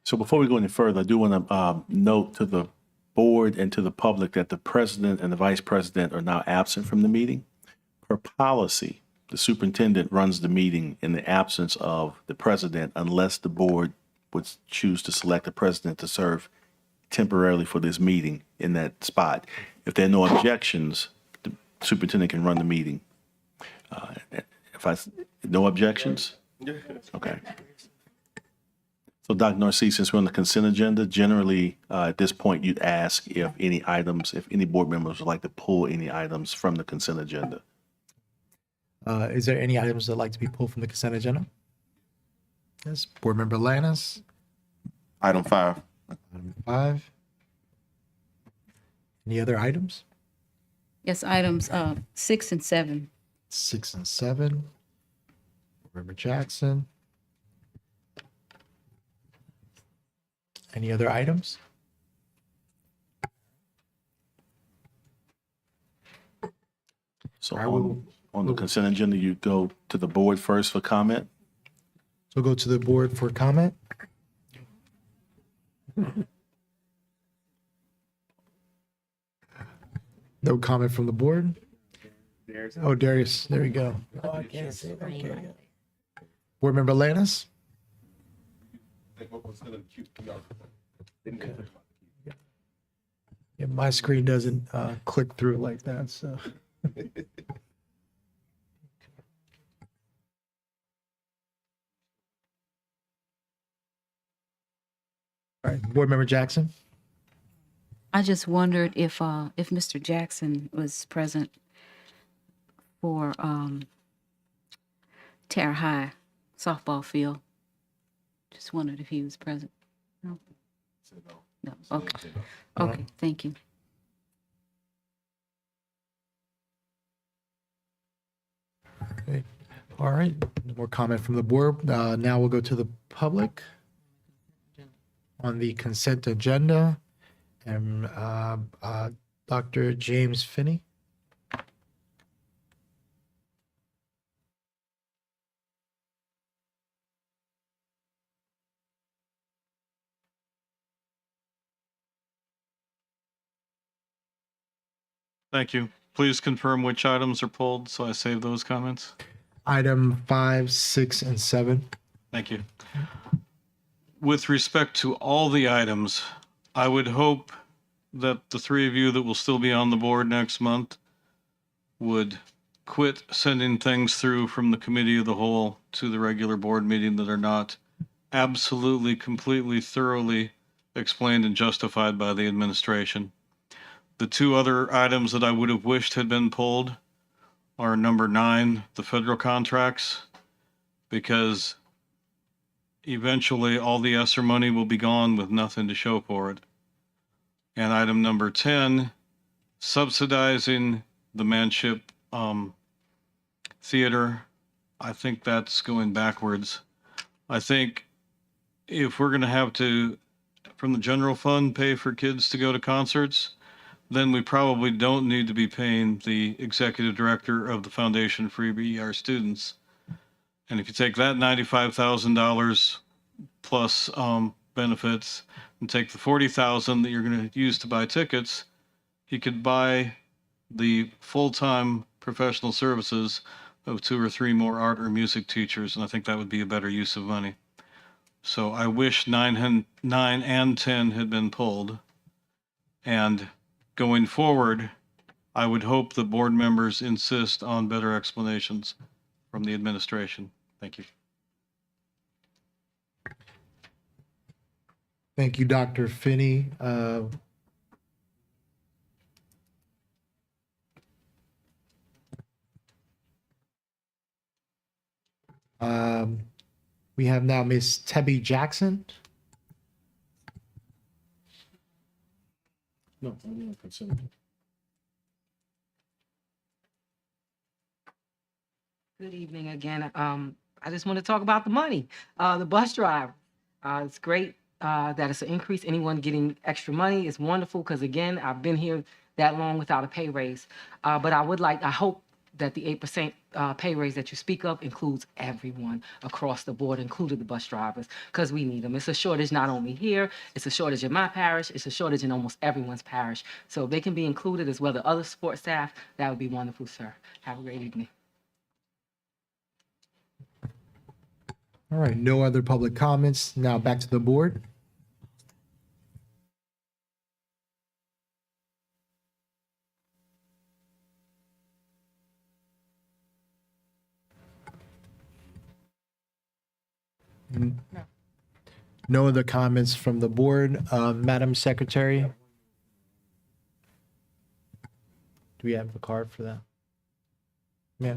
So before we go any further, I do want to note to the board and to the public that the president and the vice president are now absent from the meeting. Per policy, the superintendent runs the meeting in the absence of the president unless the board would choose to select a president to serve temporarily for this meeting in that spot. If there are no objections, the superintendent can run the meeting. No objections? Okay. So Dr. Narcisse, since we're on the consent agenda, generally at this point, you'd ask if any board members would like to pull any items from the consent agenda. Is there any items that like to be pulled from the consent agenda? Yes, Board Member Lannis. Item 5. Item 5. Any other items? Yes, items 6 and 7. 6 and 7. Board Member Jackson. Any other items? So on the consent agenda, you go to the board first for comment. So go to the board for comment. No comment from the board? Oh, Darius, there we go. Oh, I can't see it. Okay. Board Member Lannis? Yeah, my screen doesn't click through like that, so. All right, Board Member Jackson? I just wondered if Mr. Jackson was present for Terre High softball field. Just wondered if he was present. No? No, okay. Okay, thank you. Okay. All right, no more comment from the board. Now we'll go to the public on the consent agenda. And Dr. James Finney. Thank you. Please confirm which items are pulled so I save those comments. Item 5, 6, and 7. Thank you. With respect to all the items, I would hope that the three of you that will still be on the board next month would quit sending things through from the committee of the whole to the regular board meeting that are not absolutely, completely, thoroughly explained and justified by the administration. The two other items that I would have wished had been pulled are number 9, the federal contracts, because eventually all the ESSER money will be gone with nothing to show for it. And item number 10, subsidizing the Manship Theater. I think that's going backwards. I think if we're going to have to, from the general fund, pay for kids to go to concerts, then we probably don't need to be paying the executive director of the Foundation for EBR students. And if you take that $95,000 plus benefits and take the $40,000 that you're going to use to buy tickets, you could buy the full-time professional services, the $100,000 of 2 or 3 more art or music teachers, and I think that would be a better use of money. So I wish 9 and 10 had been pulled. And going forward, I would hope the board members insist on better explanations from the administration. Thank you. Thank you, Dr. Finney. We have now Miss Tebby Jackson. No, Good evening again. I just want to talk about the money. The bus driver. It's great that it's an increase. Anyone getting extra money is wonderful because, again, I've been here that long without a pay raise. But I hope that the 8% pay raise that you speak of includes everyone across the board, including the bus drivers, because we need them. It's a shortage not only here, it's a shortage in my parish, it's a shortage in almost everyone's parish. So if they can be included as well as other support staff, that would be wonderful, sir. Have a great evening. All right, no other public comments. Now back to the board. No other comments from the board. Madam Secretary? Do we have a card for that? Yeah.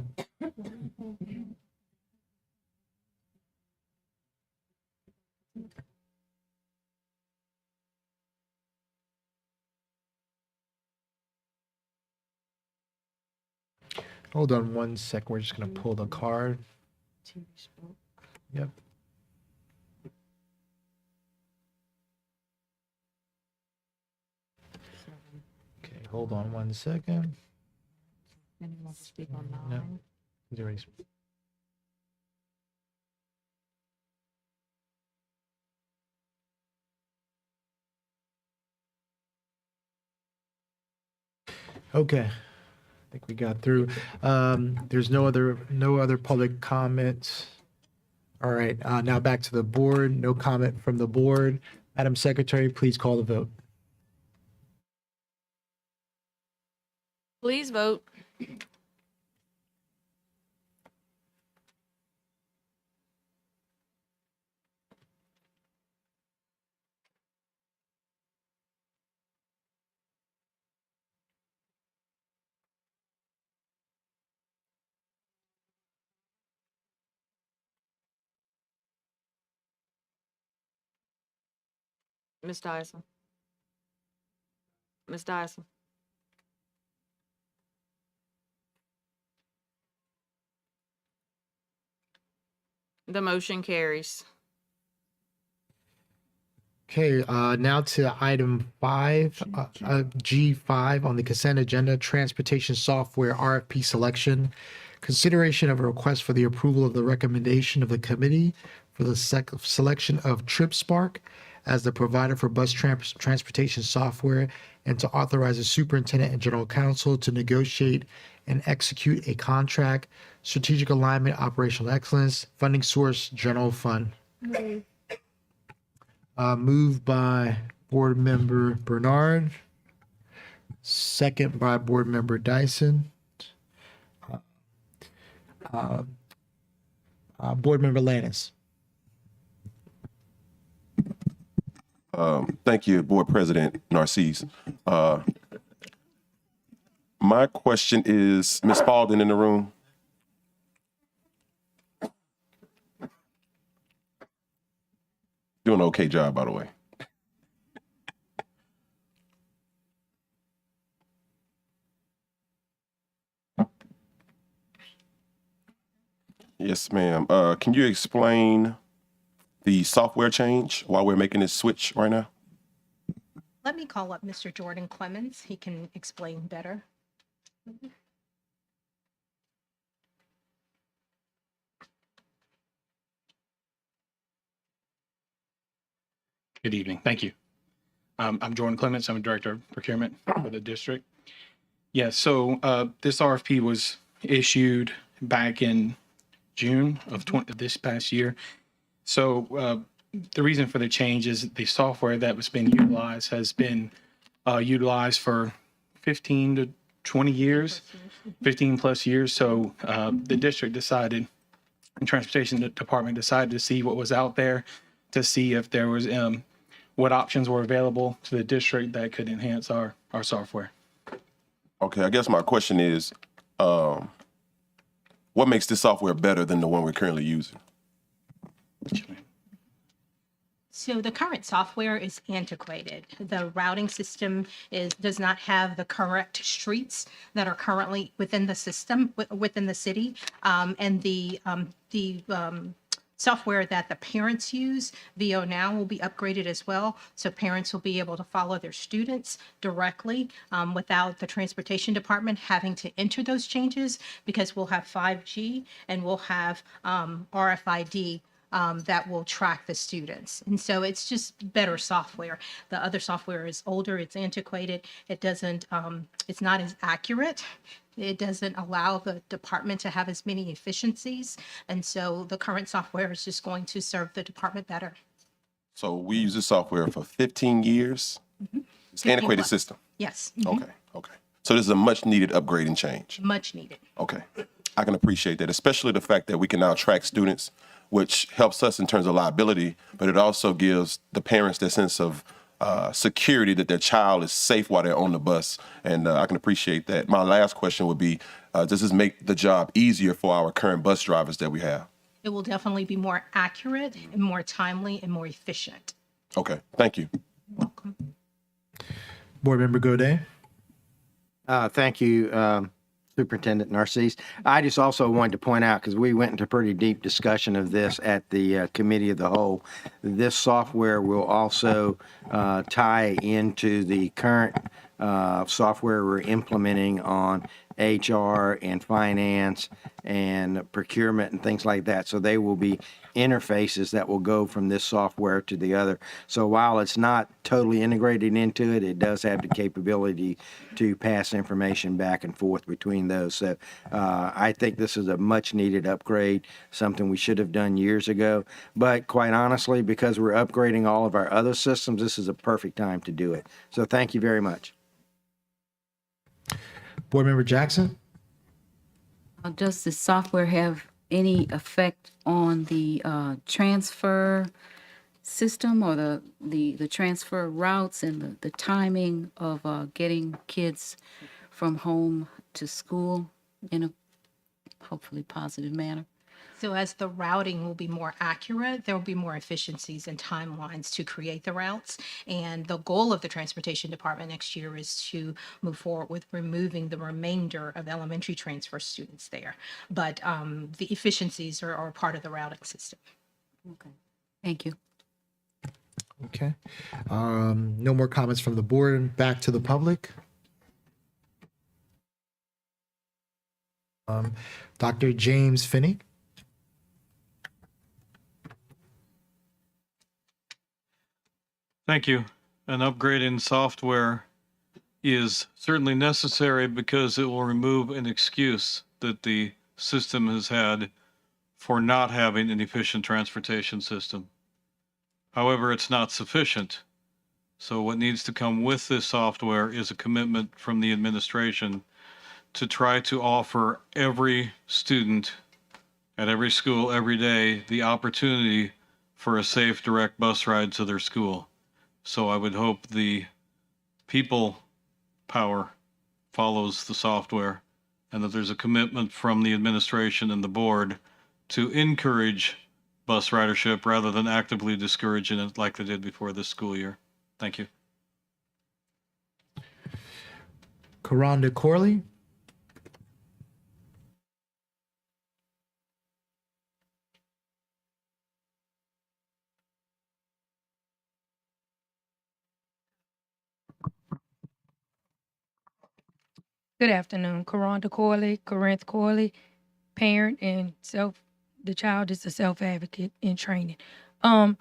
Hold on one sec. We're just going to pull the card. Yep. Okay, hold on one second. Anyone wants to speak on No. 9? He's already Okay, I think we got through. There's no other public comments. All right, now back to the board. No comment from the board. Madam Secretary, please call the vote. Please vote. Ms. Dyson. Ms. Dyson. The motion carries. Okay, now to item 5, G5 on the consent agenda, transportation software RFP selection. Consideration of a request for the approval of the recommendation of the committee for the selection of TripSpark as the provider for bus transportation software and to authorize the superintendent and general counsel to negotiate and execute a contract, strategic alignment, operational excellence, funding source, general fund. Moved by Board Member Bernard, second by Board Member Dyson. Board Member Lannis. Thank you, Board President Narcisse. My question is, Ms. Spalding in the room? Doing an okay job, by the way. Yes, ma'am. Can you explain the software change while we're making this switch right now? Let me call up Mr. Jordan Clemens. He can explain better. Good evening. Thank you. I'm Jordan Clements. I'm a director of procurement for the district. Yeah, so this RFP was issued back in June of this past year. So the reason for the change is the software that was being utilized has been utilized for 15 to 20 years, 15 plus years. So the district decided, and transportation department decided to see what was out there, to see if there was what options were available to the district that could enhance our software. Okay, I guess my question is, what makes this software better than the one we're currently using? So the current software is antiquated. The routing system does not have the correct streets that are currently within the system, within the city. And the software that the parents use, VO Now, will be upgraded as well. So parents will be able to follow their students directly without the transportation department having to enter those changes, because we'll have 5G and we'll have RFID that will track the students. And so it's just better software. The other software is older, it's antiquated, it doesn't, it's not as accurate. It doesn't allow the department to have as many efficiencies. And so the current software is just going to serve the department better. So we use this software for 15 years. It's an antiquated 15+. system. Yes. Okay, okay. So this is a much needed upgrade and change. Much needed. Okay, I can appreciate that, especially the fact that we can now track students, which helps us in terms of liability, but it also gives the parents that sense of security that their child is safe while they're on the bus. And I can appreciate that. My last question would be, does this make the job easier for our current bus drivers that we have? It will definitely be more accurate and more timely and more efficient. Okay, thank you. Board Member Godet. Thank you, Superintendent Narcisse. I just also wanted to point out, because we went into pretty deep discussion of this at the Committee of the Whole, this software will also tie into the current software we're implementing on HR and finance and procurement and things like that. So they will be interfaces that will go from this software to the other. So while it's not totally integrated into it, it does have the capability to pass information back and forth between those. So I think this is a much needed upgrade, something we should have done years ago. But quite honestly, because we're upgrading all of our other systems, this is a perfect time to do it. So thank you very much. Board Member Jackson. Does the software have any effect on the transfer system or the transfer routes and the timing of getting kids from home to school in a hopefully positive manner? So as the routing will be more accurate, there will be more efficiencies and timelines to create the routes. And the goal of the Transportation Department next year is to move forward with removing the remainder of elementary transfer students there. But the efficiencies are part of the routing system. Okay. Thank you. Okay. No more comments from the board. Back to the public. Dr. James Finney. Thank you. An upgrade in software is certainly necessary because it will remove an excuse that the system has had for not having an efficient transportation system. However, it's not sufficient. So what needs to come with this software is a commitment from the administration to try to offer every student at every school every day the opportunity for a safe, direct bus ride to their school. So I would hope the people power follows the software and that there's a commitment from the administration and the board to encourage bus ridership rather than actively discouraging it like they did before this school year. Thank you. Karonda Corley. Good afternoon, Karonda Corley, Corinth Corley, parent and the child is a self-advocate in training. I'm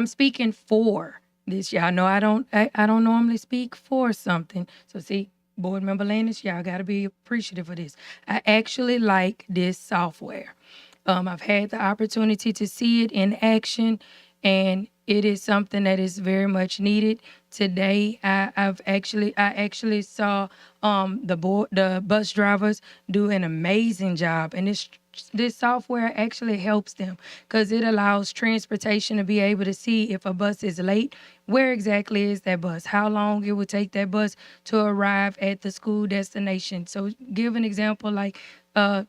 speaking for this. Y'all know I don't normally speak for something. So see, Board Member Landis, y'all got to be appreciative of this. I actually like this software. I've had the opportunity to see it in action, and it is something that is very much needed. Today, I actually saw the bus drivers do an amazing job, and this software actually helps them because it allows transportation to be able to see if a bus is late, where exactly is that bus, how long it would take that bus to arrive at the school destination. So give an example like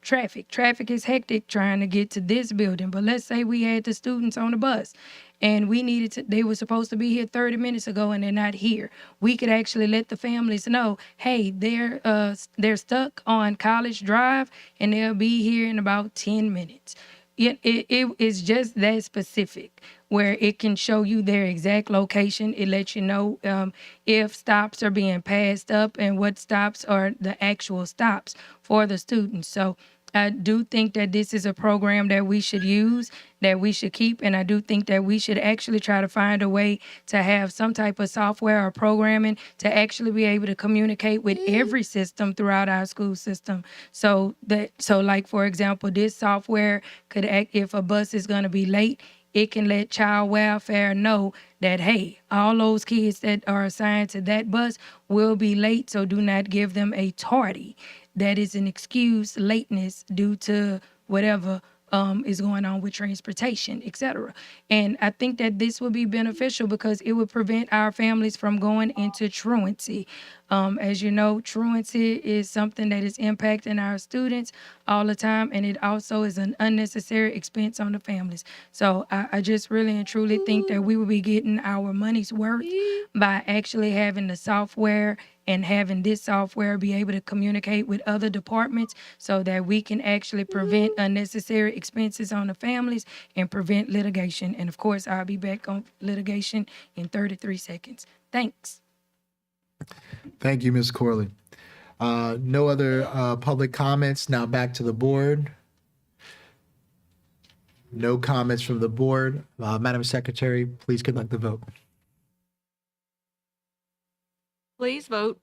traffic is hectic trying to get to this building, but let's say we had the students on the bus and they were supposed to be here 30 minutes ago and they're not here. We could actually let the families know, hey, they're stuck on College Drive and they'll be here in about 10 minutes. It is just that specific where it can show you their exact location. It lets you know if stops are being passed up and what stops are the actual stops for the students. So I do think that this is a program that we should use, that we should keep, and I do think that we should actually try to find a way to have some type of software or programming to actually be able to communicate with every system throughout our school system. So like for example, this software could act if a bus is going to be late. It can let child welfare know that, hey, all those kids that are assigned to that bus will be late, so do not give them a tardy. That is an excuse lateness due to whatever is going on with transportation, etc. And I think that this would be beneficial because it would prevent our families from going into truancy. As you know, truancy is something that is impacting our students all the time, and it also is an unnecessary expense on the families. So I just really and truly think that we will be getting our money's worth by actually having the software and having this software be able to communicate with other departments so that we can actually prevent unnecessary expenses on the families and prevent litigation. And of course, I'll be back on litigation in 33 seconds. Thanks. Thank you, Ms. Corley. No other public comments. Now back to the board. No comments from the board. Madam Secretary, please conduct the vote. Please vote.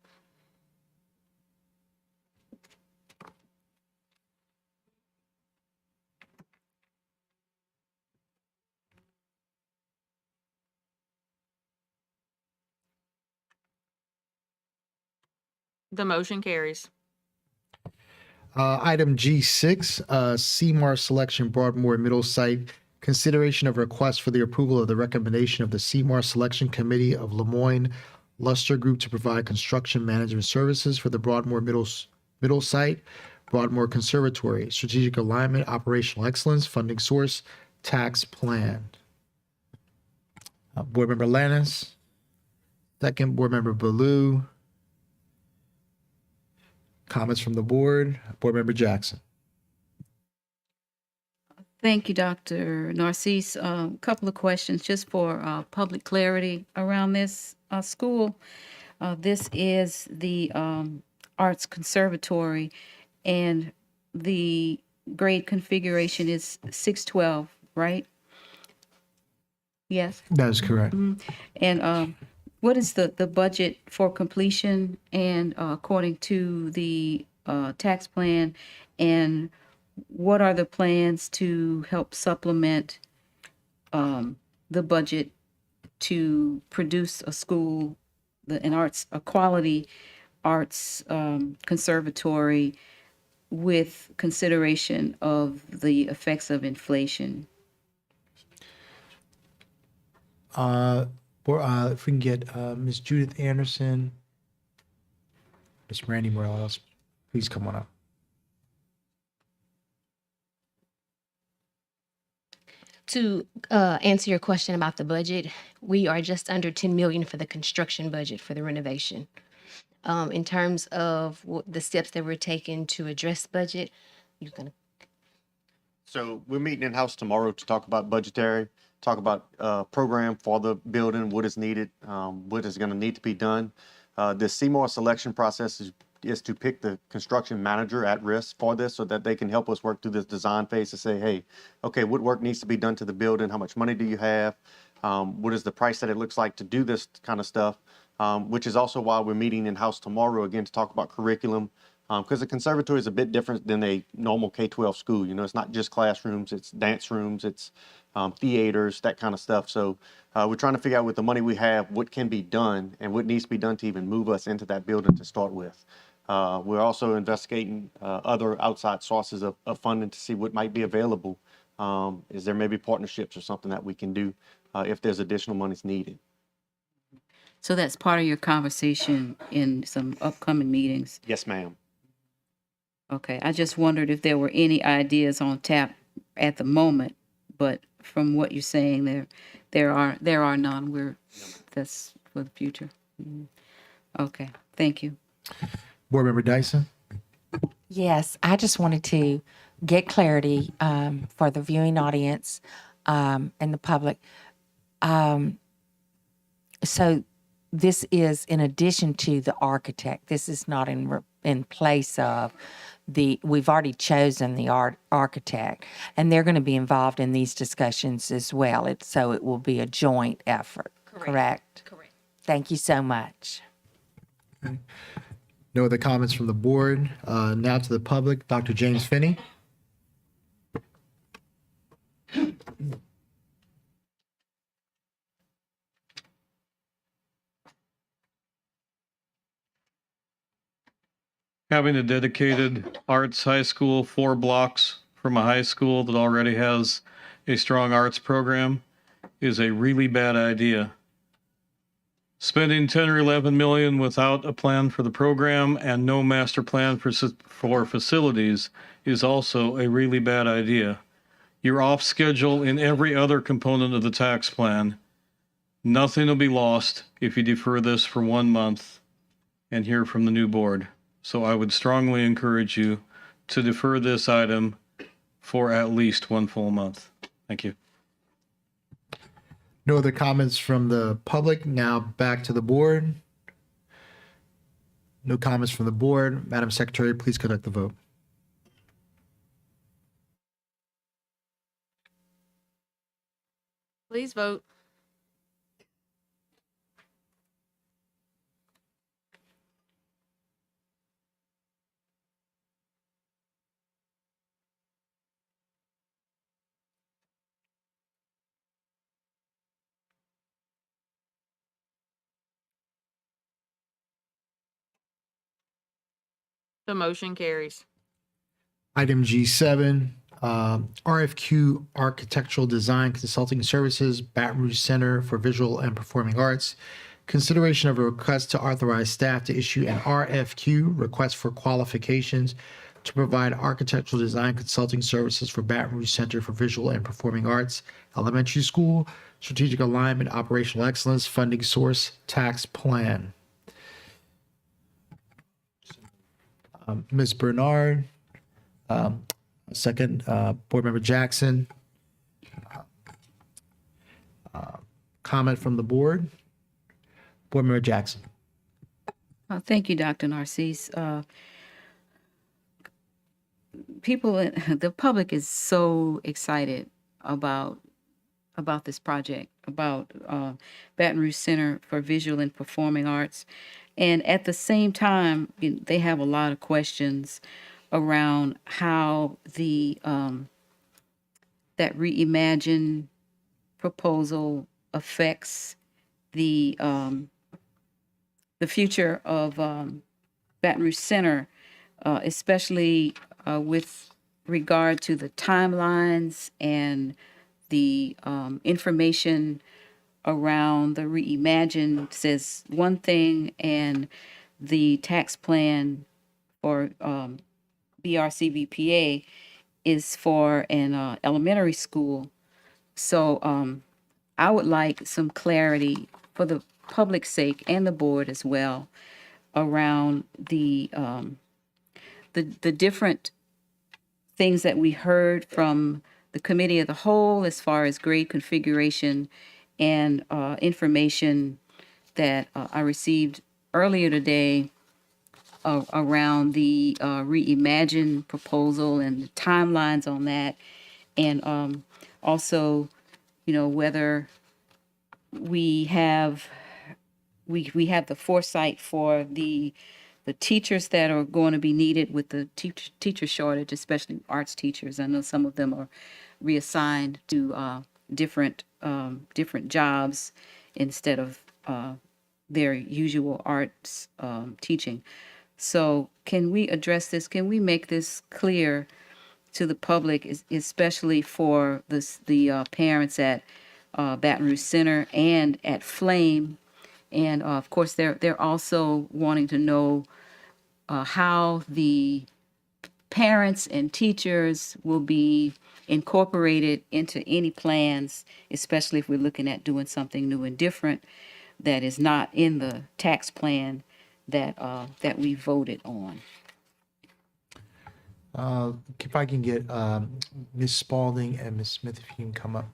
The motion carries. Item G6, CMAR Selection Broadmoor Middle Site. Consideration of request for the approval of the recommendation of the CMAR Selection Committee of Lemoyne Luster Group to provide construction management services for the Broadmoor Middle Site, Broadmoor Conservatory, strategic alignment, operational excellence, funding source, tax plan. Board Member Lannis. Second, Board Member Baloo. Comments from the board. Board Member Jackson. Thank you, Dr. Narcisse. A couple of questions just for public clarity around this school. This is the Arts Conservatory, and the grade configuration is 612, right? Yes? That is correct. And what is the budget for completion and according to the tax plan, and what are the plans to help supplement the budget to produce a school, a quality arts conservatory with consideration of the effects of inflation? If we can get Ms. Judith Anderson, Ms. Randy Morales, please come on up. To answer your question about the budget, we are just under 10 million for the construction budget for the renovation. In terms of the steps that we're taking to address budget, you're gonna. So we're meeting in-house tomorrow to talk about budgetary, talk about program for the building, what is needed, what is going to need to be done. The CMAR selection process is to pick the construction manager at risk for this so that they can help us work through this design phase to say, hey, okay, what work needs to be done to the building? How much money do you have? What is the price that it looks like to do this kind of stuff? which is also why we're meeting in-house tomorrow again to talk about curriculum. Because the conservatory is a bit different than a normal K-12 school. You know, it's not just classrooms, it's dance rooms, it's theaters, that kind of stuff. So we're trying to figure out with the money we have, what can be done and what needs to be done to even move us into that building to start with. We're also investigating other outside sources of funding to see what might be available. Is there maybe partnerships or something that we can do if there's additional monies needed? So that's part of your conversation in some upcoming meetings. Yes, ma'am. Okay, I just wondered if there were any ideas on tap at the moment, but from what you're saying, there are none. That's for the future. Mhm. Okay, thank you. Board Member Dyson. Yes, I just wanted to get clarity for the viewing audience and the public. So this is in addition to the architect. This is not in place of we've already chosen the architect, and they're going to be involved in these discussions as well. So it will be a joint effort, correct? Correct. Thank you so much. No other comments from the board. Now to the public. Dr. James Finney. Having a dedicated arts high school 4 blocks from a high school that already has a strong arts program is a really bad idea. Spending 10 or 11 million without a plan for the program and no master plan for facilities is also a really bad idea. You're off schedule in every other component of the tax plan. Nothing will be lost if you defer this for 1 month and hear from the new board. So I would strongly encourage you to defer this item for at least 1 full month. Thank you. No other comments from the public. Now back to the board. No comments from the board. Madam Secretary, please conduct the vote. Please vote. The motion carries. Item G7, RFQ Architectural Design Consulting Services, Baton Rouge Center for Visual and Performing Arts. Consideration of a request to authorize staff to issue an RFQ, request for qualifications, to provide architectural design consulting services for Baton Rouge Center for Visual and Performing Arts Elementary School, Strategic Alignment, Operational Excellence, Funding Source, Tax Plan. Ms. Bernard, second, Board Member Jackson. Comment from the board. Board Member Jackson. Thank you, Dr. Narcisse. The public is so excited about this project, about Baton Rouge Center for Visual and Performing Arts. And at the same time, they have a lot of questions around how that Reimagine proposal affects the future of Baton Rouge Center, especially with regard to the timelines and the information around the Reimagine says one thing, and the tax plan for BRCVPA is for an elementary school. So I would like some clarity for the public's sake and the board as well around the different things that we heard from the committee of the whole as far as grade configuration and information that I received earlier today around the Reimagine proposal and the timelines on that, and also, whether we have we have the foresight for the teachers that are going to be needed with the teacher shortage, especially arts teachers. I know some of them are reassigned to different jobs instead of their usual arts teaching. So can we address this? Can we make this clear to the public, especially for the parents at Baton Rouge Center and at Flame? And of course, they're also wanting to know how the parents and teachers will be incorporated into any plans, especially if we're looking at doing something new and different that is not in the tax plan that we voted on. If I can get Ms. Spalding and Ms. Smith, if you can come up.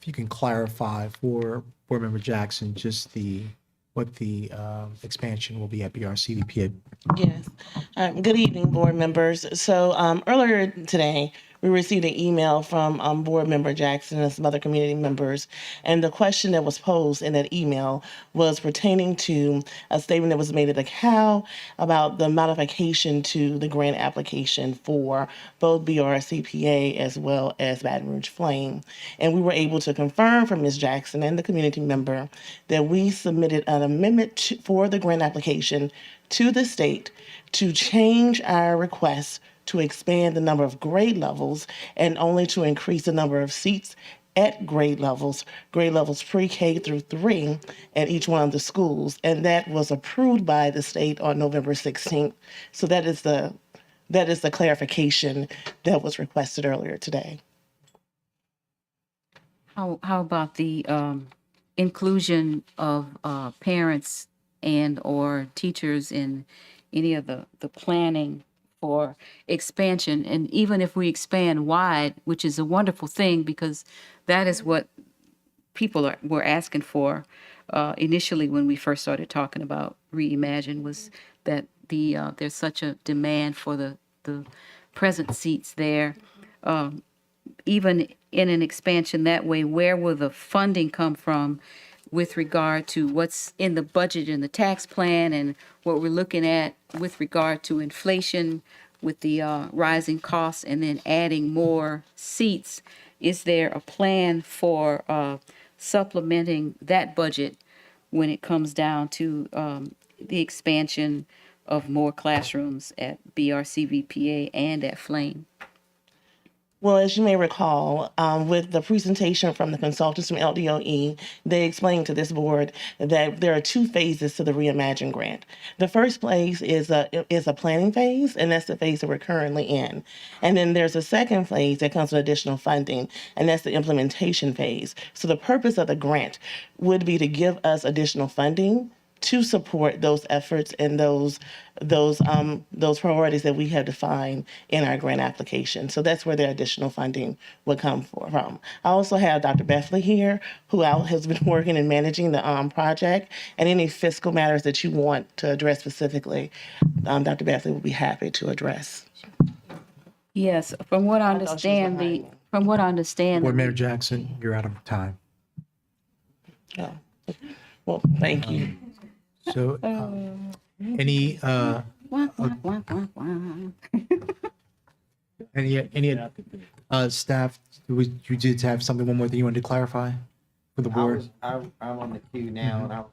If you can clarify for Board Member Jackson, just what the expansion will be at BRCVPA. Yes. Good evening, board members. So earlier today, we received an email from Board Member Jackson and some other community members. And the question that was posed in that email was pertaining to a statement that was made at the COW about the modification to the grant application for both BRCPA as well as Baton Rouge Flame. And we were able to confirm from Ms. Jackson and the community member that we submitted an amendment for the grant application to the state to change our request to expand the number of grade levels and only to increase the number of seats at grade levels pre-K through 3 at each one of the schools. And that was approved by the state on November 16th. So that is the clarification that was requested earlier today. How about the inclusion of parents and or teachers in any of the planning for expansion? And even if we expand wide, which is a wonderful thing because that is what people were asking for initially when we first started talking about Reimagine, was that there's such a demand for the present seats there. Even in an expansion that way, where will the funding come from with regard to what's in the budget and the tax plan and what we're looking at with regard to inflation with the rising costs and then adding more seats? Is there a plan for supplementing that budget when it comes down to the expansion of more classrooms at BRCVPA and at Flame? Well, as you may recall, with the presentation from the consultants from LDOE, they explained to this board that there are 2 phases to the Reimagine grant. The first phase is a planning phase, and that's the phase that we're currently in. And then there's a second phase that comes with additional funding, and that's the implementation phase. So the purpose of the grant would be to give us additional funding to support those efforts and those priorities that we have defined in our grant application. So that's where the additional funding would come from. I also have Dr. Bethley here, who has been working and managing the project, and any fiscal matters that you want to address specifically, Dr. Bethley will be happy to address. Yes, from what I understand, Board Member Jackson, you're out of time. Yeah. Well, thank you. So, any staff, you did have something, one more thing you wanted to clarify for the board? I'm on the queue now, and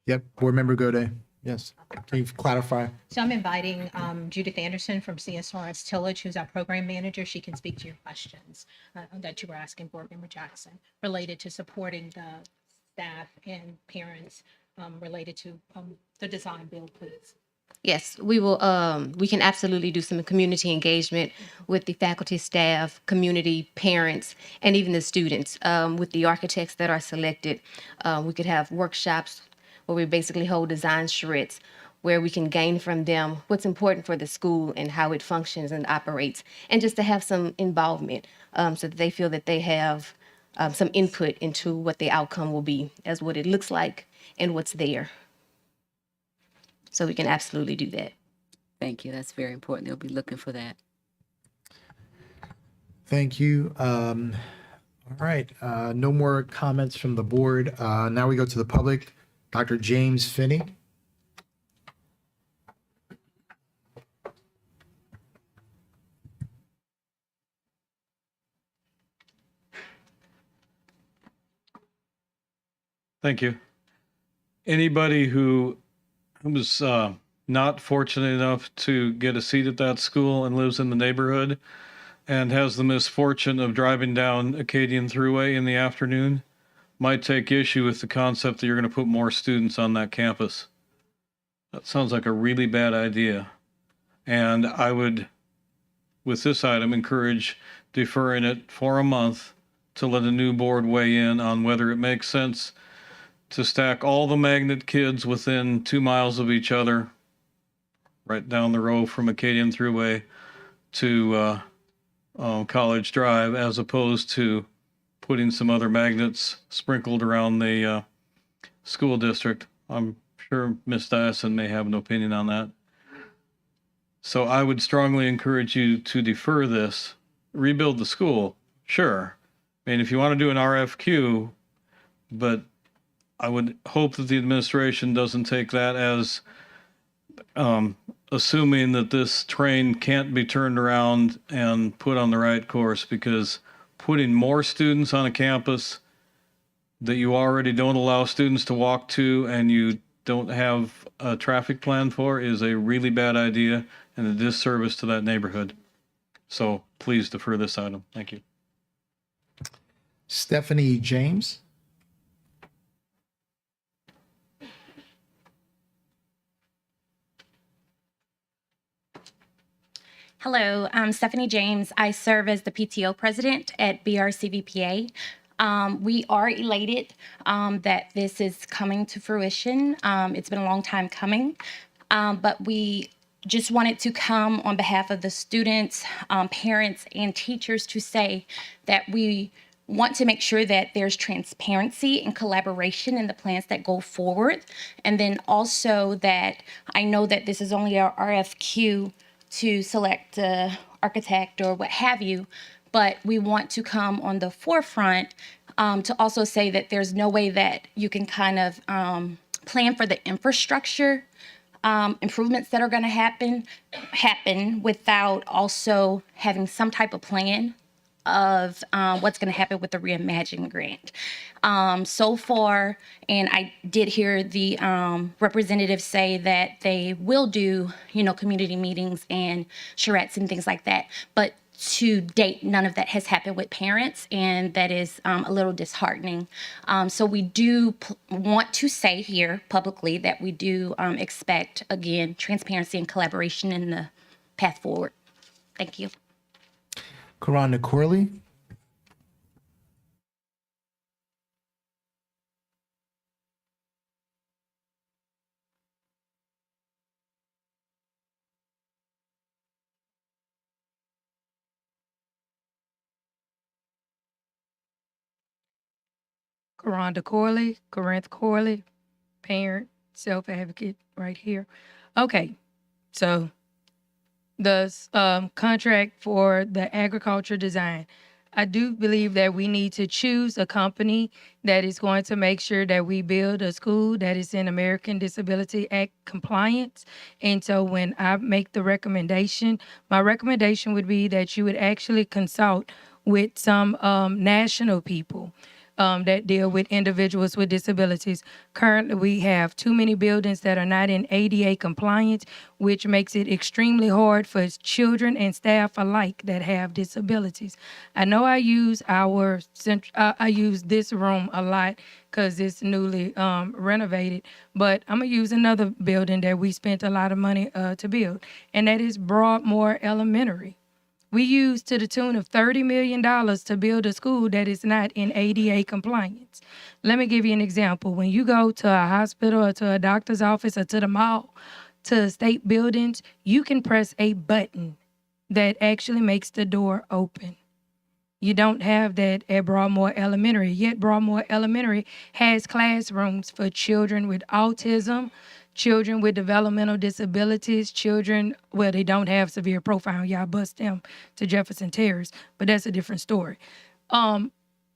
Yep, Board Member Gode. Yes, can you clarify? So I'm inviting Judith Anderson from CSRS Tillage, who's our program manager. She can speak to your questions that you were asking Board Member Jackson related to supporting the staff and parents related to the design build, please. Yes, we will. We can absolutely do some community engagement with the faculty, staff, community, parents, and even the students. With the architects that are selected, we could have workshops where we basically hold design charrettes, where we can gain from them what's important for the school and how it functions and operates, and just to have some involvement so that they feel that they have some input into what the outcome will be, as what it looks like and what's there. So we can absolutely do that. Thank you. That's very important. They'll be looking for that. Thank you. All All right, no more comments from the board. Now we go to the public. Dr. James Finney. Thank you. Anybody who was not fortunate enough to get a seat at that school and lives in the neighborhood and has the misfortune of driving down Acadian Thruway in the afternoon might take issue with the concept that you're going to put more students on that campus. That sounds like a really bad idea. And I would, with this item, encourage deferring it for a month to let a new board weigh in on whether it makes sense to stack all the magnet kids within 2 miles of each other, right down the row from Acadian Thruway to College Drive, as opposed to putting some other magnets sprinkled around the school district. I'm sure Ms. Dyson may have an opinion on that. So I would strongly encourage you to defer this, rebuild the school, sure. I mean, if you want to do an RFQ, but I would hope that the administration doesn't take that as assuming that this train can't be turned around and put on the right course, because putting more students on a campus that you already don't allow students to walk to and you don't have a traffic plan for is a really bad idea and a disservice to that neighborhood. So please defer this item. Thank you. Stephanie James. Hello, I'm Stephanie James. I serve as the PTO president at BRCVPA. We are elated that this is coming to fruition. It's been a long time coming, but we just wanted to come on behalf of the students, parents, and teachers to say that we want to make sure that there's transparency and collaboration in the plans that go forward. And then also that I know that this is only our RFQ to select an architect or what have you, but we want to come on the forefront to also say that there's no way that you can kind of plan for the infrastructure improvements that are going to happen without also having some type of plan of what's going to happen with the Reimagine grant. So far, and I did hear the representatives say that they will do, community meetings and charrettes and things like that. But to date, none of that has happened with parents, and that is a little disheartening. So we do want to say here publicly that we do expect, again, transparency and collaboration in the path forward. Thank you. Karan Corley. Karonda Corley, Corinth Corley, parent, self-advocate right here. Okay, so the contract for the agriculture design. I do believe that we need to choose a company that is going to make sure that we build a school that is in American Disability Act compliance. And so when I make the recommendation, my recommendation would be that you would actually consult with some national people that deal with individuals with disabilities. Currently, we have too many buildings that are not in ADA compliance, which makes it extremely hard for children and staff alike that have disabilities. I know I use I use this room a lot because it's newly renovated, but I'm gonna use another building that we spent a lot of money to build, and that is Broadmoor Elementary. We used to the tune of $30 million to build a school that is not in ADA compliance. Let me give you an example. When you go to a hospital or to a doctor's office or to the mall, to state buildings, you can press a button that actually makes the door open. You don't have that at Broadmoor Elementary, yet Broadmoor Elementary has classrooms for children with autism, children with developmental disabilities, children, well, they don't have severe profile. Y'all bust them to Jefferson Terrace, but that's a different story.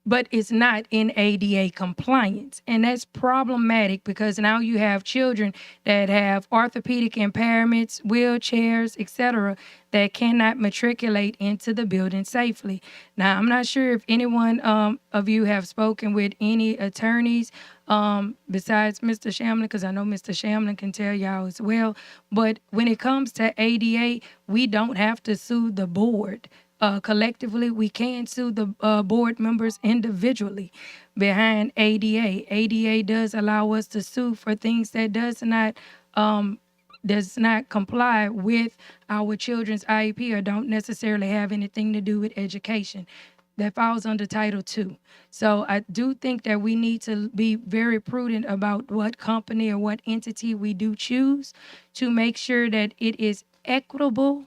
but it's not in ADA compliance. And that's problematic because now you have children that have orthopedic impairments, wheelchairs, etc., that cannot matriculate into the building safely. Now, I'm not sure if anyone of you have spoken with any attorneys besides Mr. Shamlin, because I know Mr. Shamlin can tell y'all as well. But when it comes to ADA, we don't have to sue the board. Collectively, we can sue the board members individually behind ADA. ADA does allow us to sue for things that does not comply with our children's IEP or don't necessarily have anything to do with education. That falls under Title II. So I do think that we need to be very prudent about what company or what entity we do choose to make sure that it is equitable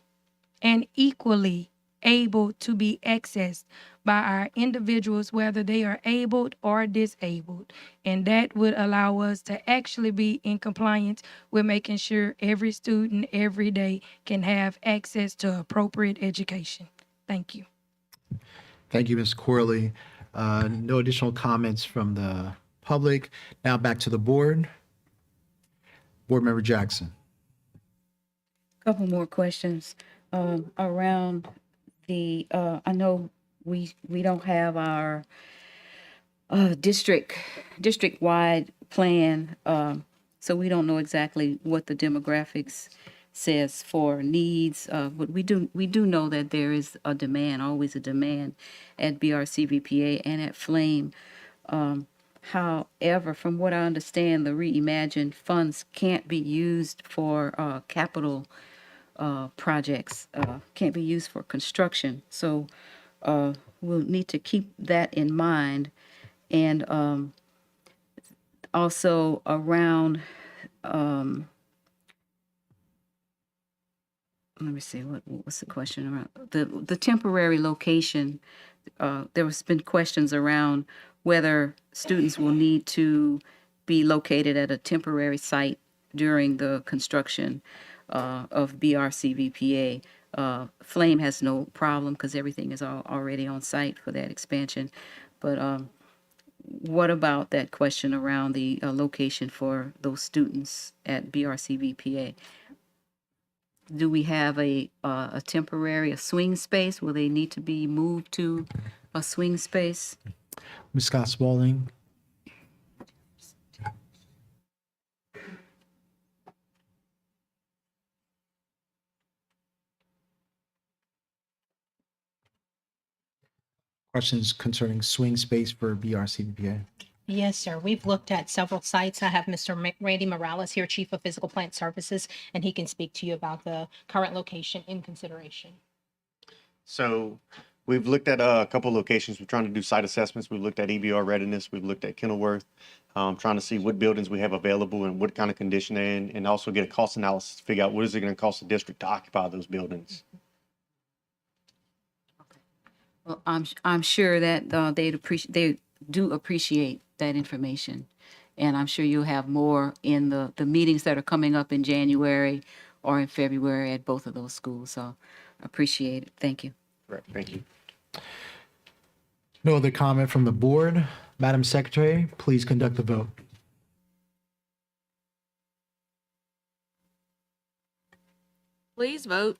and equally able to be accessed by our individuals, whether they are abled or disabled. And that would allow us to actually be in compliance with making sure every student every day can have access to appropriate education. Thank you. Thank you, Ms. Corley. No additional comments from the public. Now back to the board. Board Member Jackson. Couple more questions around the, I know we don't have our district-wide plan, so we don't know exactly what the demographics says for needs. But we do know that there is a demand, always a demand at BRCVPA and at Flame. However, from what I understand, the Reimagine funds can't be used for capital projects, can't be used for construction. So we'll need to keep that in mind. And also around, let me see, what's the question around the temporary location? There has been questions around whether students will need to be located at a temporary site during the construction of BRCVPA. Flame has no problem because everything is already on site for that expansion. But what about that question around the location for those students at BRCVPA? Do we have a temporary, a swing space? Will they need to be moved to a swing space? Ms. Scott Spaulding. Questions concerning swing space for BRCVPA? Yes, sir. We've looked at several sites. I have Mr. Randy Morales here, Chief of Physical Plant Services, and he can speak to you about the current location in consideration. So we've looked at a couple locations. We're trying to do site assessments. We've looked at EBR readiness. We've looked at Kenilworth, trying to see what buildings we have available and what kind of condition they're in, and also get a cost analysis to figure out what is it going to cost the district to occupy those buildings. Well, I'm sure that they do appreciate that information, and I'm sure you'll have more in the meetings that are coming up in January or in February at both of those schools. So I appreciate it. Thank you. Right. Thank you. No other comment from the board. Madam Secretary, please conduct the vote. Please vote.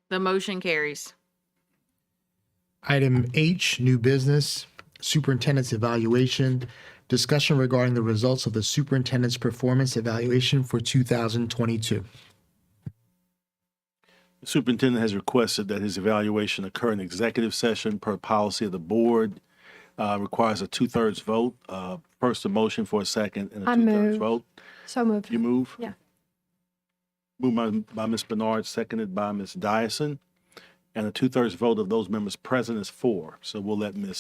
The motion carries. Item H, new business, superintendent's evaluation. Discussion regarding the results of the superintendent's performance evaluation for 2022. The superintendent has requested that his evaluation occur in executive session per policy of the board. Requires a 2/3 vote. First, a motion for a second and a 2/3 vote. So moved. You move? Yeah. Moved by Ms. Bernard, seconded by Ms. Dyson. And a 2/3 vote of those members present is 4. So we'll let we'll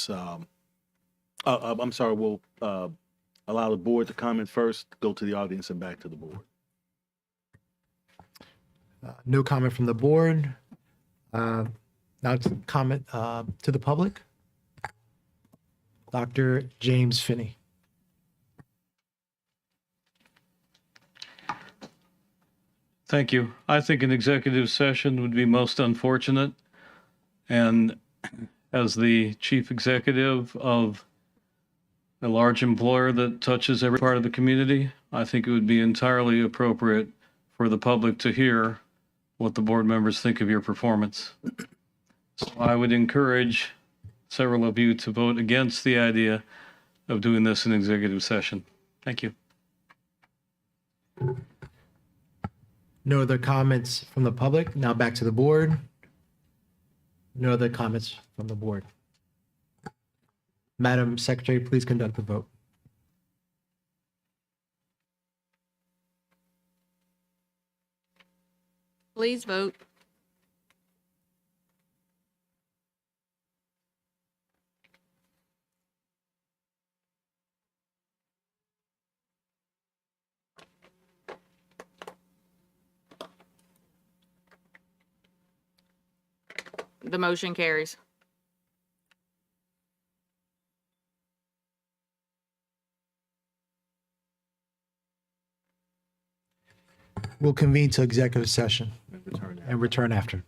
allow the board to comment first, go to the audience and back to the board. No comment from the board. Now to comment to the public. Dr. James Finney. Thank you. I think an executive session would be most unfortunate. And as the chief executive of a large employer that touches every part of the community, I think it would be entirely appropriate for the public to hear what the board members think of your performance. So I would encourage several of you to vote against the idea of doing this in executive session. Thank you. No other comments from the public. Now back to the board. No other comments from the board. Madam Secretary, please conduct the vote. Please vote. The motion carries. We'll convene to executive session and return after.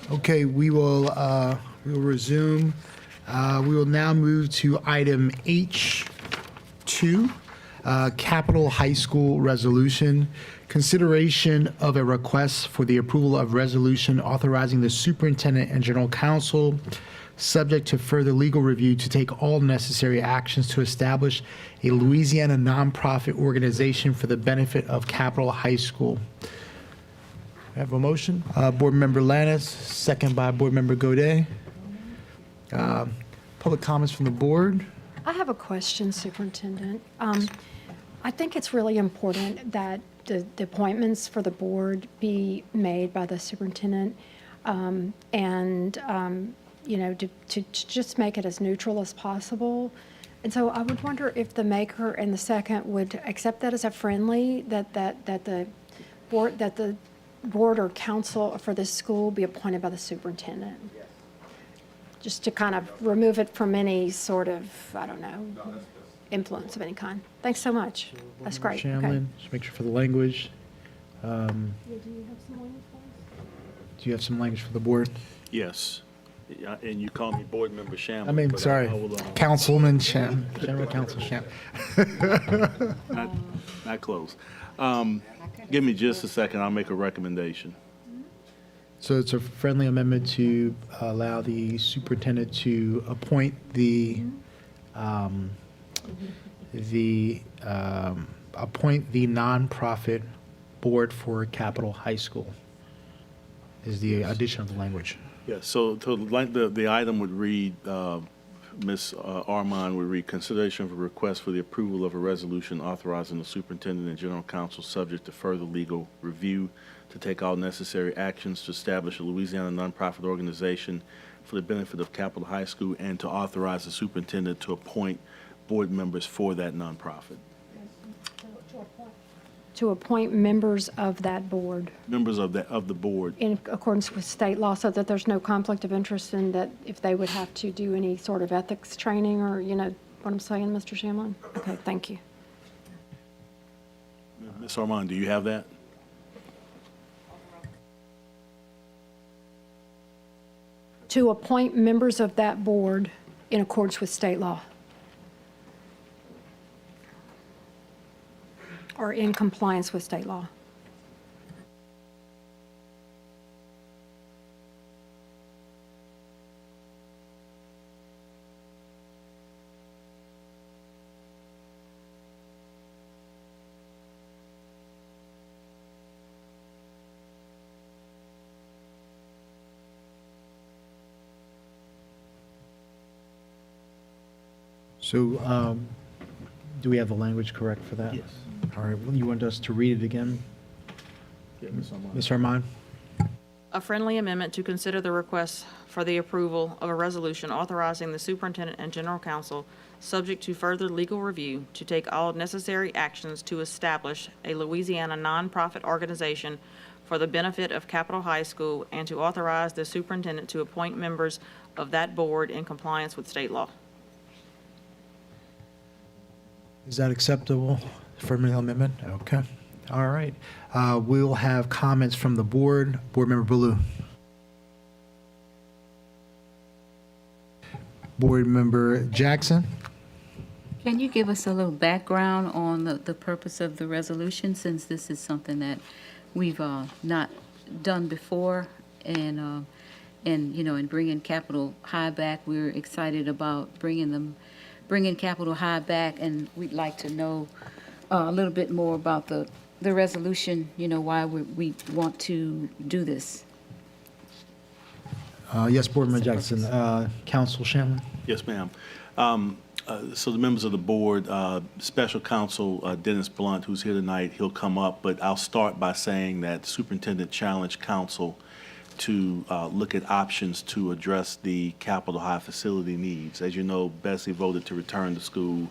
Okay, we will resume. We will now move to item H2, Capital High School Resolution. Consideration of a request for the approval of resolution authorizing the superintendent and general counsel, subject to further legal review, to take all necessary actions to establish a Louisiana nonprofit organization for the benefit of Capital High School. I have a motion. Board Member Lannis, second by Board Member Godet. Public comments from the board. I have a question, Superintendent. I think it's really important that the appointments for the board be made by the superintendent, to just make it as neutral as possible. And so I would wonder if the maker and the second would accept that as a friendly, that the board or council for this school be appointed by the superintendent. Just to kind of remove it from any sort of, influence of any kind. Thanks so much. That's great. Okay. Shamlin, just make sure for the language. Do you have some language for the board? Yes. And you call me Board Member Shamlin. I mean, but sorry, I will, Councilman Sham, General Counsel Sham. Not close. Give me just a second. I'll make a recommendation. So it's a friendly amendment to allow the superintendent to appoint the nonprofit board for Capital High School. Is the addition of the language. Yeah, so the item would read, Ms. Armand would read, consideration of a request for the approval of a resolution authorizing the superintendent and general counsel, subject to further legal review, to take all necessary actions to establish a Louisiana nonprofit organization for the benefit of Capital High School, and to authorize the superintendent to appoint board members for that nonprofit. To appoint members of that board Members of the board. in accordance with state law, so that there's no conflict of interest, and that if they would have to do any sort of ethics training, or, what I'm saying, Mr. Shamlin? Okay, thank you. Ms. Armand, do you have that? To appoint members of that board in accordance with state law, or in compliance with state law. So do we have the language correct for that? Yes. All right, well, you want us to read it again? Yeah, Ms. Armand. Ms. Armand? A friendly amendment to consider the request for the approval of a resolution authorizing the superintendent and general counsel, subject to further legal review, to take all necessary actions to establish a Louisiana nonprofit organization for the benefit of Capital High School, and to authorize the superintendent to appoint members of that board in compliance with state law. Is that acceptable? Friendly amendment? Okay. All right. We'll have comments from the board. Board Member Baloo. Board Member Jackson. Can you give us a little background on the purpose of the resolution, since this is something that we've not done before, and in bringing Capital High back, we're excited about bringing Capital High back, and we'd like to know a little bit more about the resolution, why we want to do this. Yes, Board Member Jackson. Counsel Shamlin. Yes, ma'am. So the members of the board, Special Counsel Dennis Blunt, who's here tonight, he'll come up, but I'll start by saying that the superintendent challenged council to look at options to address the Capital High facility needs. As you know, Bessie voted to return the school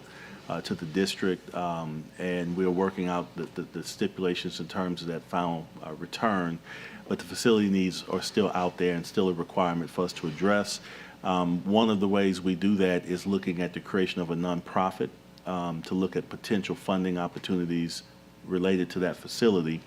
to the district, and we're working out the stipulations in terms of that final return, but the facility needs are still out there and still a requirement for us to address. One of the ways we do that is looking at the creation of a nonprofit to look at potential funding opportunities related to that facility.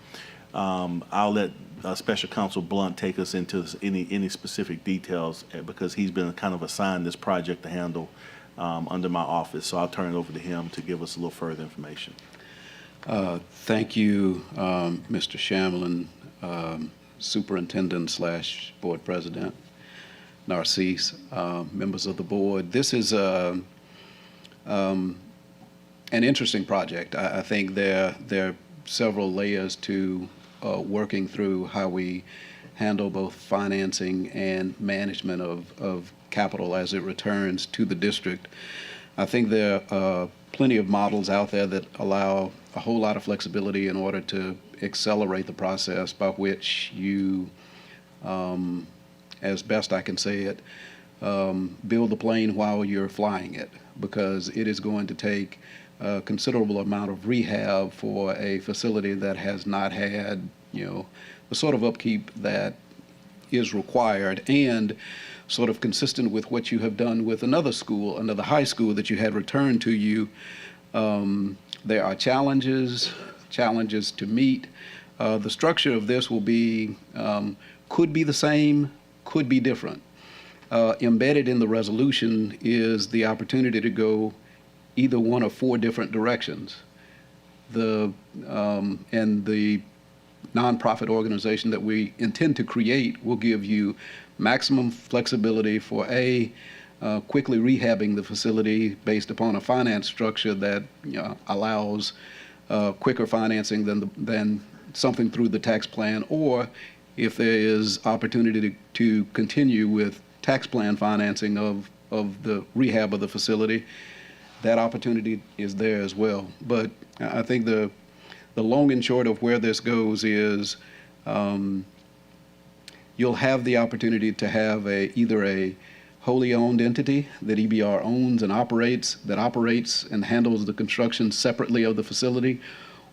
I'll let Special Counsel Blunt take us into any specific details because he's been kind of assigned this project to handle under my office. So I'll turn it over to him to give us a little further information. Thank you, Mr. Shamlin, Superintendent / Board President Narcisse, members of the board. This is an interesting project. I think there are several layers to working through how we handle both financing and management of capital as it returns to the district. I think there are plenty of models out there that allow a whole lot of flexibility in order to accelerate the process by which you, as best I can say it, build the plane while you're flying it, because it is going to take a considerable amount of rehab for a facility that has not had, the sort of upkeep that is required, and sort of consistent with what you have done with another school, another high school that you had returned to you. There are challenges to meet. The structure of this will be, could be the same, could be different. Embedded in the resolution is the opportunity to go either one of 4 different directions. And the nonprofit organization that we intend to create will give you maximum flexibility for quickly rehabbing the facility based upon a finance structure that allows quicker financing than something through the tax plan, or if there is opportunity to continue with tax plan financing of the rehab of the facility, that opportunity is there as well. But I think the long and short of where this goes is you'll have the opportunity to have either a wholly owned entity that EBR owns and operates and handles the construction separately of the facility,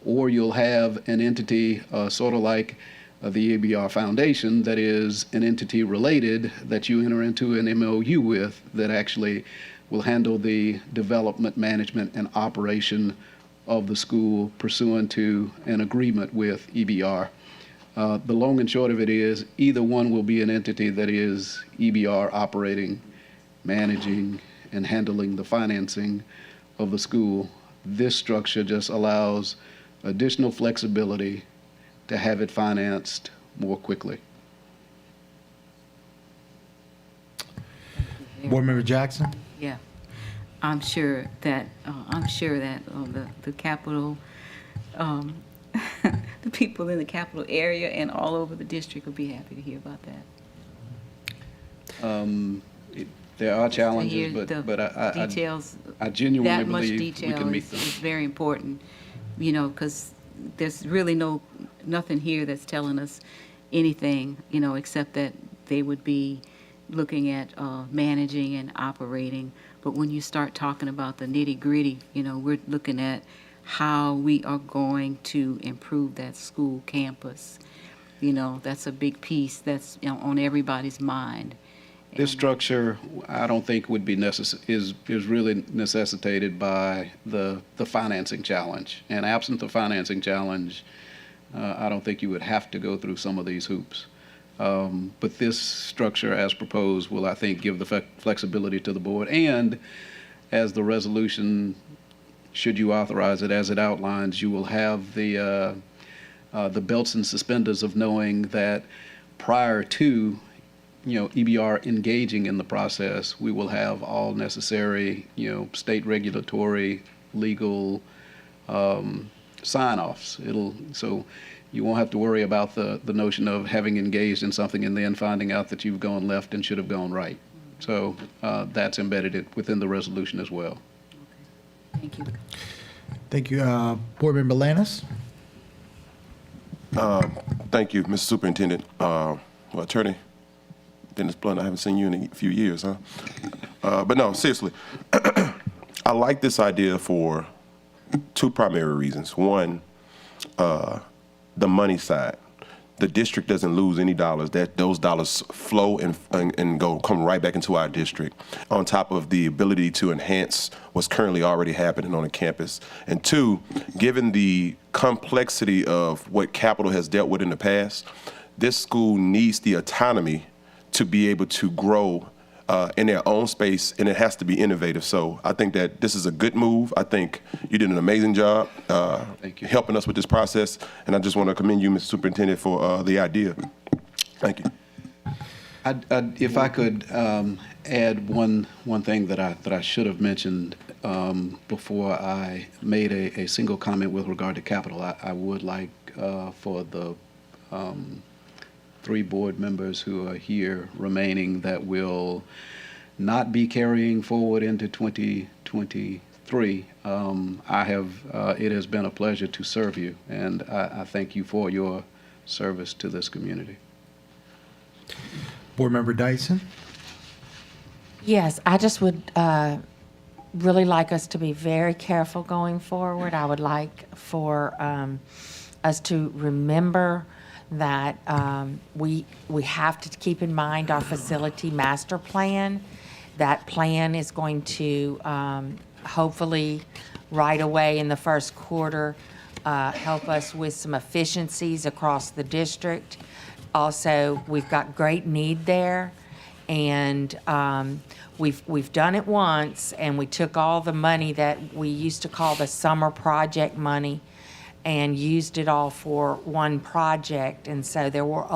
or you'll have an entity sort of like the EBR Foundation that is an entity related that you enter into an MOU with that actually will handle the development, management, and operation of the school pursuant to an agreement with EBR. The long and short of it is either one will be an entity that is EBR operating, managing, and handling the financing of the school. This structure just allows additional flexibility to have it financed more quickly. Board Member Jackson? Yeah, I'm sure that the capital, the people in the capital area and all over the district will be happy to hear about that. There are To challenges, hear but I details, I genuinely that much believe we detail can meet is them. very important, because there's really nothing here that's telling us anything, except that they would be looking at managing and operating. But when you start talking about the nitty-gritty, we're looking at how we are going to improve that school campus. That's a big piece that's on everybody's mind. This structure, I don't think would be is really necessitated by the financing challenge. And absent the financing challenge, I don't think you would have to go through some of these hoops. But this structure as proposed will, I think, give the flexibility to the board. And as the resolution, should you authorize it, as it outlines, you will have the belts and suspenders of knowing that prior to EBR engaging in the process, we will have all necessary, state regulatory, legal sign-offs. So you won't have to worry about the notion of having engaged in something and then finding out that you've gone left and should have gone right. So that's embedded within the resolution as well. Thank you. Thank you. Board Member Lannis? Thank you, Mr. Superintendent. Attorney Dennis Blunt, I haven't seen you in a few years, huh? But no, seriously, I like this idea for 2 primary reasons. One, the money side. the district doesn't lose any dollars, that those dollars flow and come right back into our district, on top of the ability to enhance what's currently already happening on the campus. And two, given the complexity of what capital has dealt with in the past, this school needs the autonomy to be able to grow in their own space, and it has to be innovative. So I think that this is a good move. I think you did an amazing job helping us with this process, and I just want to commend you, Mr. Superintendent, for the idea. Thank you. If I could add one thing that I should have mentioned before I made a single comment with regard to capital, I would like for the 3 board members who are here remaining that will not be carrying forward into 2023. It has been a pleasure to serve you, and I thank you for your service to this community. Board Member Dyson? Yes, I just would really like us to be very careful going forward. I would like for us to remember that we have to keep in mind our facility master plan. That plan is going to hopefully right away in the first quarter help us with some efficiencies across the district. Also, we've got great need there, and we've done it once, and we took all the money that we used to call the summer project money and used it all for one project. And so there were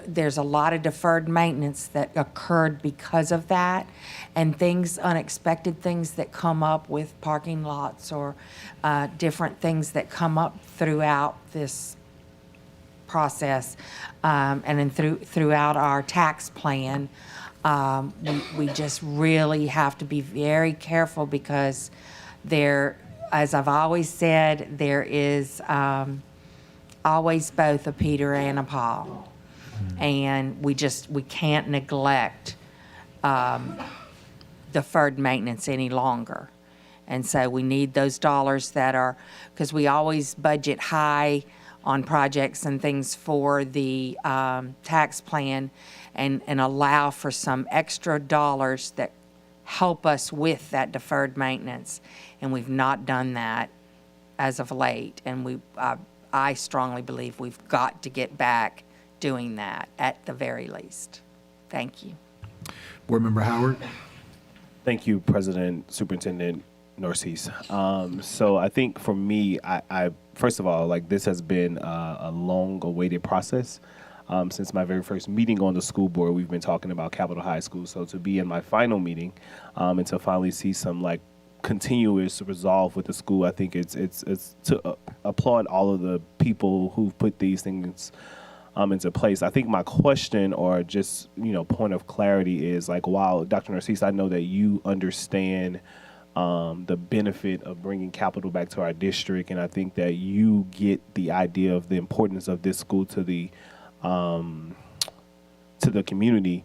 there's a lot of deferred maintenance that occurred because of that, and unexpected things that come up with parking lots or different things that come up throughout this process, and then throughout our tax plan. We just really have to be very careful, because as I've always said, there is always both a Peter and a Paul. And we can't neglect deferred maintenance any longer. And so we need those dollars because we always budget high on projects and things for the tax plan, and allow for some extra dollars that help us with that deferred maintenance. And we've not done that as of late. And I strongly believe we've got to get back doing that at the very least. Thank you. Board Member Howard? Thank you, President, Superintendent Narcisse. So I think for me, I first of all, this has been a long-awaited process. Since my very first meeting on the school board, we've been talking about Capitol High School. So to be in my final meeting and to finally see some continuous resolve with the school, I think it's to applaud all of the people who've put these things into place. I think my question, or just point of clarity, is while Dr. Narcisse, I know that you understand the benefit of bringing capital back to our district, and I think that you get the idea of the importance of this school to the community.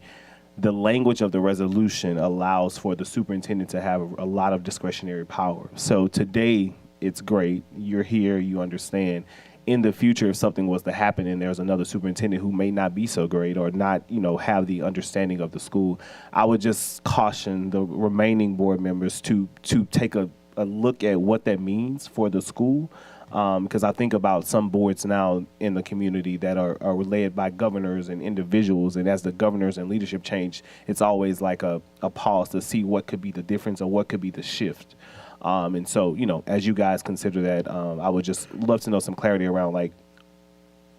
The language of the resolution allows for the superintendent to have a lot of discretionary power. So today, it's great. You're here, you understand. In the future, if something was to happen and there's another superintendent who may not be so great or not, have the understanding of the school, I would just caution the remaining board members to take a look at what that means for the school. Because I think about some boards now in the community that are led by governors and individuals, and as the governors and leadership change, it's always like a pause to see what could be the difference or what could be the shift. And so, as you guys consider that, I would just love to know some clarity around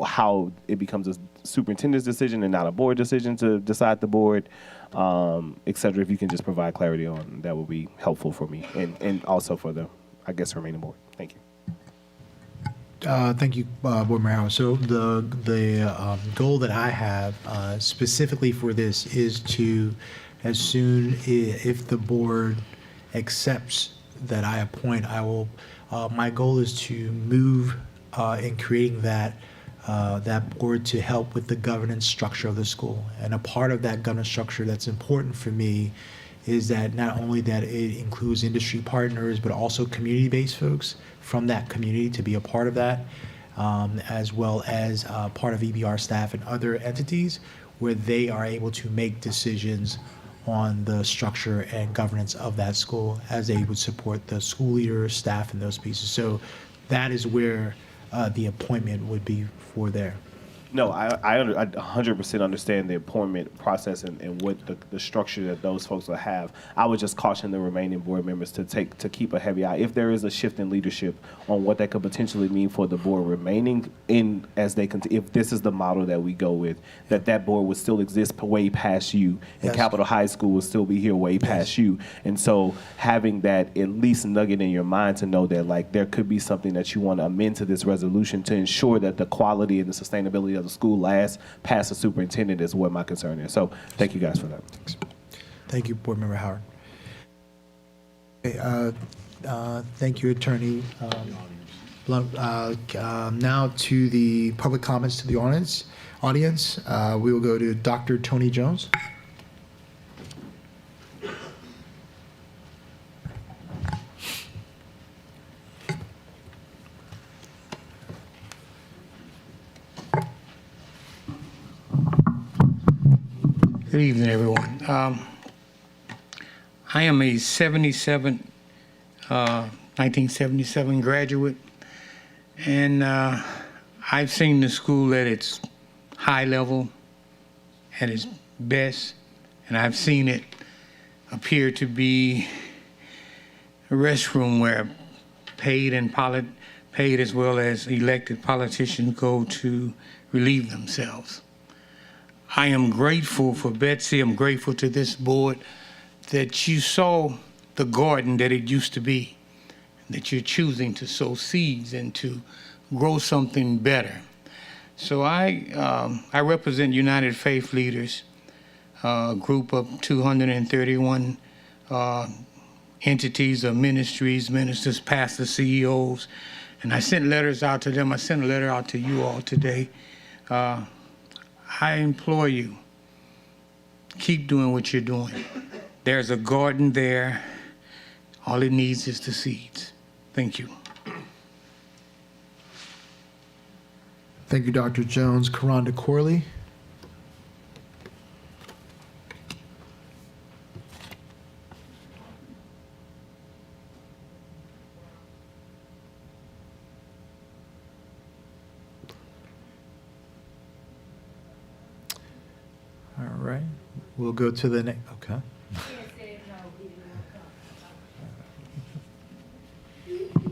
how it becomes a superintendent's decision and not a board decision to decide the board, et cetera. If you can just provide clarity on that, would be helpful for me and also for the, remaining board. Thank you. Thank you, Board Member Howard. So the goal that I have specifically for this is to, as soon if the board accepts that I appoint, I will. My goal is to move in creating that board to help with the governance structure of the school. And a part of that governance structure that's important for me is that not only that it includes industry partners, but also community-based folks from that community to be a part of that. as well as part of EBR staff and other entities, where they are able to make decisions on the structure and governance of that school as they would support the school leader, staff, and those pieces. So that is where the appointment would be for there. No, I 100% understand the appointment process and what the structure that those folks will have. I would just caution the remaining board members to keep a heavy eye. If there is a shift in leadership on what that could potentially mean for the board remaining in as they if this is the model that we go with, that board would still exist way past you, and Yes. Capitol High School will still be here way past you. And so having that at least nugget in your mind to know that like there could be something that you want to amend to this resolution to ensure that the quality and the sustainability of the school lasts past the superintendent is what my concern is. So thank you guys for that. Thank you, Board Member Howard. Okay, thank you, Attorney Blunt. Now to the public comments to the audience. We will go to Dr. Tony Jones. Good evening, everyone. I am a 1977 graduate, and I've seen the school at its high level, at its best, and I've seen it appear to be a restroom where paid as well as elected politicians go to relieve themselves. I am grateful for Betsy. I'm grateful to this board that you saw the garden that it used to be, that you're choosing to sow seeds and to grow something better. So I represent United Faith Leaders, a group of 231 entities of ministries, ministers, pastors, CEOs, and I sent letters out to them. I sent a letter out to you all today. I implore you, keep doing what you're doing. There's a garden there. All it needs is the seeds. Thank you. Thank you, Dr. Jones. Karonda Corley. All right. We'll go to the next. Okay.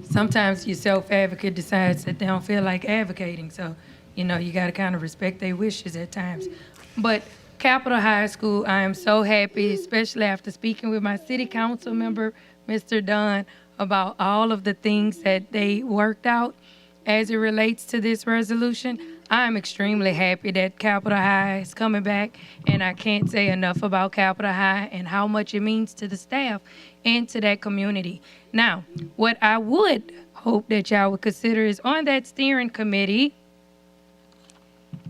Sometimes your self-advocate decides that they don't feel like advocating. So, you got to kind of respect their wishes at times. But Capitol High School, I am so happy, especially after speaking with my city council member, Mr. Dunn, about all of the things that they worked out as it relates to this resolution. I'm extremely happy that Capitol High is coming back, and I can't say enough about Capitol High and how much it means to the staff and to that community. Now, what I would hope that y'all would consider is on that steering committee,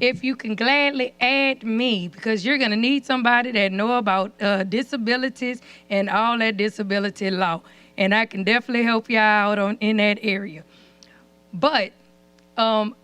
if you can gladly add me, because you're going to need somebody that know about disabilities and all that disability law, and I can definitely help y'all out in that area. But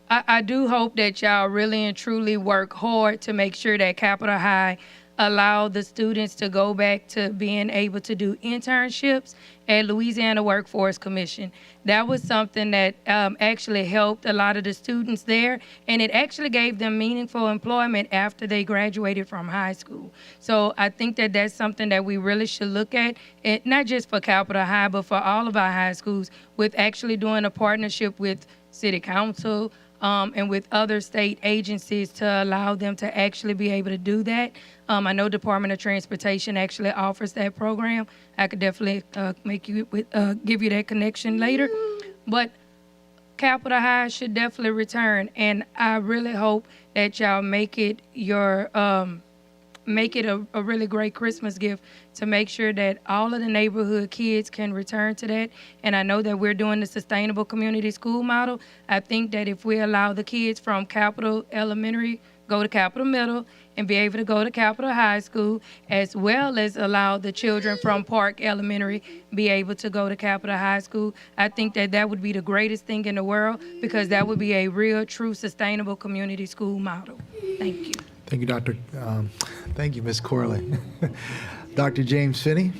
I do hope that y'all really and truly work hard to make sure that Capitol High allow the students to go back to being able to do internships at Louisiana Workforce Commission. That was something that actually helped a lot of the students there, and it actually gave them meaningful employment after they graduated from high school. So I think that that's something that we really should look at, and not just for Capitol High, but for all of our high schools, with actually doing a partnership with City Council, and with other state agencies to allow them to actually be able to do that. I know Department of Transportation actually offers that program. I could definitely give you that connection later. But Capitol High should definitely return, and I really hope that y'all make it your make it a really great Christmas gift to make sure that all of the neighborhood kids can return to that. And I know that we're doing the sustainable community school model. I think that if we allow the kids from Capitol Elementary go to Capitol Middle and be able to go to Capitol High School, as well as allow the children from Park Elementary be able to go to Capitol High School. I think that that would be the greatest thing in the world, because that would be a real, true, sustainable community school model. Thank you. Thank you, Dr. Thank you, Ms. Corley. Dr. James Finney.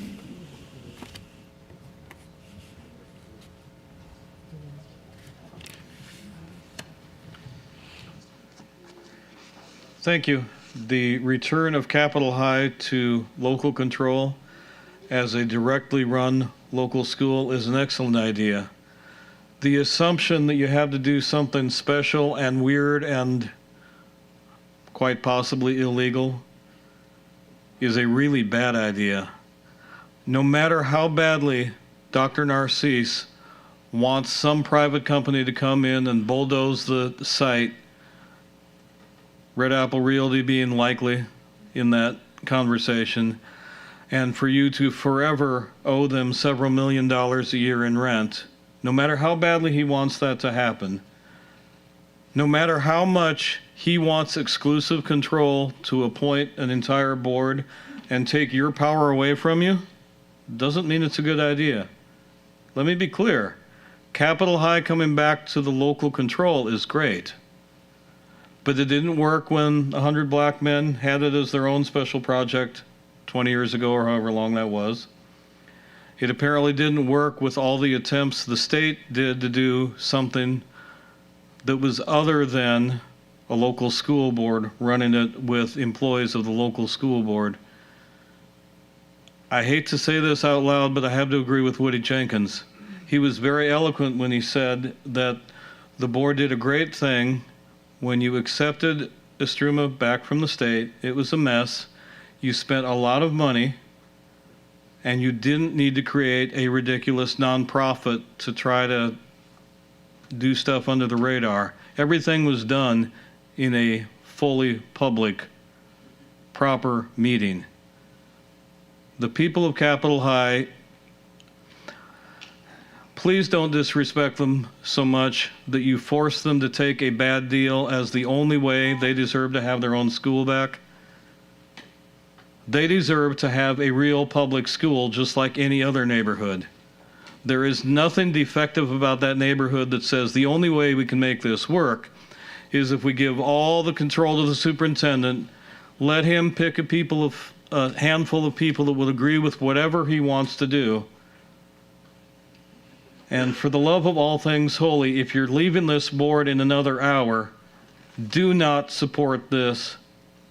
Thank you. The return of Capitol High to local control as a directly run local school is an excellent idea. The assumption that you have to do something special and weird and quite possibly illegal is a really bad idea. No matter how badly Dr. Narcisse wants some private company to come in and bulldoze the site, Red Apple Realty being likely in that conversation, and for you to forever owe them several $1,000,000 a year in rent, no matter how badly he wants that to happen, no matter how much he wants exclusive control to appoint an entire board and take your power away from you, doesn't mean it's a good idea. Let me be clear. Capitol High coming back to the local control is great. But it didn't work when 100 black men had it as their own special project 20 years ago, or however long that was. It apparently didn't work with all the attempts the state did to do something that was other than a local school board running it with employees of the local school board. I hate to say this out loud, but I have to agree with Woody Jenkins. He was very eloquent when he said that the board did a great thing when you accepted Estruma back from the state. It was a mess. You spent a lot of money, and you didn't need to create a ridiculous nonprofit to try to do stuff under the radar. Everything was done in a fully public, proper meeting. The people of Capitol High, please don't disrespect them so much that you force them to take a bad deal as the only way they deserve to have their own school back. They deserve to have a real public school just like any other neighborhood. There is nothing defective about that neighborhood that says the only way we can make this work is if we give all the control to the superintendent, let him pick a handful of people that will agree with whatever he wants to do. And for the love of all things holy, if you're leaving this board in another hour, do not support this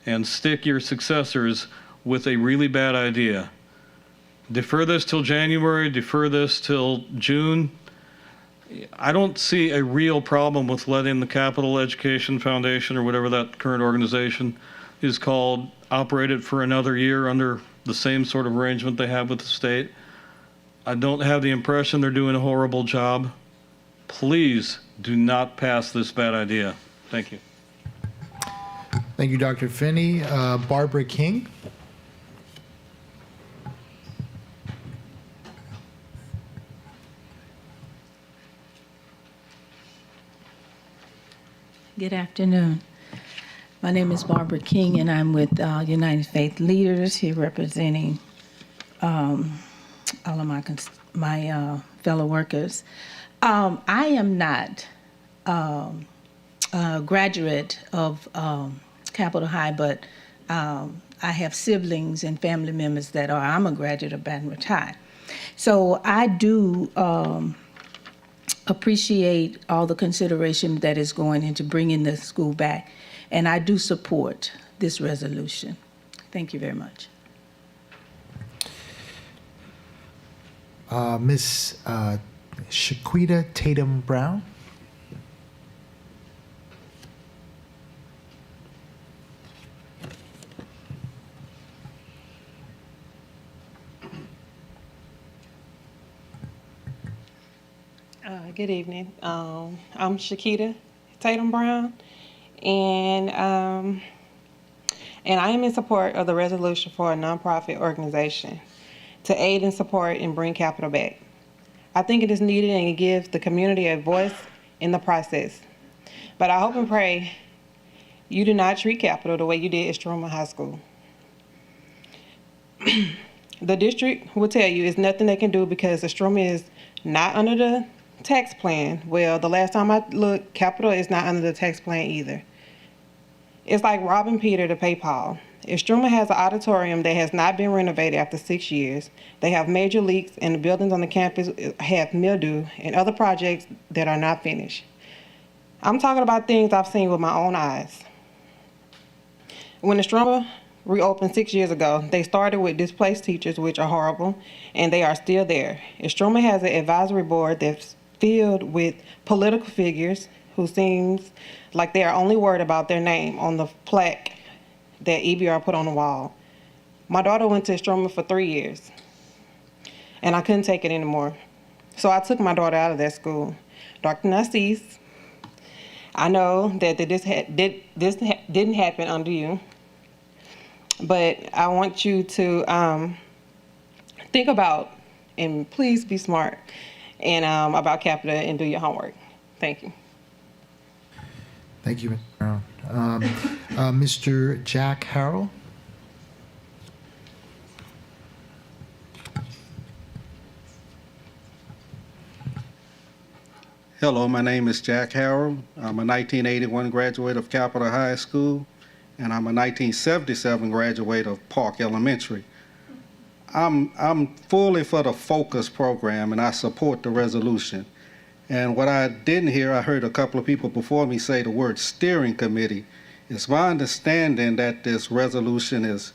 and stick your successors with a really bad idea. Defer this till January, defer this till June. I don't see a real problem with letting the Capital Education Foundation, or whatever that current organization is called, operate it for another year under the same sort of arrangement they have with the state. I don't have the impression they're doing a horrible job. Please do not pass this bad idea. Thank you. Thank you, Dr. Finney. Barbara King. Good afternoon. My name is Barbara King, and I'm with United Faith Leaders here representing all of my fellow workers. I am not a graduate of Capitol High, but I have siblings and family members that are. I'm a graduate of Baton Rouge High. So I do appreciate all the consideration that is going into bringing the school back, and I do support this resolution. Thank you very much. Miss Shaquita Tatum Brown. Good evening. I'm Shakita Tatum Brown, and I am in support of the resolution for a nonprofit organization to aid and support and bring capital back. I think it is needed and it gives the community a voice in the process. But I hope and pray you do not treat Capital the way you did Estroma High School. The district will tell you it's nothing they can do because Estroma is not under the tax plan. Well, the last time I looked, Capital is not under the tax plan either. It's like robbing Peter to pay Paul. Estroma has an auditorium that has not been renovated after 6 years. They have major leaks and the buildings on the campus have mildew and other projects that are not finished. I'm talking about things I've seen with my own eyes. When Estroma reopened 6 years ago, they started with displaced teachers, which are horrible, and they are still there. Estroma has an advisory board that's filled with political figures who seems like they are only worried about their name on the plaque that EBR put on the wall. My daughter went to Estroma for 3 years, and I couldn't take it anymore. So I took my daughter out of that school. Dr. Narcisse, I know that this didn't happen under you, but I want you to think about, and please be smart, and about Capita and do your homework. Thank you. Thank you, Mr. Brown. Mr. Jack Harrell. Hello, my name is Jack Harrell. I'm a 1981 graduate of Capitol High School, and I'm a 1977 graduate of Park Elementary. I'm fully for the FOCUS program, and I support the resolution. And what I didn't hear, I heard a couple of people before me say the word steering committee. It's my understanding that this resolution is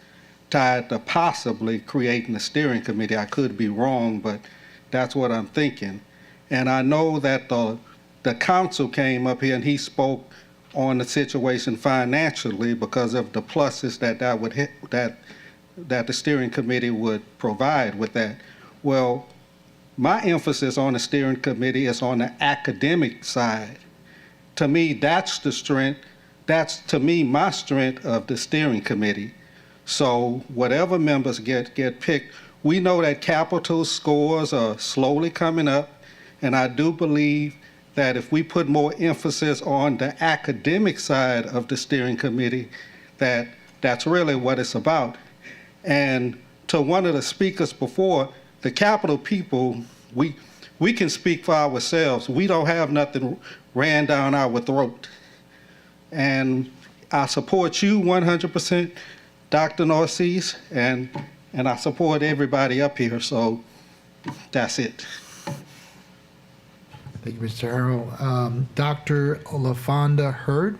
tied to possibly creating a steering committee. I could be wrong, but that's what I'm thinking. And I know that the council came up here and he spoke on the situation financially because of the pluses that the steering committee would provide with that. Well, my emphasis on the steering committee is on the academic side. To me, that's the strength. That's, to me, my strength of the steering committee. So whatever members get picked, we know that Capital scores are slowly coming up, and I do believe that if we put more emphasis on the academic side of the steering committee, that's really what it's about. And to one of the speakers before, the Capital people, we can speak for ourselves. We don't have nothing ran down our throat. And I support you 100%, Dr. Narcisse, and I support everybody up here, so that's it. Thank you, Mr. Harrell. Dr. LaFonda Hurd.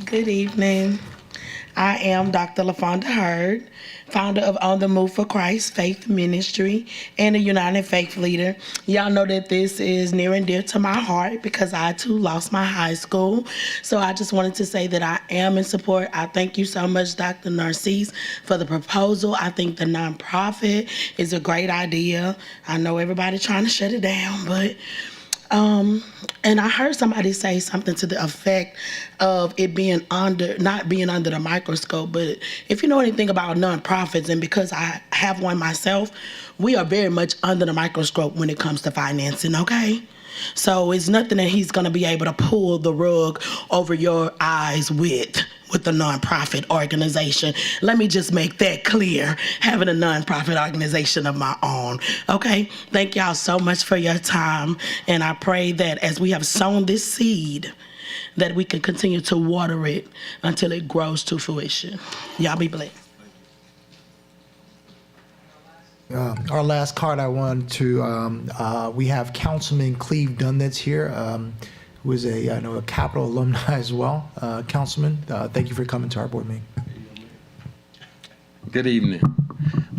Good evening. I am Dr. LaFonda Hurd, founder of On the Move for Christ Faith Ministry and a United Faith leader. Y'all know that this is near and dear to my heart because I too lost my high school. So I just wanted to say that I am in support. I thank you so much, Dr. Narcisse, for the proposal. I think the nonprofit is a great idea. I know everybody trying to shut it down, but and I heard somebody say something to the effect of it being not being under the microscope. But if you know anything about nonprofits, and because I have one myself, we are very much under the microscope when it comes to financing, okay? So it's nothing that he's going to be able to pull the rug over your eyes with the nonprofit organization. Let me just make that clear, having a nonprofit organization of my own. Okay? Thank y'all so much for your time. And I pray that as we have sown this seed, that we can continue to water it until it grows to fruition. Y'all be blessed. Our last card I want to, we have Councilman Cleve Dunn that's here, who is a Capital alumni as well. Councilman, thank you for coming to our board meeting. Good evening.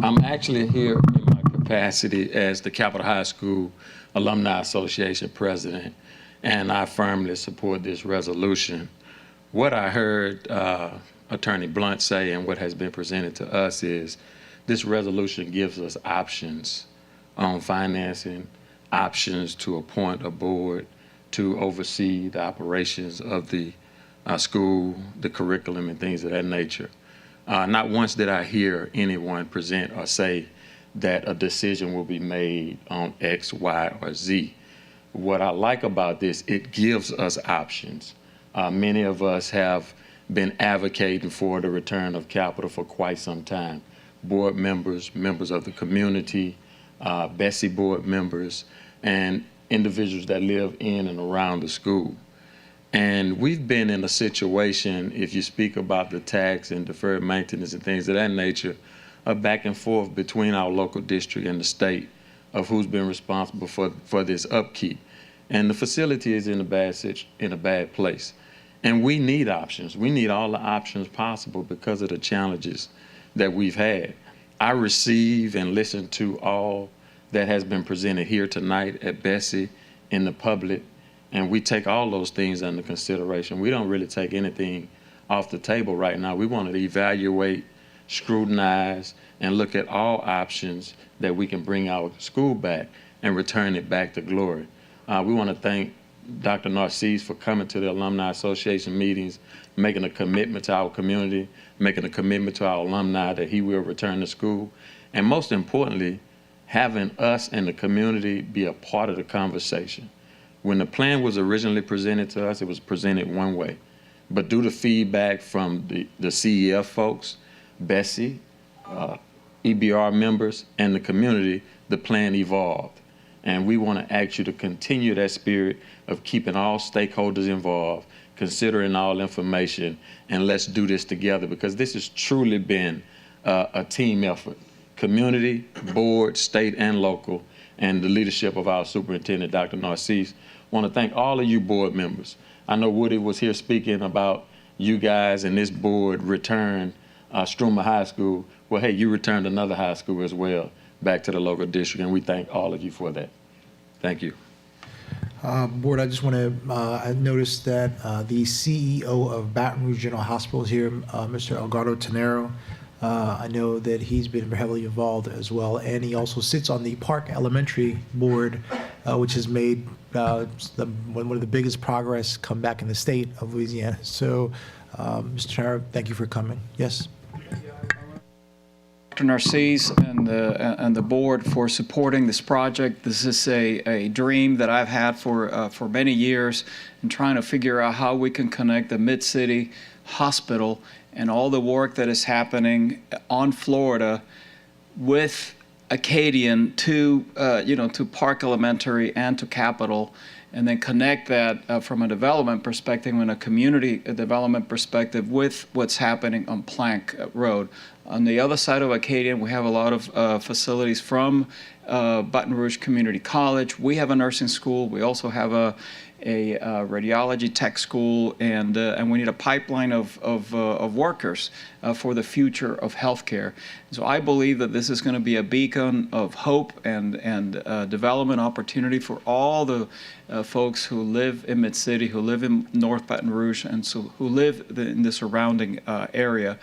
I'm actually here in my capacity as the Capital High School Alumni Association president, and I firmly support this resolution. What I heard Attorney Blunt say and what has been presented to us is this resolution gives us options on financing, options to appoint a board to oversee the operations of the school, the curriculum, and things of that nature. Not once did I hear anyone present or say that a decision will be made on X, Y, or Z. What I like about this, it gives us options. Many of us have been advocating for the return of capital for quite some time. Board members, members of the community, Bessie board members, and individuals that live in and around the school. And we've been in a situation, if you speak about the tax and deferred maintenance and things of that nature, a back and forth between our local district and the state of who's been responsible for this upkeep. And the facility is in a bad place. And we need options. We need all the options possible because of the challenges that we've had. I receive and listen to all that has been presented here tonight at Bessie, in the public, and we take all those things under consideration. We don't really take anything off the table right now. We want to evaluate, scrutinize, and look at all options that we can bring our school back and return it back to glory. We want to thank Dr. Narcisse for coming to the Alumni Association meetings, making a commitment to our community, making a commitment to our alumni that he will return to school, and most importantly, having us and the community be a part of the conversation. When the plan was originally presented to us, it was presented one way. But due to feedback from the CEF folks, Bessie, EBR members, and the community, the plan evolved. And we want to ask you to continue that spirit of keeping all stakeholders involved, considering all information, and let's do this together, because this has truly been a team effort. Community, board, state, and local, and the leadership of our superintendent, Dr. Narcisse. Want to thank all of you board members. I know Woody was here speaking about you guys and this board returned Struma High School. Well, hey, you returned another high school as well back to the local district, and we thank all of you for that. Thank you. Board, I just want to, I noticed that the CEO of Baton Rouge General Hospital is here, Mr. Elgardo Tenero. I know that he's been heavily involved as well, and he also sits on the Park Elementary Board, which has made one of the biggest progress come back in the state of Louisiana. So, Mr. Tenero, thank you for coming. Yes. Dr. Narcisse and the board for supporting this project. This is a dream that I've had for many years in trying to figure out how we can connect the Mid-City Hospital and all the work that is happening on Florida with Acadian to to Park Elementary and to Capitol, and then connect that from a development perspective and a community development perspective with what's happening on Plank Road. On the other side of Acadian, we have a lot of facilities from Baton Rouge Community College. We have a nursing school. We also have a radiology tech school, and we need a pipeline of workers for the future of healthcare. So I believe that this is going to be a beacon of hope and development opportunity for all the folks who live in Mid-City, who live in North Baton Rouge, and so who live in the surrounding area.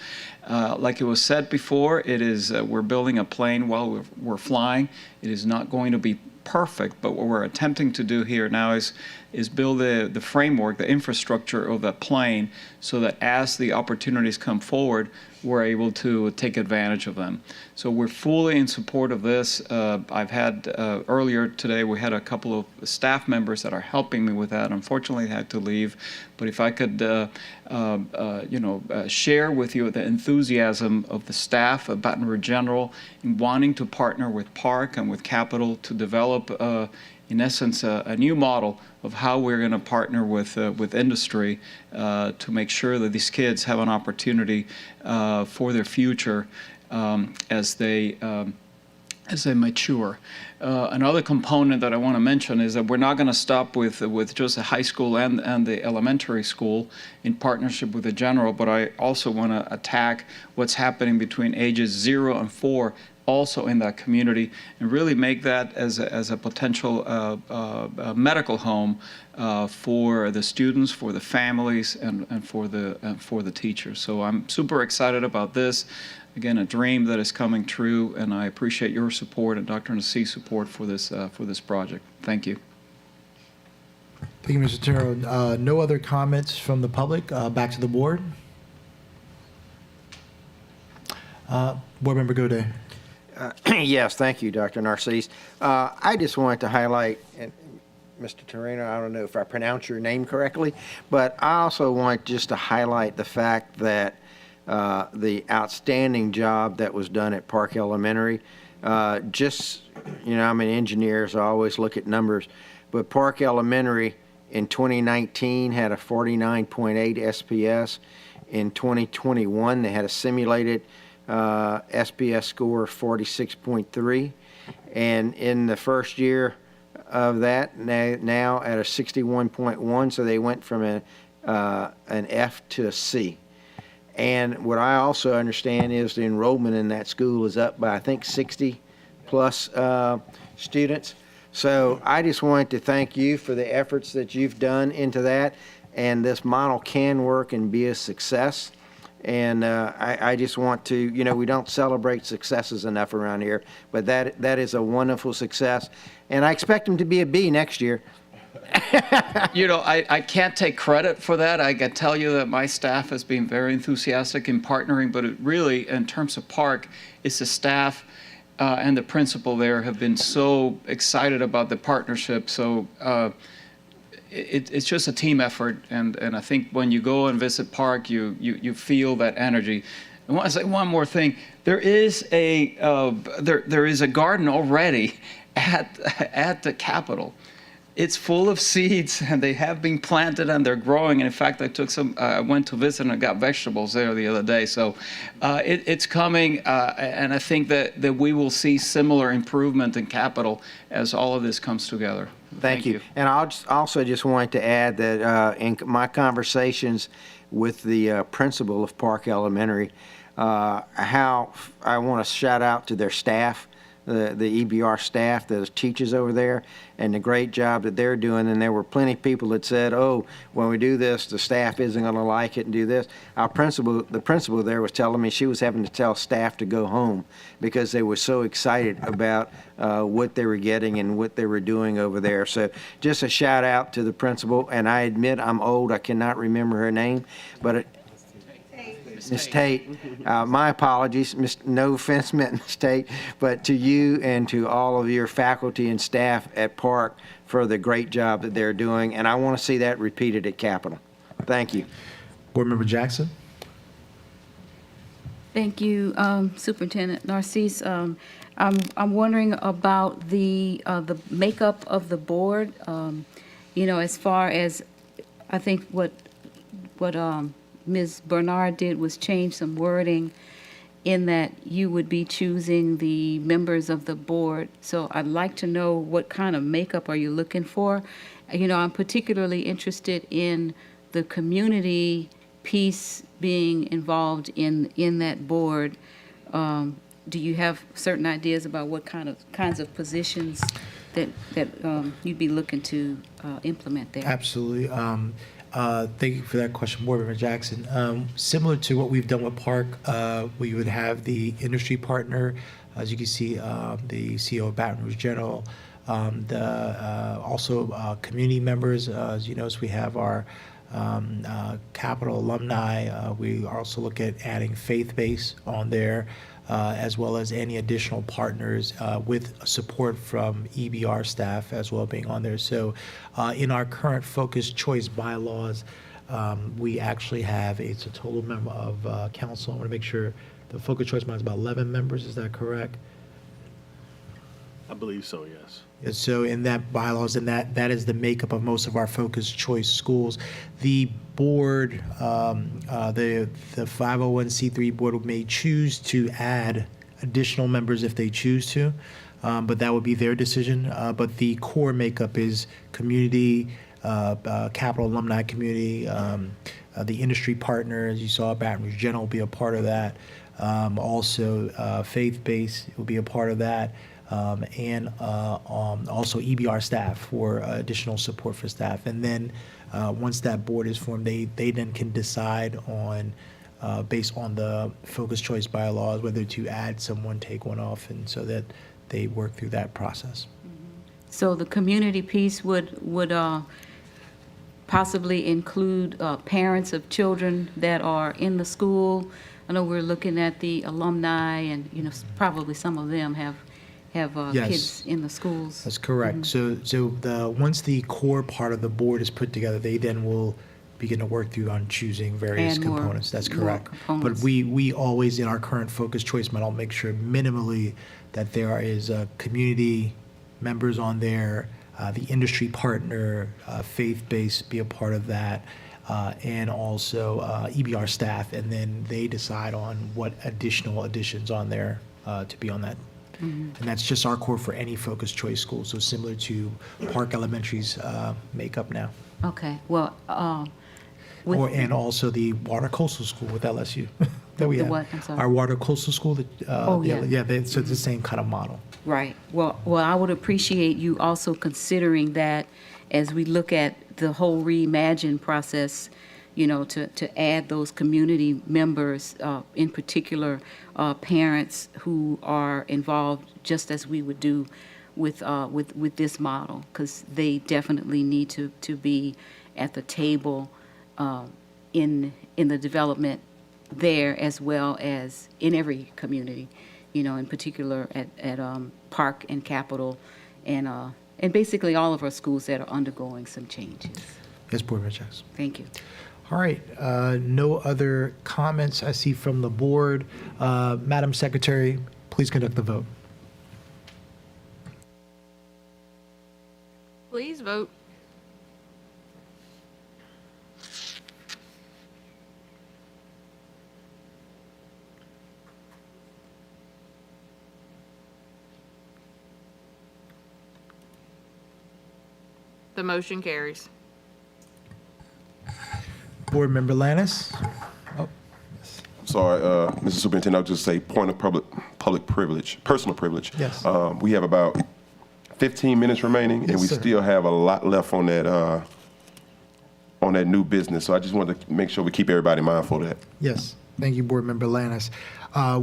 Like it was said before, it is we're building a plane while we're flying. It is not going to be perfect, but what we're attempting to do here now is build the framework, the infrastructure of the plane, so that as the opportunities come forward, we're able to take advantage of them. So we're fully in support of this. I've had earlier today, we had a couple of staff members that are helping me with that. Unfortunately, they had to leave. But if I could, share with you the enthusiasm of the staff of Baton Rouge General in wanting to partner with Park and with Capitol to develop, in essence, a new model of how we're going to partner with industry to make sure that these kids have an opportunity for their future as they mature. Another component that I want to mention is that we're not going to stop with just the high school and the elementary school in partnership with the general, but I also want to attack what's happening between ages 0 and 4 also in that community, and really make that as a potential medical home for the students, for the families, and for the teachers. So I'm super excited about this. Again, a dream that is coming true, and I appreciate your support and Dr. Narcisse's support for this project. Thank you. Thank you, Mr. Tenero. No other comments from the public. Back to the board. Board Member Gode. Yes, thank you, Dr. Narcisse. I just wanted to highlight, and Mr. Torino, I don't know if I pronounce your name correctly, but I also want just to highlight the fact that the outstanding job that was done at Park Elementary. Just, I'm an engineer, so I always look at numbers, but Park Elementary in 2019 had a 49.8 SPS. In 2021, they had a simulated SPS score of 46.3. And in the first year of that, now at a 61.1, so they went from an F to a C. And what I also understand is the enrollment in that school is up by, I think, 60 plus students. So I just wanted to thank you for the efforts that you've done into that. And this model can work and be a success. And I just want to, we don't celebrate successes enough around here, but that is a wonderful success. And I expect them to be a B next year. I can't take credit for that. I can tell you that my staff has been very enthusiastic in partnering, but it really, in terms of Park, it's the staff and the principal there have been so excited about the partnership. So it's just a team effort, and I think when you go and visit Park, you feel that energy. I want to say one more thing. There is a garden already at the Capitol. It's full of seeds, and they have been planted, and they're growing. And in fact, I went to visit and I got vegetables there the other day. So it's coming, and I think that we will see similar improvement in Capitol as all of this comes together. Thank you. And I also just wanted to add that in my conversations with the principal of Park Elementary, how I want to shout out to their staff, the EBR staff, the teachers over there, and the great job that they're doing. And there were plenty of people that said, oh, when we do this, the staff isn't going to like it and do this. The principal there was telling me she was having to tell staff to go home because they were so excited about what they were getting and what they were doing over there. So just a shout out to the principal. And I admit I'm old. I cannot remember her name, but Ms. Tate, my apologies. No offense meant, Ms. Tate, but to you and to all of your faculty and staff at Park for the great job that they're doing, and I want to see that repeated at Capitol. Thank you. Board Member Jackson. Thank you, Superintendent Narcisse. I'm wondering about the makeup of the board. As far as I think what Ms. Bernard did was change some wording in that you would be choosing the members of the board. So I'd like to know what kind of makeup are you looking for? I'm particularly interested in the community piece being involved in that board. Do you have certain ideas about what kinds of positions that you'd be looking to implement there? Absolutely. Thank you for that question, Board Member Jackson. Similar to what we've done with Park, we would have the industry partner, as you can see, the CEO of Baton Rouge General, also community members, as you notice, we have our Capitol alumni. We also look at adding faith-based on there, as well as any additional partners with support from EBR staff as well being on there. So in our current focused choice bylaws, we actually have it's a total member of council. I want to make sure the focused choice bylaw is about 11 members. Is that correct? I believe so, yes. And so in that bylaws, and that is the makeup of most of our focused choice schools. The board, the 501c3 board may choose to add additional members if they choose to, but that would be their decision. But the core makeup is community, Capitol alumni community, the industry partner, as you saw, Baton Rouge General will be a part of that. Also, faith-based will be a part of that. And also EBR staff for additional support for staff. And then once that board is formed, they then can decide on, based on the focused choice bylaws, whether to add someone, take one off, and so that they work through that process. So the community piece would possibly include parents of children that are in the school, I know we're looking at the alumni, and probably some of them have Yes. kids in the schools. That's correct. So once the core part of the board is put together, they then will begin to work through on choosing various And more- components. That's more correct. components. But we always, in our current focus choice model, make sure minimally that there is community members on there, the industry partner, faith-based, be a part of that, and also EBR staff, and then they decide on what additional additions on there to be on that. And that's just our core for any focus choice school, so similar to Park Elementary's makeup now. Okay, well, And also the Water Coastal School with LSU that we The have. what? I'm sorry. Our Water Coastal School, Oh, yeah. so it's the same kind of model. Right. Well, I would appreciate you also considering that as we look at the whole reimagine process, to add those community members, in particular, parents who are involved, just as we would do with this model, because they definitely need to be at the table in the development there, as well as in every community, in particular at Park and Capitol, and basically all of our schools that are undergoing some changes. Yes, Board Member Jacks. Thank you. All right, no other comments I see from the board. Madam Secretary, please conduct the vote. Please vote. The motion carries. Board Member Lannis? Sorry, Mr. Superintendent, I'll just say point of public privilege, personal privilege. Yes. We have about 15 minutes remaining, and Yes, we sir. still have a lot left on that new business. So I just wanted to make sure we keep everybody mindful of that. Yes, thank you, Board Member Lannis.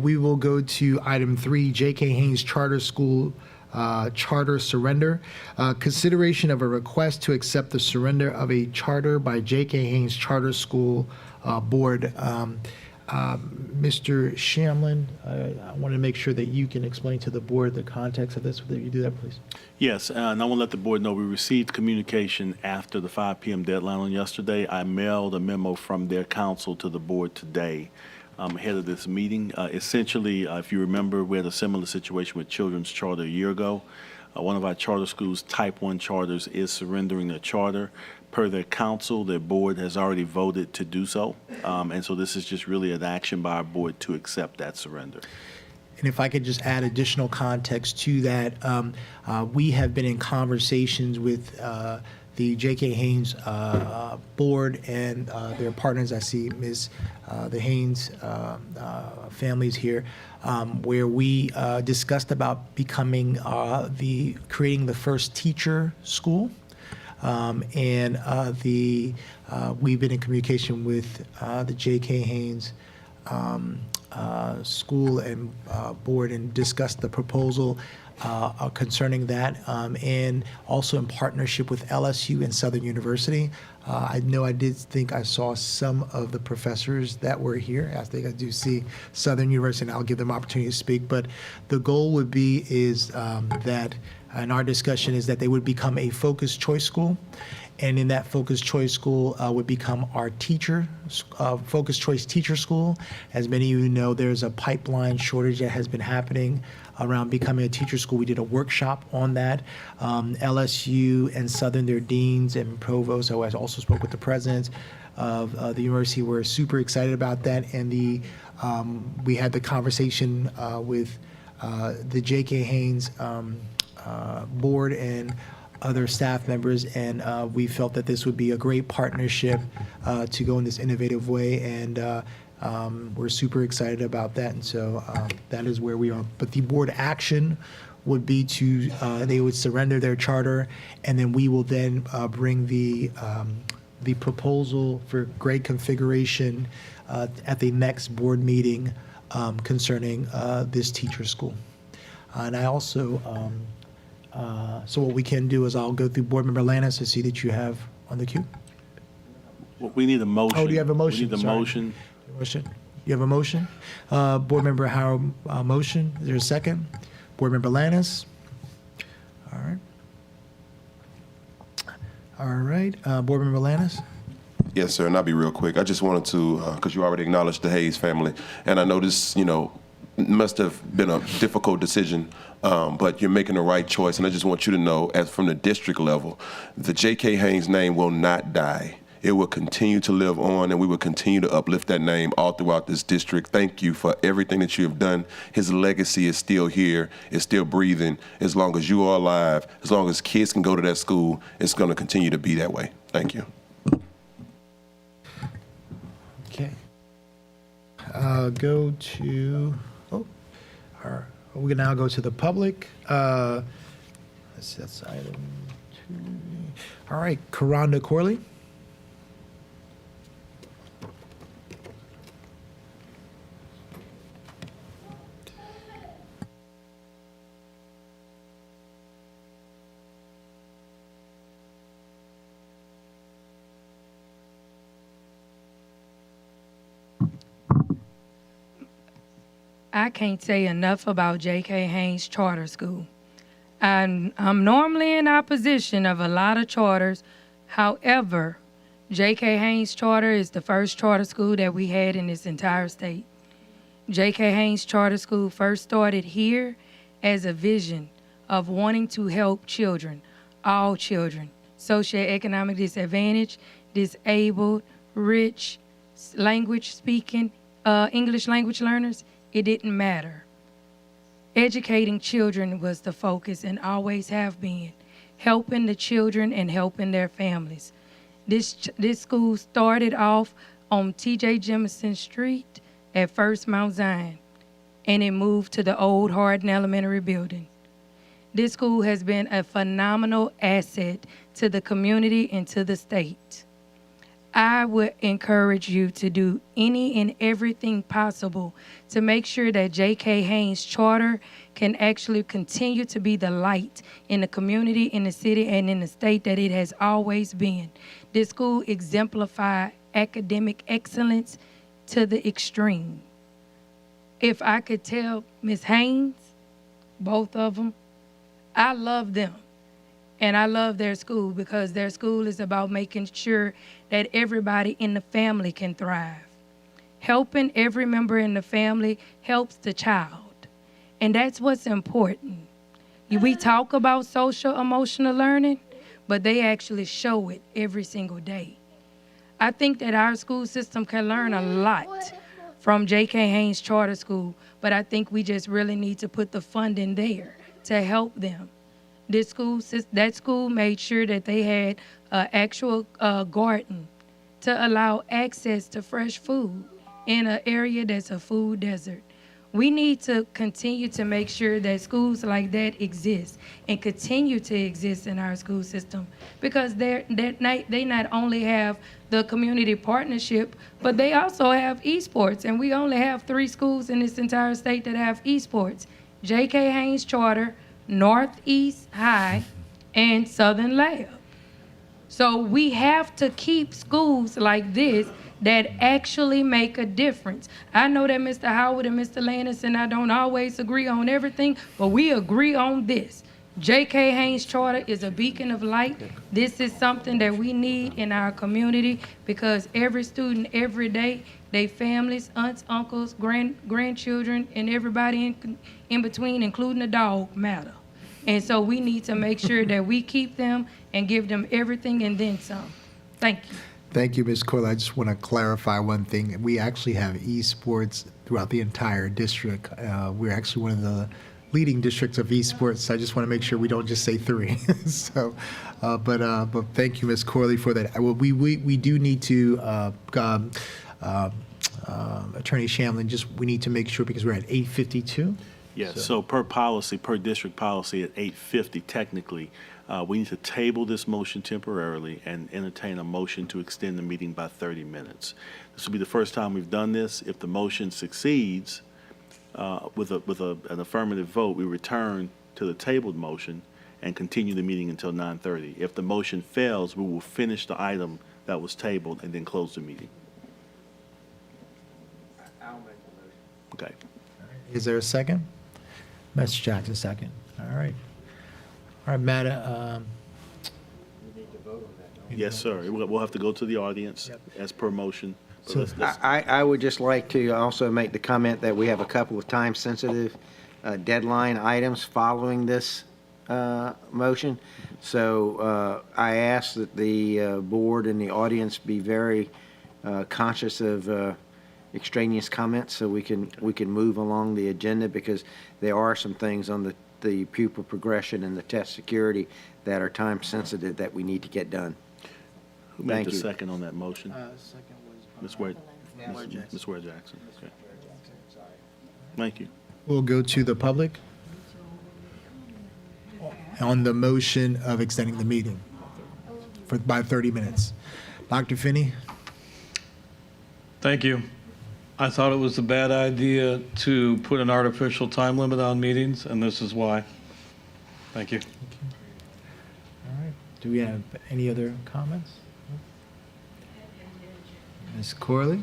We will go to item 3, J.K. Haynes Charter School charter surrender. Consideration of a request to accept the surrender of a charter by J.K. Haynes Charter School Board. Mr. Shamlin, I want to make sure that you can explain to the board the context of this. Would you do that, please? Yes, and I want to let the board know we received communication after the 5 p.m. deadline on yesterday. I mailed a memo from their counsel to the board today ahead of this meeting. Essentially, if you remember, we had a similar situation with Children's Charter a year ago. One of our charter schools, Type 1 charters, is surrendering their charter. Per their council, their board has already voted to do so. And so this is just really an action by our board to accept that surrender. And if I could just add additional context to that, we have been in conversations with the J.K. Haynes board and their partners. I see the Haynes families here, where we discussed about becoming creating the first teacher school. We've been in communication with the J.K. Haynes school and board and discussed the proposal concerning that, and also in partnership with LSU and Southern University. I know I did think I saw some of the professors that were here. I think I do see Southern University, and I'll give them opportunity to speak. But the goal would be is that, and our discussion is that they would become a focused choice school. And in that focused choice school would become our focused choice teacher school. As many of you know, there's a pipeline shortage that has been happening around becoming a teacher school. We did a workshop on that. LSU and Southern, their deans and provosts, who I also spoke with the presidents of the university, were super excited about that. And we had the conversation with the J.K. Haynes board and other staff members, and we felt that this would be a great partnership to go in this innovative way, and we're super excited about that, and so that is where we are. But the board action would be to, they would surrender their charter, and then we will then bring the proposal for grade configuration at the next board meeting concerning this teacher school. And I also, so what we can do is I'll go through Board Member Lannis to see that you have on the queue. Well, we need a motion. Oh, do you have a motion? We need a Sorry. motion. Motion. You have a motion? Board Member Howard, motion. Is there a second? Board Member Lannis? All right. All right. Board Member Lannis? Yes, sir, and I'll be real quick. I just wanted to, because you already acknowledged the Hayes family, and I know this, must have been a difficult decision, but you're making the right choice, and I just want you to know, as from the district level, the J.K. Haynes name will not die. It will continue to live on, and we will continue to uplift that name all throughout this district. Thank you for everything that you have done. His legacy is still here, it's still breathing. As long as you are alive, as long as kids can go to that school, it's going to continue to be that way. Thank you. Okay. Go to, we can now go to the public. Let's see, that's item 2. All right, Karanda Corley. I can't say enough about J.K. Haynes Charter School. I'm normally in opposition of a lot of charters. However, J.K. Haynes Charter is the first charter school that we had in this entire state. J.K. Haynes Charter School first started here as a vision of wanting to help children, all children, socioeconomic disadvantage, disabled, rich, language speaking, English language learners. It didn't matter. Educating children was the focus and always have been. Helping the children and helping their families. This school started off on T.J. Jemison Street at First Mount Zion, and it moved to the old Hardin Elementary building. This school has been a phenomenal asset to the community and to the state. I would encourage you to do any and everything possible to make sure that J.K. Haynes Charter can actually continue to be the light in the community, in the city, and in the state that it has always been. This school exemplifies academic excellence to the extreme. If I could tell Ms. Haynes, both of them, I love them. And I love their school because their school is about making sure that everybody in the family can thrive. Helping every member in the family helps the child. And that's what's important. We talk about social emotional learning, but they actually show it every single day. I think that our school system can learn a lot from J.K. Haynes Charter School, but I think we just really need to put the funding there to help them. That school made sure that they had an actual garden to allow access to fresh food in an area that's a food desert. We need to continue to make sure that schools like that exist and continue to exist in our school system because they not only have the community partnership, but they also have esports. And we only have 3 schools in this entire state that have esports. J.K. Haynes Charter, Northeast High, and Southern Lab. So we have to keep schools like this that actually make a difference. I know that Mr. Howard and Mr. Lannis and I don't always agree on everything, but we agree on this. J.K. Haynes Charter is a beacon of light. This is something that we need in our community because every student, every day, their families, aunts, uncles, grandchildren, and everybody in between, including the dog, matter. And so we need to make sure that we keep them and give them everything and then some. Thank you. Thank you, Ms. Corley. I just want to clarify one thing. We actually have esports throughout the entire district. We're actually one of the leading districts of esports. So I just want to make sure we don't just say 3. So, but thank you, Ms. Corley, for that. We do need to, Attorney Shamlin, we need to make sure because we're at 8:52. Yes, so per district policy at 8:50 technically, we need to table this motion temporarily and entertain a motion to extend the meeting by 30 minutes. This will be the first time we've done this. If the motion succeeds with an affirmative vote, we return to the tabled motion and continue the meeting until 9:30. If the motion fails, we will finish the item that was tabled and then close the meeting. I'll Okay. Is there a second? Mr. Jackson, second. All right. All right, Matt, Yes, sir. We'll have to go to the audience as per motion. But So- I would just like to also make the comment that we have a couple of time-sensitive deadline items following this motion. So I ask that the board and the audience be very conscious of extraneous comments so we can move along the agenda, because there are some things on the pupil progression and the test security that are time-sensitive that we need to get done. Who made Thank the you. second on that motion? Second Ms. Ware, Ms. Ware Jackson. Okay. Thank you. We'll go to the public on the motion of extending the meeting by 30 minutes. Dr. Finney? Thank you. I thought it was a bad idea to put an artificial time limit on meetings, and this is why. Thank you. All right. Do we have any other comments? Ms. Corley?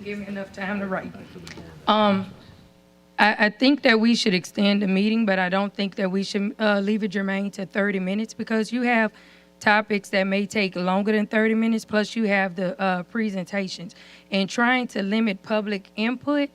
Give me enough time to write. I think that we should extend the meeting, but I don't think that we should leave it germane to 30 minutes, because you have topics that may take longer than 30 minutes, plus you have the presentations. And trying to limit public input,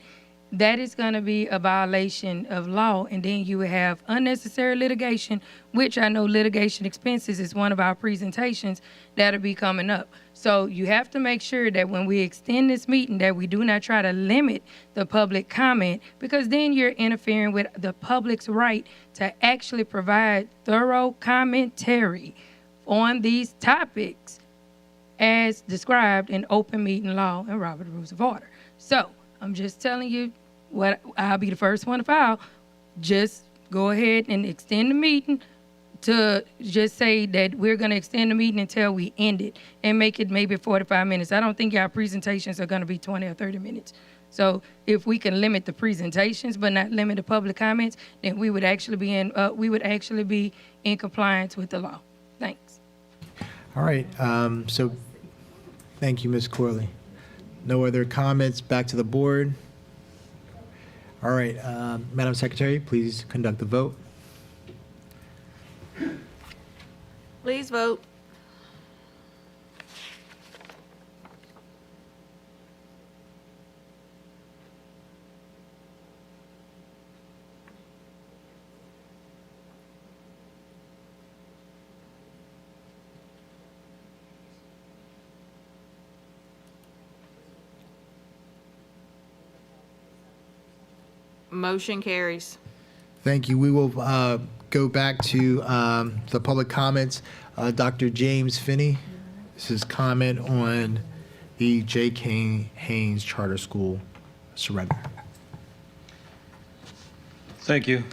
that is going to be a violation of law, and then you will have unnecessary litigation, which I know litigation expenses is one of our presentations that'll be coming up. So you have to make sure that when we extend this meeting, that we do not try to limit the public comment, because then you're interfering with the public's right to actually provide thorough commentary on these topics as described in open meeting law and Robert Rules of Order. So I'm just telling you what I'll be the first one to file. Just go ahead and extend the meeting to just say that we're going to extend the meeting until we end it and make it maybe 45 minutes. I don't think our presentations are going to be 20 or 30 minutes. So if we can limit the presentations but not limit the public comments, then we would actually be in compliance with the law. Thanks. All right. So thank you, Ms. Corley. No other comments. Back to the board. All right. Madam Secretary, please conduct the vote. Please vote. Motion carries. Thank you. We will go back to the public comments. Dr. James Finney, this is comment on the J.K. Haynes Charter School surrender. Thank you.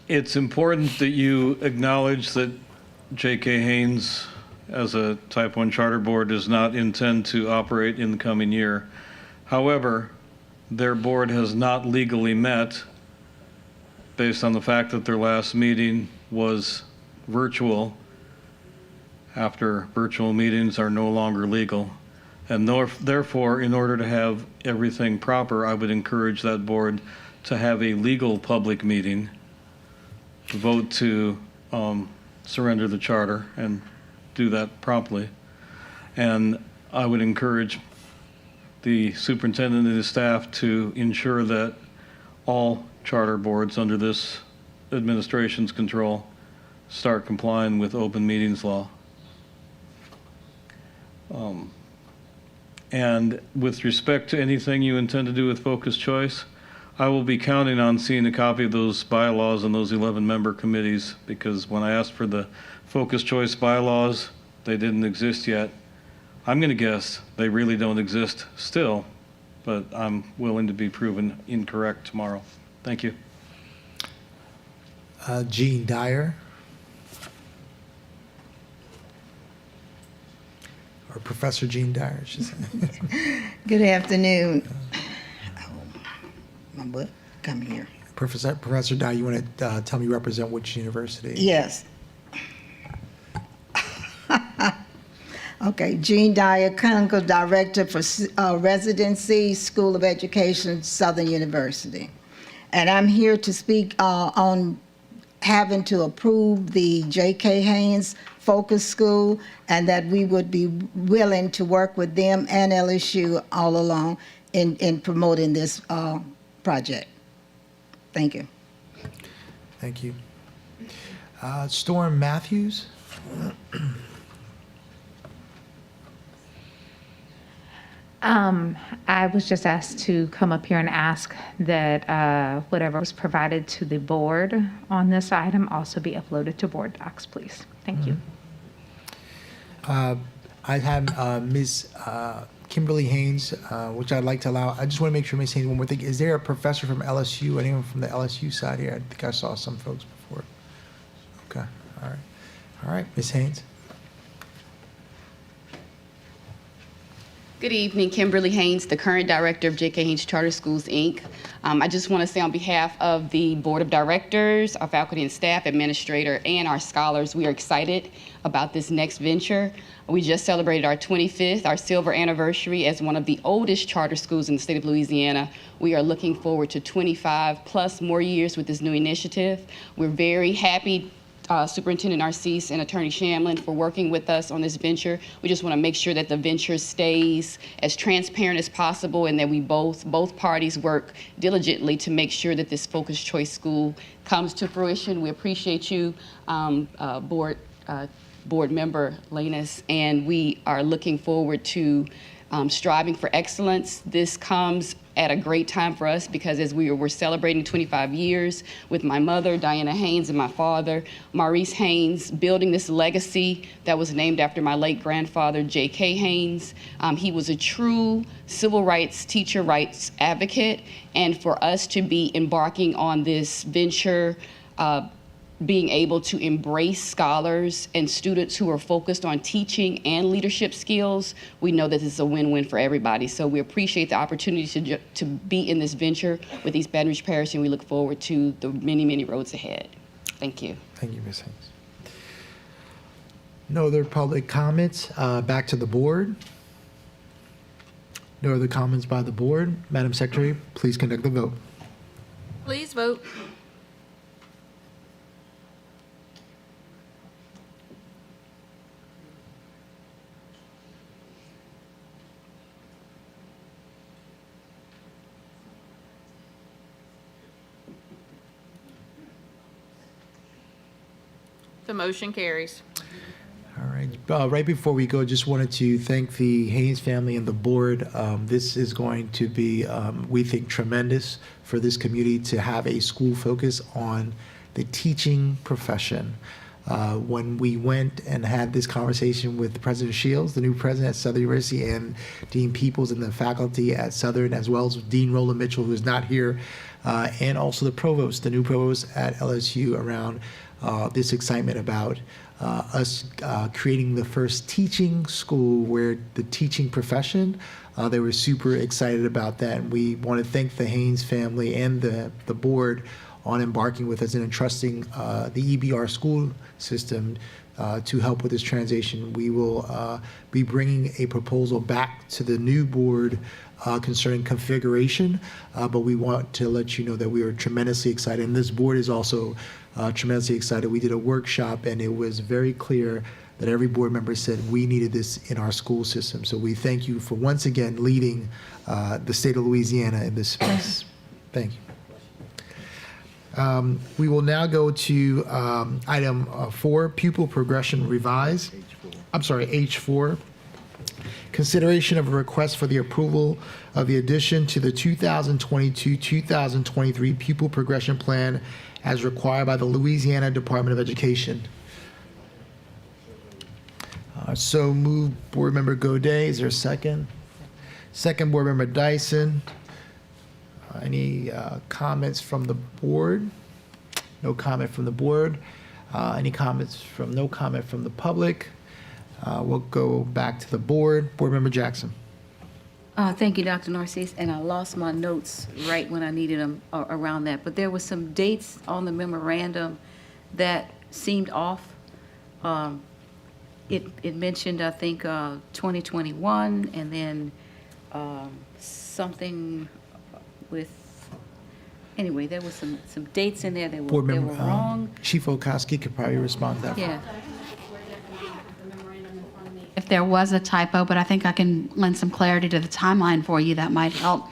It's important that you acknowledge that J.K. Haynes, as a Type 1 charter board, does not intend to operate in the coming year. However, their board has not legally met based on the fact that their last meeting was virtual, after virtual meetings are no longer legal. And therefore, in order to have everything proper, I would encourage that board to have a legal public meeting, vote to surrender the charter and do that promptly. And I would encourage the superintendent and his staff to ensure that all charter boards under this administration's control start complying with open meetings law. And with respect to anything you intend to do with focused choice, I will be counting on seeing a copy of those bylaws and those 11-member committees, because when I asked for the focused choice bylaws, they didn't exist yet. I'm going to guess they really don't exist still, but I'm willing to be proven incorrect tomorrow. Thank you. Jean Dyer. Or Professor Jean Dyer, I should say. Good afternoon. My book, come here. Professor Dyer, you want to tell me you represent which university? Yes. Okay, Jean Dyer, Clinical Director for Residency, School of Education, Southern University. And I'm here to speak on having to approve the J.K. Haynes Focus School, and that we would be willing to work with them and LSU all along in promoting this project. Thank you. Thank you. Storm Matthews. I was just asked to come up here and ask that whatever was provided to the board on this item also be uploaded to board docs, please. Thank you. I have Ms. Kimberly Haynes, which I'd like to allow. I just want to make sure, Ms. Haynes, one more thing. Is there a professor from LSU, anyone from the LSU side here? I think I saw some folks before. Okay, all right. All right, Ms. Haynes. Good evening, Kimberly Haynes, the current director of J.K. Haynes Charter Schools, Inc. I just want to say on behalf of the board of directors, our faculty and staff, administrator, and our scholars, we are excited about this next venture. We just celebrated our 25th, our silver anniversary as one of the oldest charter schools in the state of Louisiana. We are looking forward to 25 plus more years with this new initiative. We're very happy, Superintendent Narcisse and Attorney Shamlin, for working with us on this venture. We just want to make sure that the venture stays as transparent as possible, and that we both parties work diligently to make sure that this focused choice school comes to fruition. We appreciate you, board member Lanus, and we are looking forward to striving for excellence. This comes at a great time for us because as we're celebrating 25 years with my mother, Diana Haynes, and my father, Maurice Haynes, building this legacy that was named after my late grandfather, J.K. Haynes. He was a true civil rights, teacher rights advocate, and for us to be embarking on this venture, being able to embrace scholars and students who are focused on teaching and leadership skills, we know that this is a win-win for everybody. So we appreciate the opportunity to be in this venture with East Baton Rouge Parish, and we look forward to the many, many roads ahead. Thank you. Thank you, Ms. Haynes. No other public comments. Back to the board. No other comments by the board. Madam Secretary, please conduct the vote. Please vote. The motion carries. All right. Right before we go, just wanted to thank the Haynes family and the board. This is going to be, we think, tremendous for this community to have a school focus on the teaching profession. When we went and had this conversation with President Shields, the new president at Southern University, and Dean Peoples and the faculty at Southern, as well as Dean Roland Mitchell, who is not here, and also the provost, the new provost at LSU, around this excitement about us creating the first teaching school where the teaching profession, they were super excited about that. And we want to thank the Haynes family and the board on embarking with us and entrusting the EBR school system to help with this transition. We will be bringing a proposal back to the new board concerning configuration, but we want to let you know that we are tremendously excited. And this board is also tremendously excited. We did a workshop, and it was very clear that every board member said we needed this in our school system. So we thank you for once again leading the state of Louisiana in this space. Thank you. We will now go to item 4, pupil progression revise. I'm sorry, H4. Consideration of a request for the approval of the addition to the 2022-2023 pupil progression plan as required by the Louisiana Department of Education. So moved, Board Member Godet. Is there a second? Second, Board Member Dyson. Any comments from the board? No comment from the board. Any comments from, no comment from the public? We'll go back to the board. Board Member Jackson. Thank you, Dr. Narcisse, and I lost my notes right when I needed them around that. But there were some dates on the memorandum that seemed off. it mentioned, I think, 2021, and then something with, anyway, there was some dates in there that Board were member, wrong. Chief Okoski could probably respond to that. Yeah. If there was a typo, but I think I can lend some clarity to the timeline for you that might help.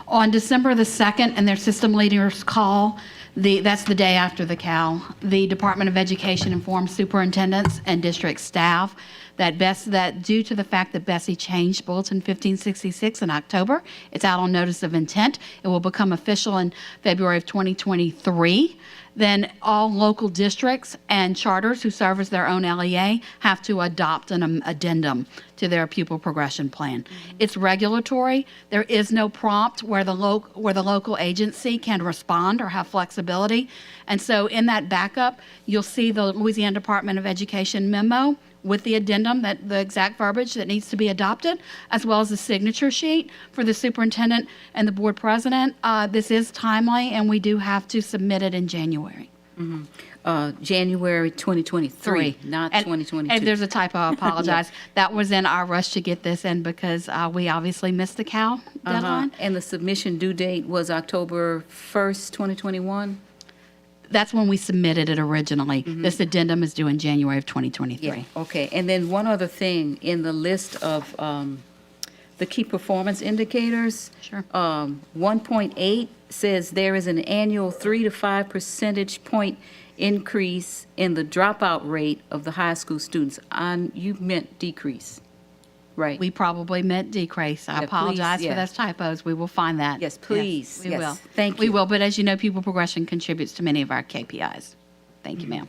On December the 2nd, in their system leaders call, that's the day after the CAL, the Department of Education informed superintendents and district staff that due to the fact that Bessie changed Bulletin 1566 in October, it's out on notice of intent. It will become official in February of 2023. Then all local districts and charters who serve as their own LEA have to adopt an addendum to their pupil progression plan. It's regulatory. There is no prompt where the local agency can respond or have flexibility. And so in that backup, you'll see the Louisiana Department of Education memo with the addendum, that the exact verbiage that needs to be adopted, as well as the signature sheet for the superintendent and the board president. This is timely, and we do have to submit it in January. January 2023, not And 2022. if there's a typo, I apologize. That was in our rush to get this in because we obviously missed the CAL deadline. And the submission due date was October 1st, 2021? That's when we submitted it originally. This addendum is due in January of 2023. Yeah, okay. And then one other thing, in the list of the key performance indicators, 1.8 says there is an annual 3 to 5 percentage point increase in the dropout rate of the high school students. You meant decrease, right? We probably meant decrease. I Yeah, apologize please, for yeah. those typos. We will find that. Yes, please. We Yes, will. thank We you. will, but as you know, pupil progression contributes to many of our KPIs. Thank you, ma'am.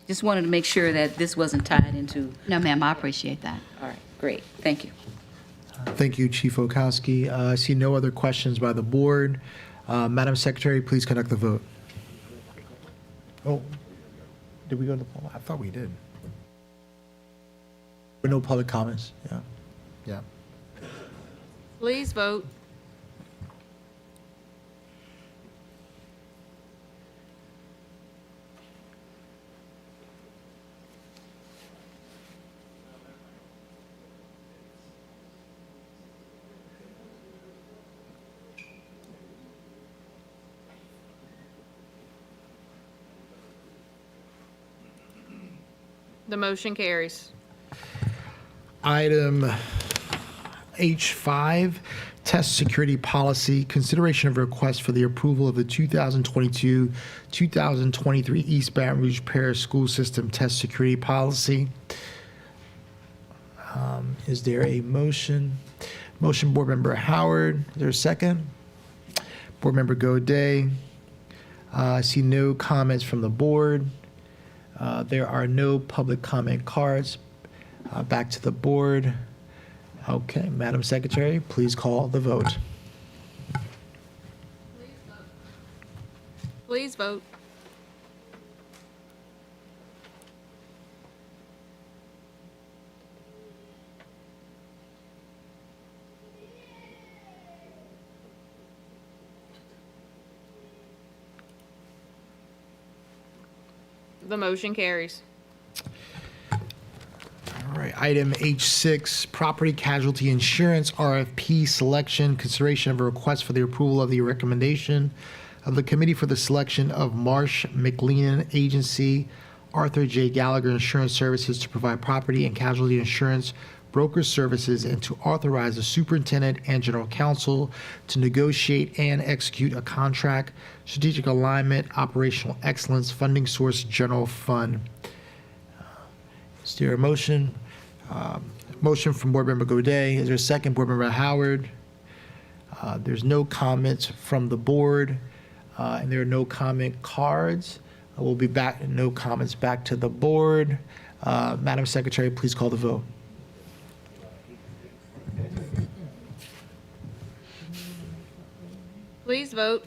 Just wanted to make sure that this wasn't tied into. No, ma'am, I appreciate that. All right, great. Thank you. Thank you, Chief Okoski. I see no other questions by the board. Madam Secretary, please conduct the vote. Oh, did we go to the poll? I thought we did. But no public comments, yeah. Yeah. Please vote. The motion carries. Item H5, Test Security Policy, consideration of request for the approval of the 2022-2023 East Baton Rouge Parish School System Test Security Policy. Is there a motion? Motion, Board Member Howard. Is there a second? Board Member Godet. I see no comments from the board. There are no public comment cards. Back to the board. Okay, Madam Secretary, please call the vote. Please vote. The motion carries. All right, item H6, Property Casualty Insurance RFP Selection, consideration of a request for the approval of the recommendation of the Committee for the Selection of Marsh McLennan Agency, Arthur J. Gallagher Insurance Services to provide property and casualty insurance broker services and to authorize the superintendent and general counsel to negotiate and execute a contract, strategic alignment, operational excellence, funding source, general fund. Is there a motion? Motion from Board Member Godet. Is there a second? Board Member Howard. There's no comments from the board, and there are no comment cards. We'll be back, no comments back to the board. Madam Secretary, please call the vote. Please vote.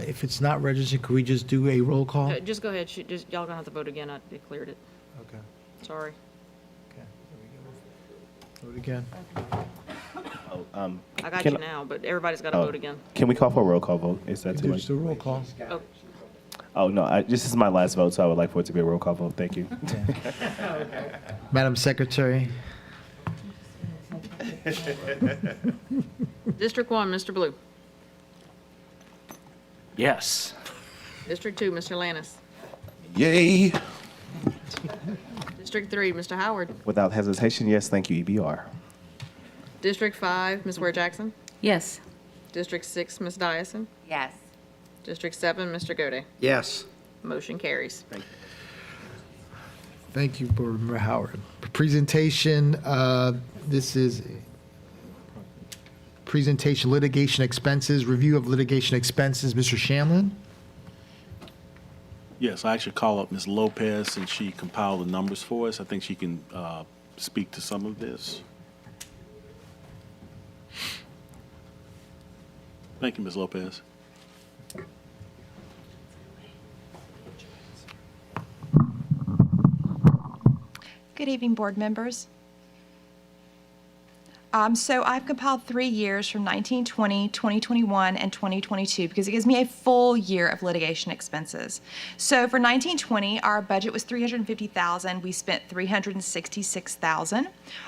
If it's not registered, could we just do a roll call? Just go ahead. Y'all gonna have to vote again. I cleared it. Okay. Sorry. Vote again. I got Can you now, but everybody's got to vote again. Can we call for a roll call vote? Is that too much? Just a roll call. Oh, Oh, no, this is my last vote, so I would like for it to be a roll call vote. Thank you. Madam Secretary. District 1, Mr. Blue. Yes. District 2, Mr. Lannis. Yay. District 3, Mr. Howard. Without hesitation, yes, thank you, EBR. District 5, Ms. Ware Jackson. Yes. District 6, Ms. Dyson. Yes. District 7, Mr. Gode. Yes. Motion carries. Thank you, Board Member Howard. Presentation, this is presentation litigation expenses, review of litigation expenses. Mr. Shamlin? Yes, I actually call up Ms. Lopez, and she compiled the numbers for us. I think she can speak to some of this. Thank you, Ms. Lopez. Good evening, board members. So I've compiled 3 years from 1920, 2021, and 2022 because it gives me a full year of litigation expenses. So for 1920, our budget was $350,000. We spent $366,000.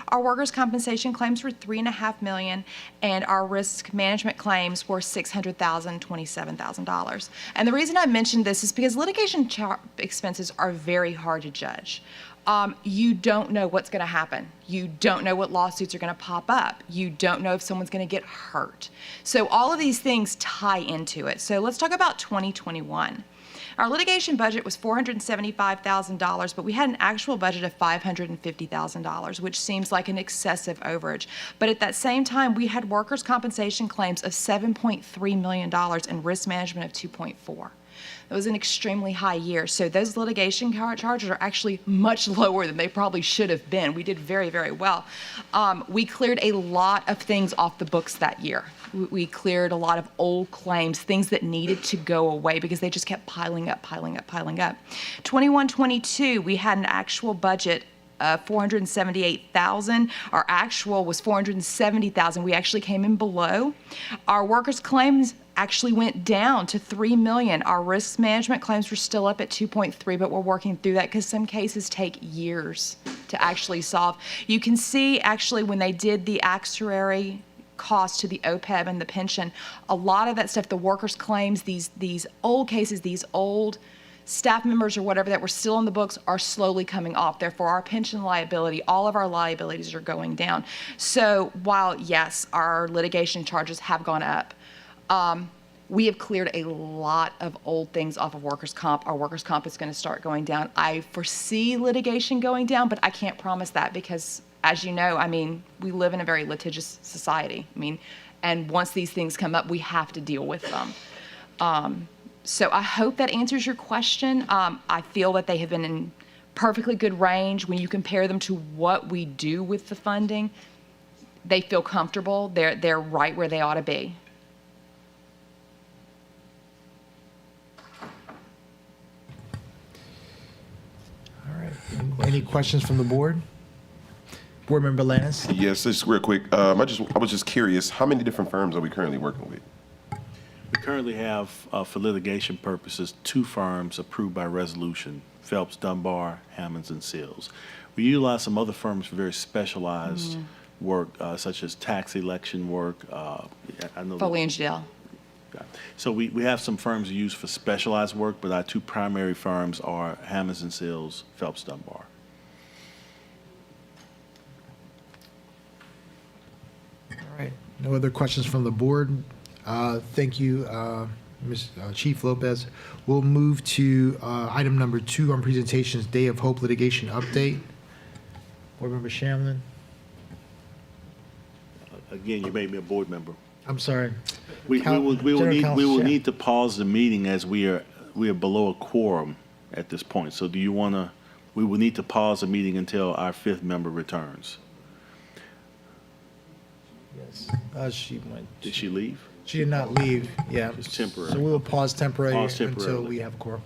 Our workers' compensation claims were $3.5 million, and our risk management claims were $600,000, $27,000. And the reason I mentioned this is because litigation expenses are very hard to judge. You don't know what's going to happen. You don't know what lawsuits are going to pop up. You don't know if someone's going to get hurt. So all of these things tie into it. So let's talk about 2021. Our litigation budget was $475,000, but we had an actual budget of $550,000, which seems like an excessive overage. But at that same time, we had workers' compensation claims of $7.3 million and risk management of $2.4 million. It was an extremely high year. So those litigation charges are actually much lower than they probably should have been. We did very, very well. We cleared a lot of things off the books that year. We cleared a lot of old claims, things that needed to go away because they just kept piling up, piling up, piling up. 21-22, we had an actual budget of $478,000. Our actual was $470,000. We actually came in below. Our workers' claims actually went down to $3 million. Our risk management claims were still up at 2.3, but we're working through that because some cases take years to actually solve. You can see actually when they did the actuary cost to the OPEB and the pension, a lot of that stuff, the workers' claims, these old cases, these old staff members or whatever that were still in the books are slowly coming off. Therefore, our pension liability, all of our liabilities are going down. So while, yes, our litigation charges have gone up, we have cleared a lot of old things off of workers' comp. Our workers' comp is going to start going down. I foresee litigation going down, but I can't promise that because, as you know, I mean, we live in a very litigious society. I mean, and once these things come up, we have to deal with them. So I hope that answers your question. I feel that they have been in perfectly good range. When you compare them to what we do with the funding, they feel comfortable. They're right where they ought to be. All right. Any questions from the board? Board Member Lannis? Yes, just real quick. I was just curious, how many different firms are we currently working with? We currently have, for litigation purposes, 2 firms approved by resolution, Phelps, Dunbar, Hammonds, and Sills. We utilize some other firms for very specialized work, such as tax election work. I know Foley and Jadell. So we have some firms used for specialized work, but our 2 primary firms are Hammonds and Sills, Phelps, Dunbar. All right. No other questions from the board? Thank you, Chief Lopez. We'll move to item number 2 on presentations, Day of Hope litigation update. Board Member Shamlin? Again, you made me a board member. I'm sorry. We will need to pause the meeting as we are below a quorum at this point. So do you want to, we will need to pause the meeting until our 5th member returns. Yes. She went. Did she leave? She did not leave, yeah. Just temporary. So we will pause temporarily Pause until temporarily. we have a quorum.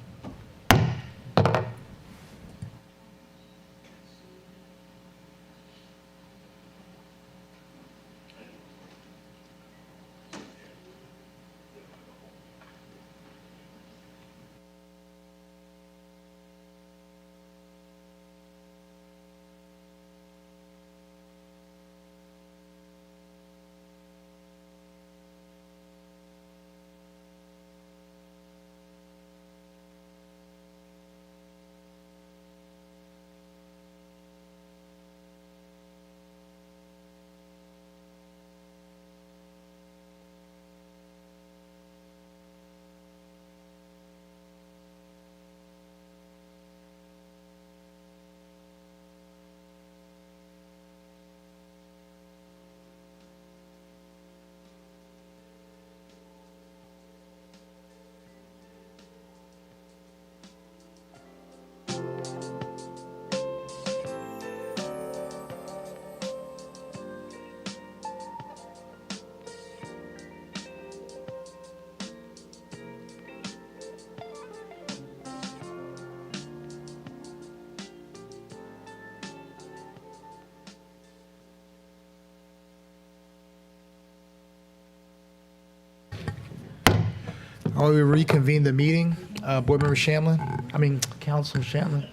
All right, we reconvene the meeting. Board Member Councilman Shamlin.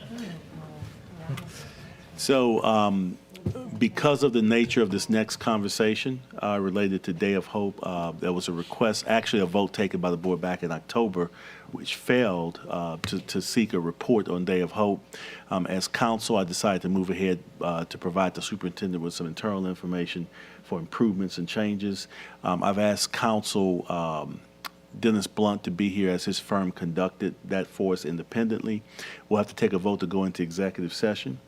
So, because of the nature of this next conversation related to Day of Hope, there was a request, actually a vote taken by the board back in October, which failed to seek a report on Day of Hope. As council, I decided to move ahead to provide the superintendent with some internal information for improvements and changes. I've asked council Dennis Blunt to be here as his firm conducted that for us independently. We'll have to take a vote to go into executive session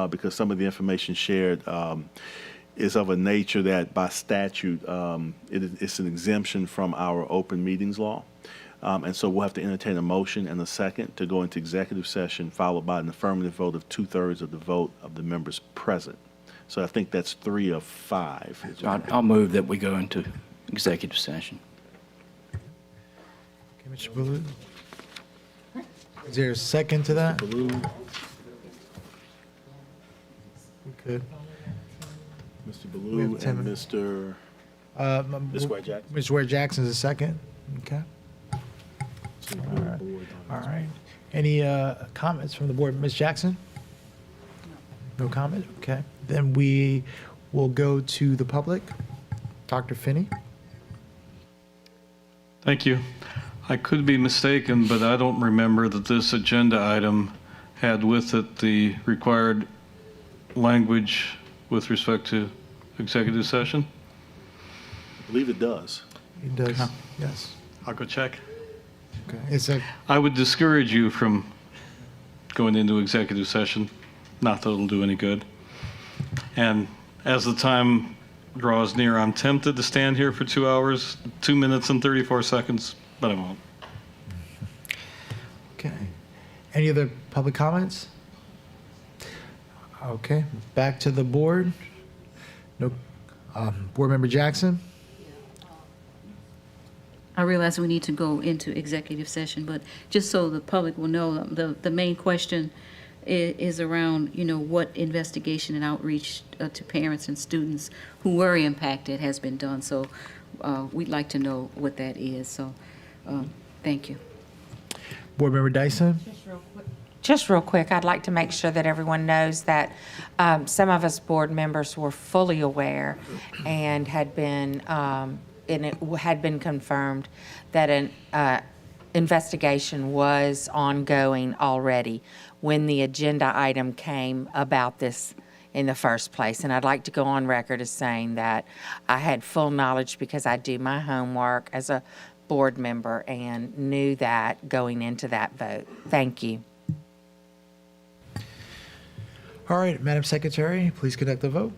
because some of the information shared is of a nature that by statute it's an exemption from our open meetings law. And so we'll have to entertain a motion and a second to go into executive session, followed by an affirmative vote of 2/3 of the vote of the members present. So I think that's 3 of 5. I'll move that we go into executive session. Okay, Mr. Baloo. Is there a second to that? Baloo. We could. Mr. We Baloo have 10 and minutes. Mr. Ms. Ware Jackson. Ms. Ware Jackson is a second. Okay. All right. Any comments from the board? Ms. Jackson? No comment? Okay. Then we will go to the public. Dr. Finney? Thank you. I could be mistaken, but I don't remember that this agenda item had with it the required language with respect to executive session. I believe it does. It does, yes. I'll go check. Okay. I would discourage you from going into executive session. Not that it'll do any good. And as the time draws near, I'm tempted to stand here for 2 hours, 2 minutes and 34 seconds, but I won't. Okay. Any other public comments? Okay, back to the board. No, Board Member Jackson? I realize we need to go into executive session, but just so the public will know, the main question is around, what investigation and outreach to parents and students who were impacted has been done. So we'd like to know what that is. So thank you. Board Member Dyson? Just real quick, I'd like to make sure that everyone knows that some of us board members were fully aware and had been, and it had been confirmed that an investigation was ongoing already when the agenda item came about this in the first place. And I'd like to go on record as saying that I had full knowledge because I do my homework as a board member and knew that going into that vote. Thank you. All right, Madam Secretary, please conduct the vote.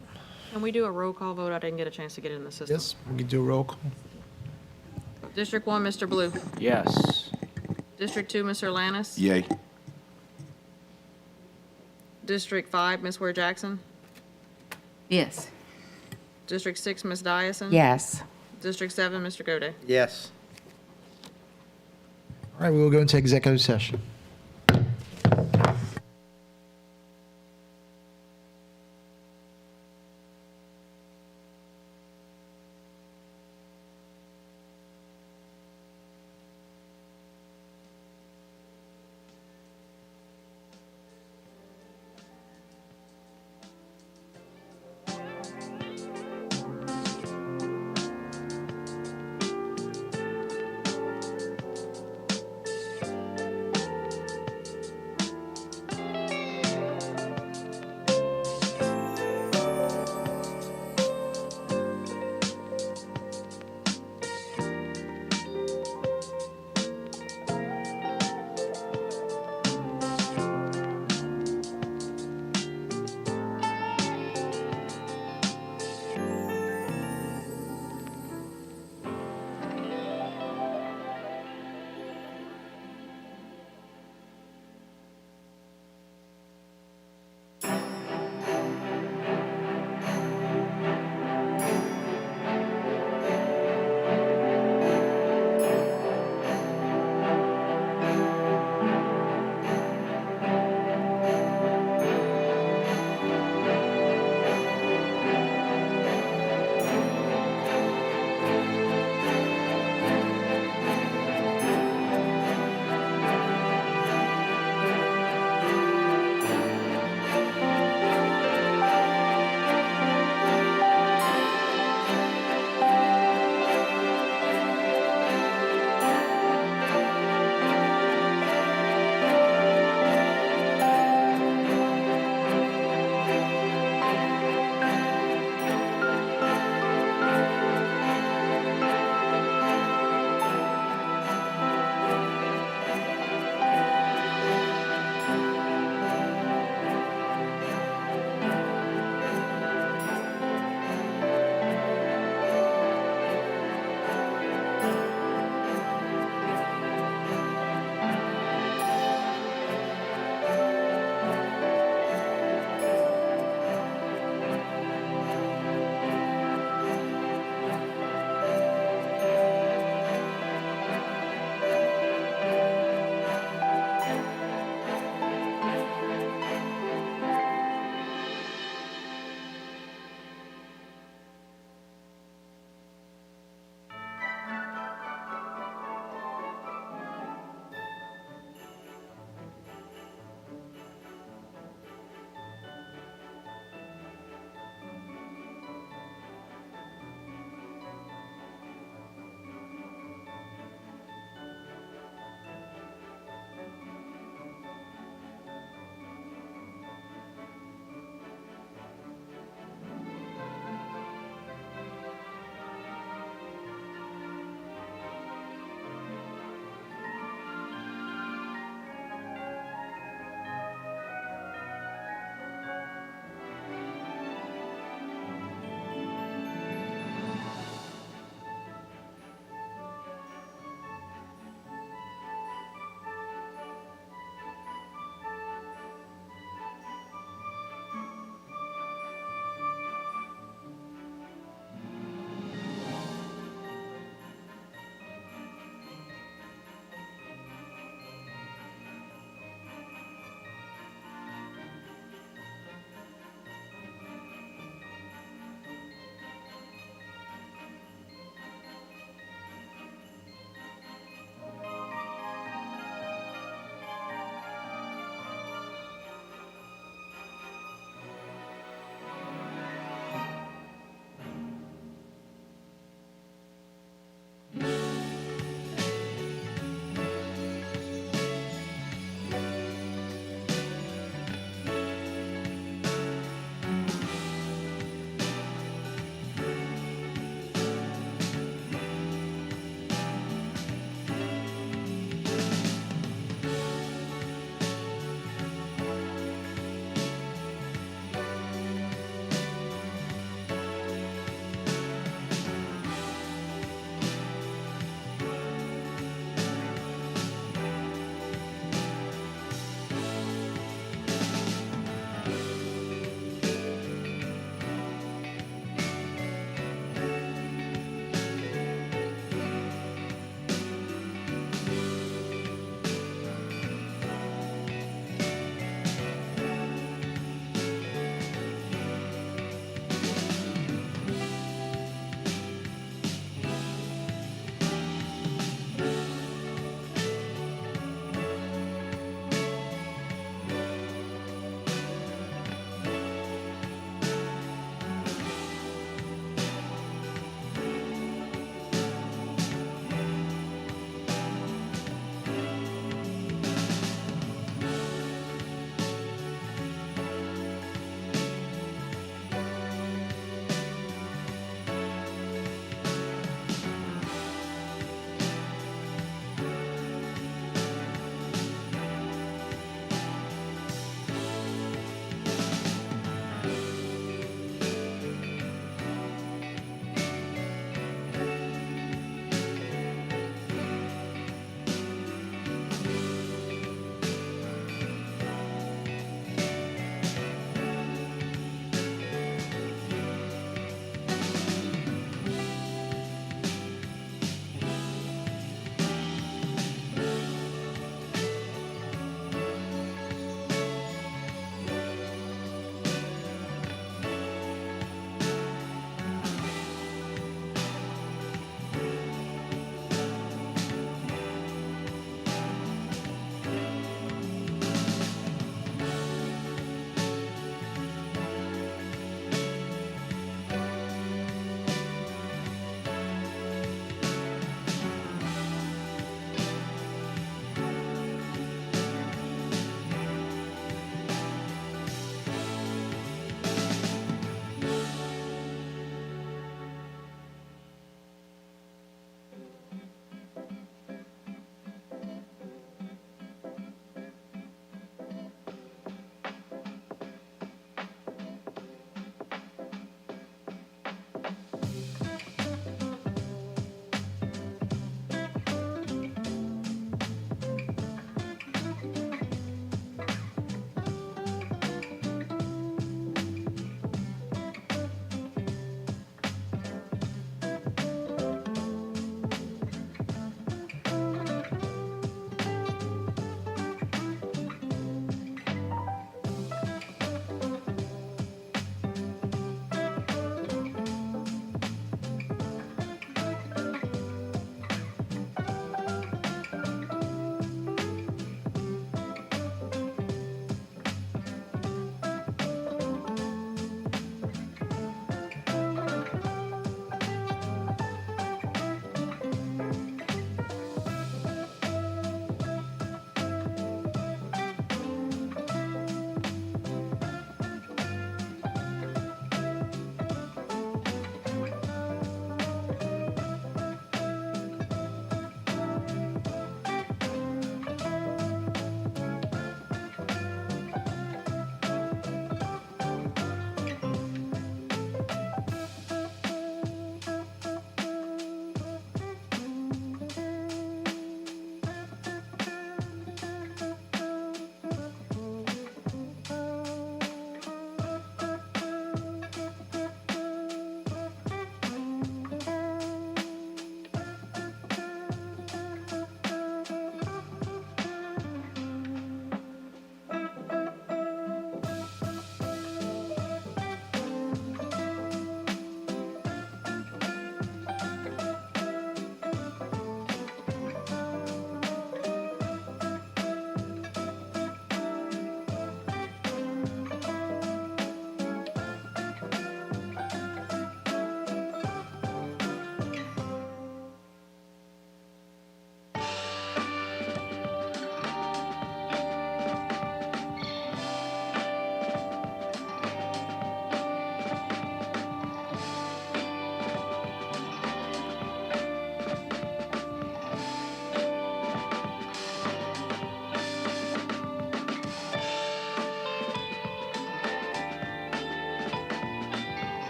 Can we do a roll call vote? I didn't get a chance to get it in the system. Yes, we can do a roll call. District 1, Mr. Blue. Yes. District 2, Mr. Lannis. Yay. District 5, Ms. Ware Jackson. Yes. District 6, Ms. Dyson. Yes. District 7, Mr. Gode. Yes. All right, we will go into executive session.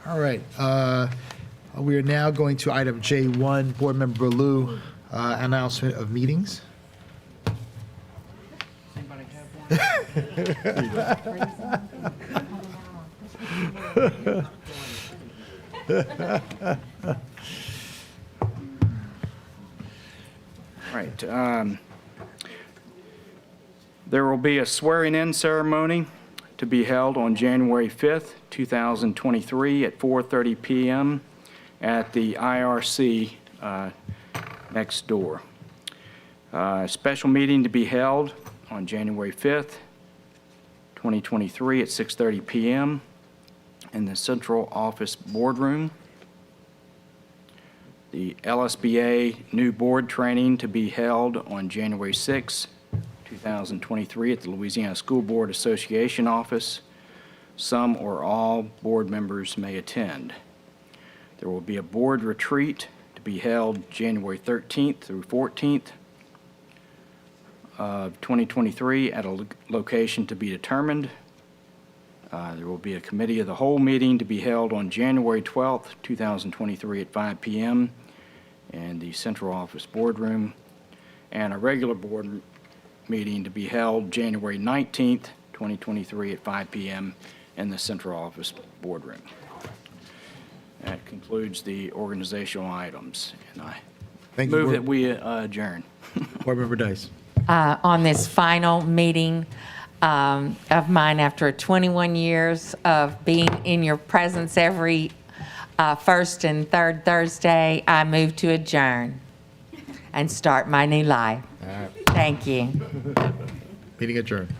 All right. We are now going to item J1, Board Member Lou, announcement of meetings. Right. There will be a swearing-in ceremony to be held on January 5th, 2023 at 4:30 p.m. at the IRC next door. A special meeting to be held on January 5th, 2023 at 6:30 p.m. in the Central Office Boardroom. The LSBA new board training to be held on January 6, 2023 at the Louisiana School Board Association office. Some or all board members may attend. There will be a board retreat to be held January 13th through 14th of 2023 at a location to be determined. There will be a committee of the whole meeting to be held on January 12th, 2023 at 5 p.m. in the Central Office Boardroom, and a regular board meeting to be held January 19th, 2023 at 5 p.m. in the Central Office Boardroom. That concludes the organizational items, and I Thank you, move Board- that we adjourn. Board Member Dice. On this final meeting of mine after 21 years of being in your presence every first and third Thursday, I move to adjourn and start my new life. Thank you. Meeting adjourned.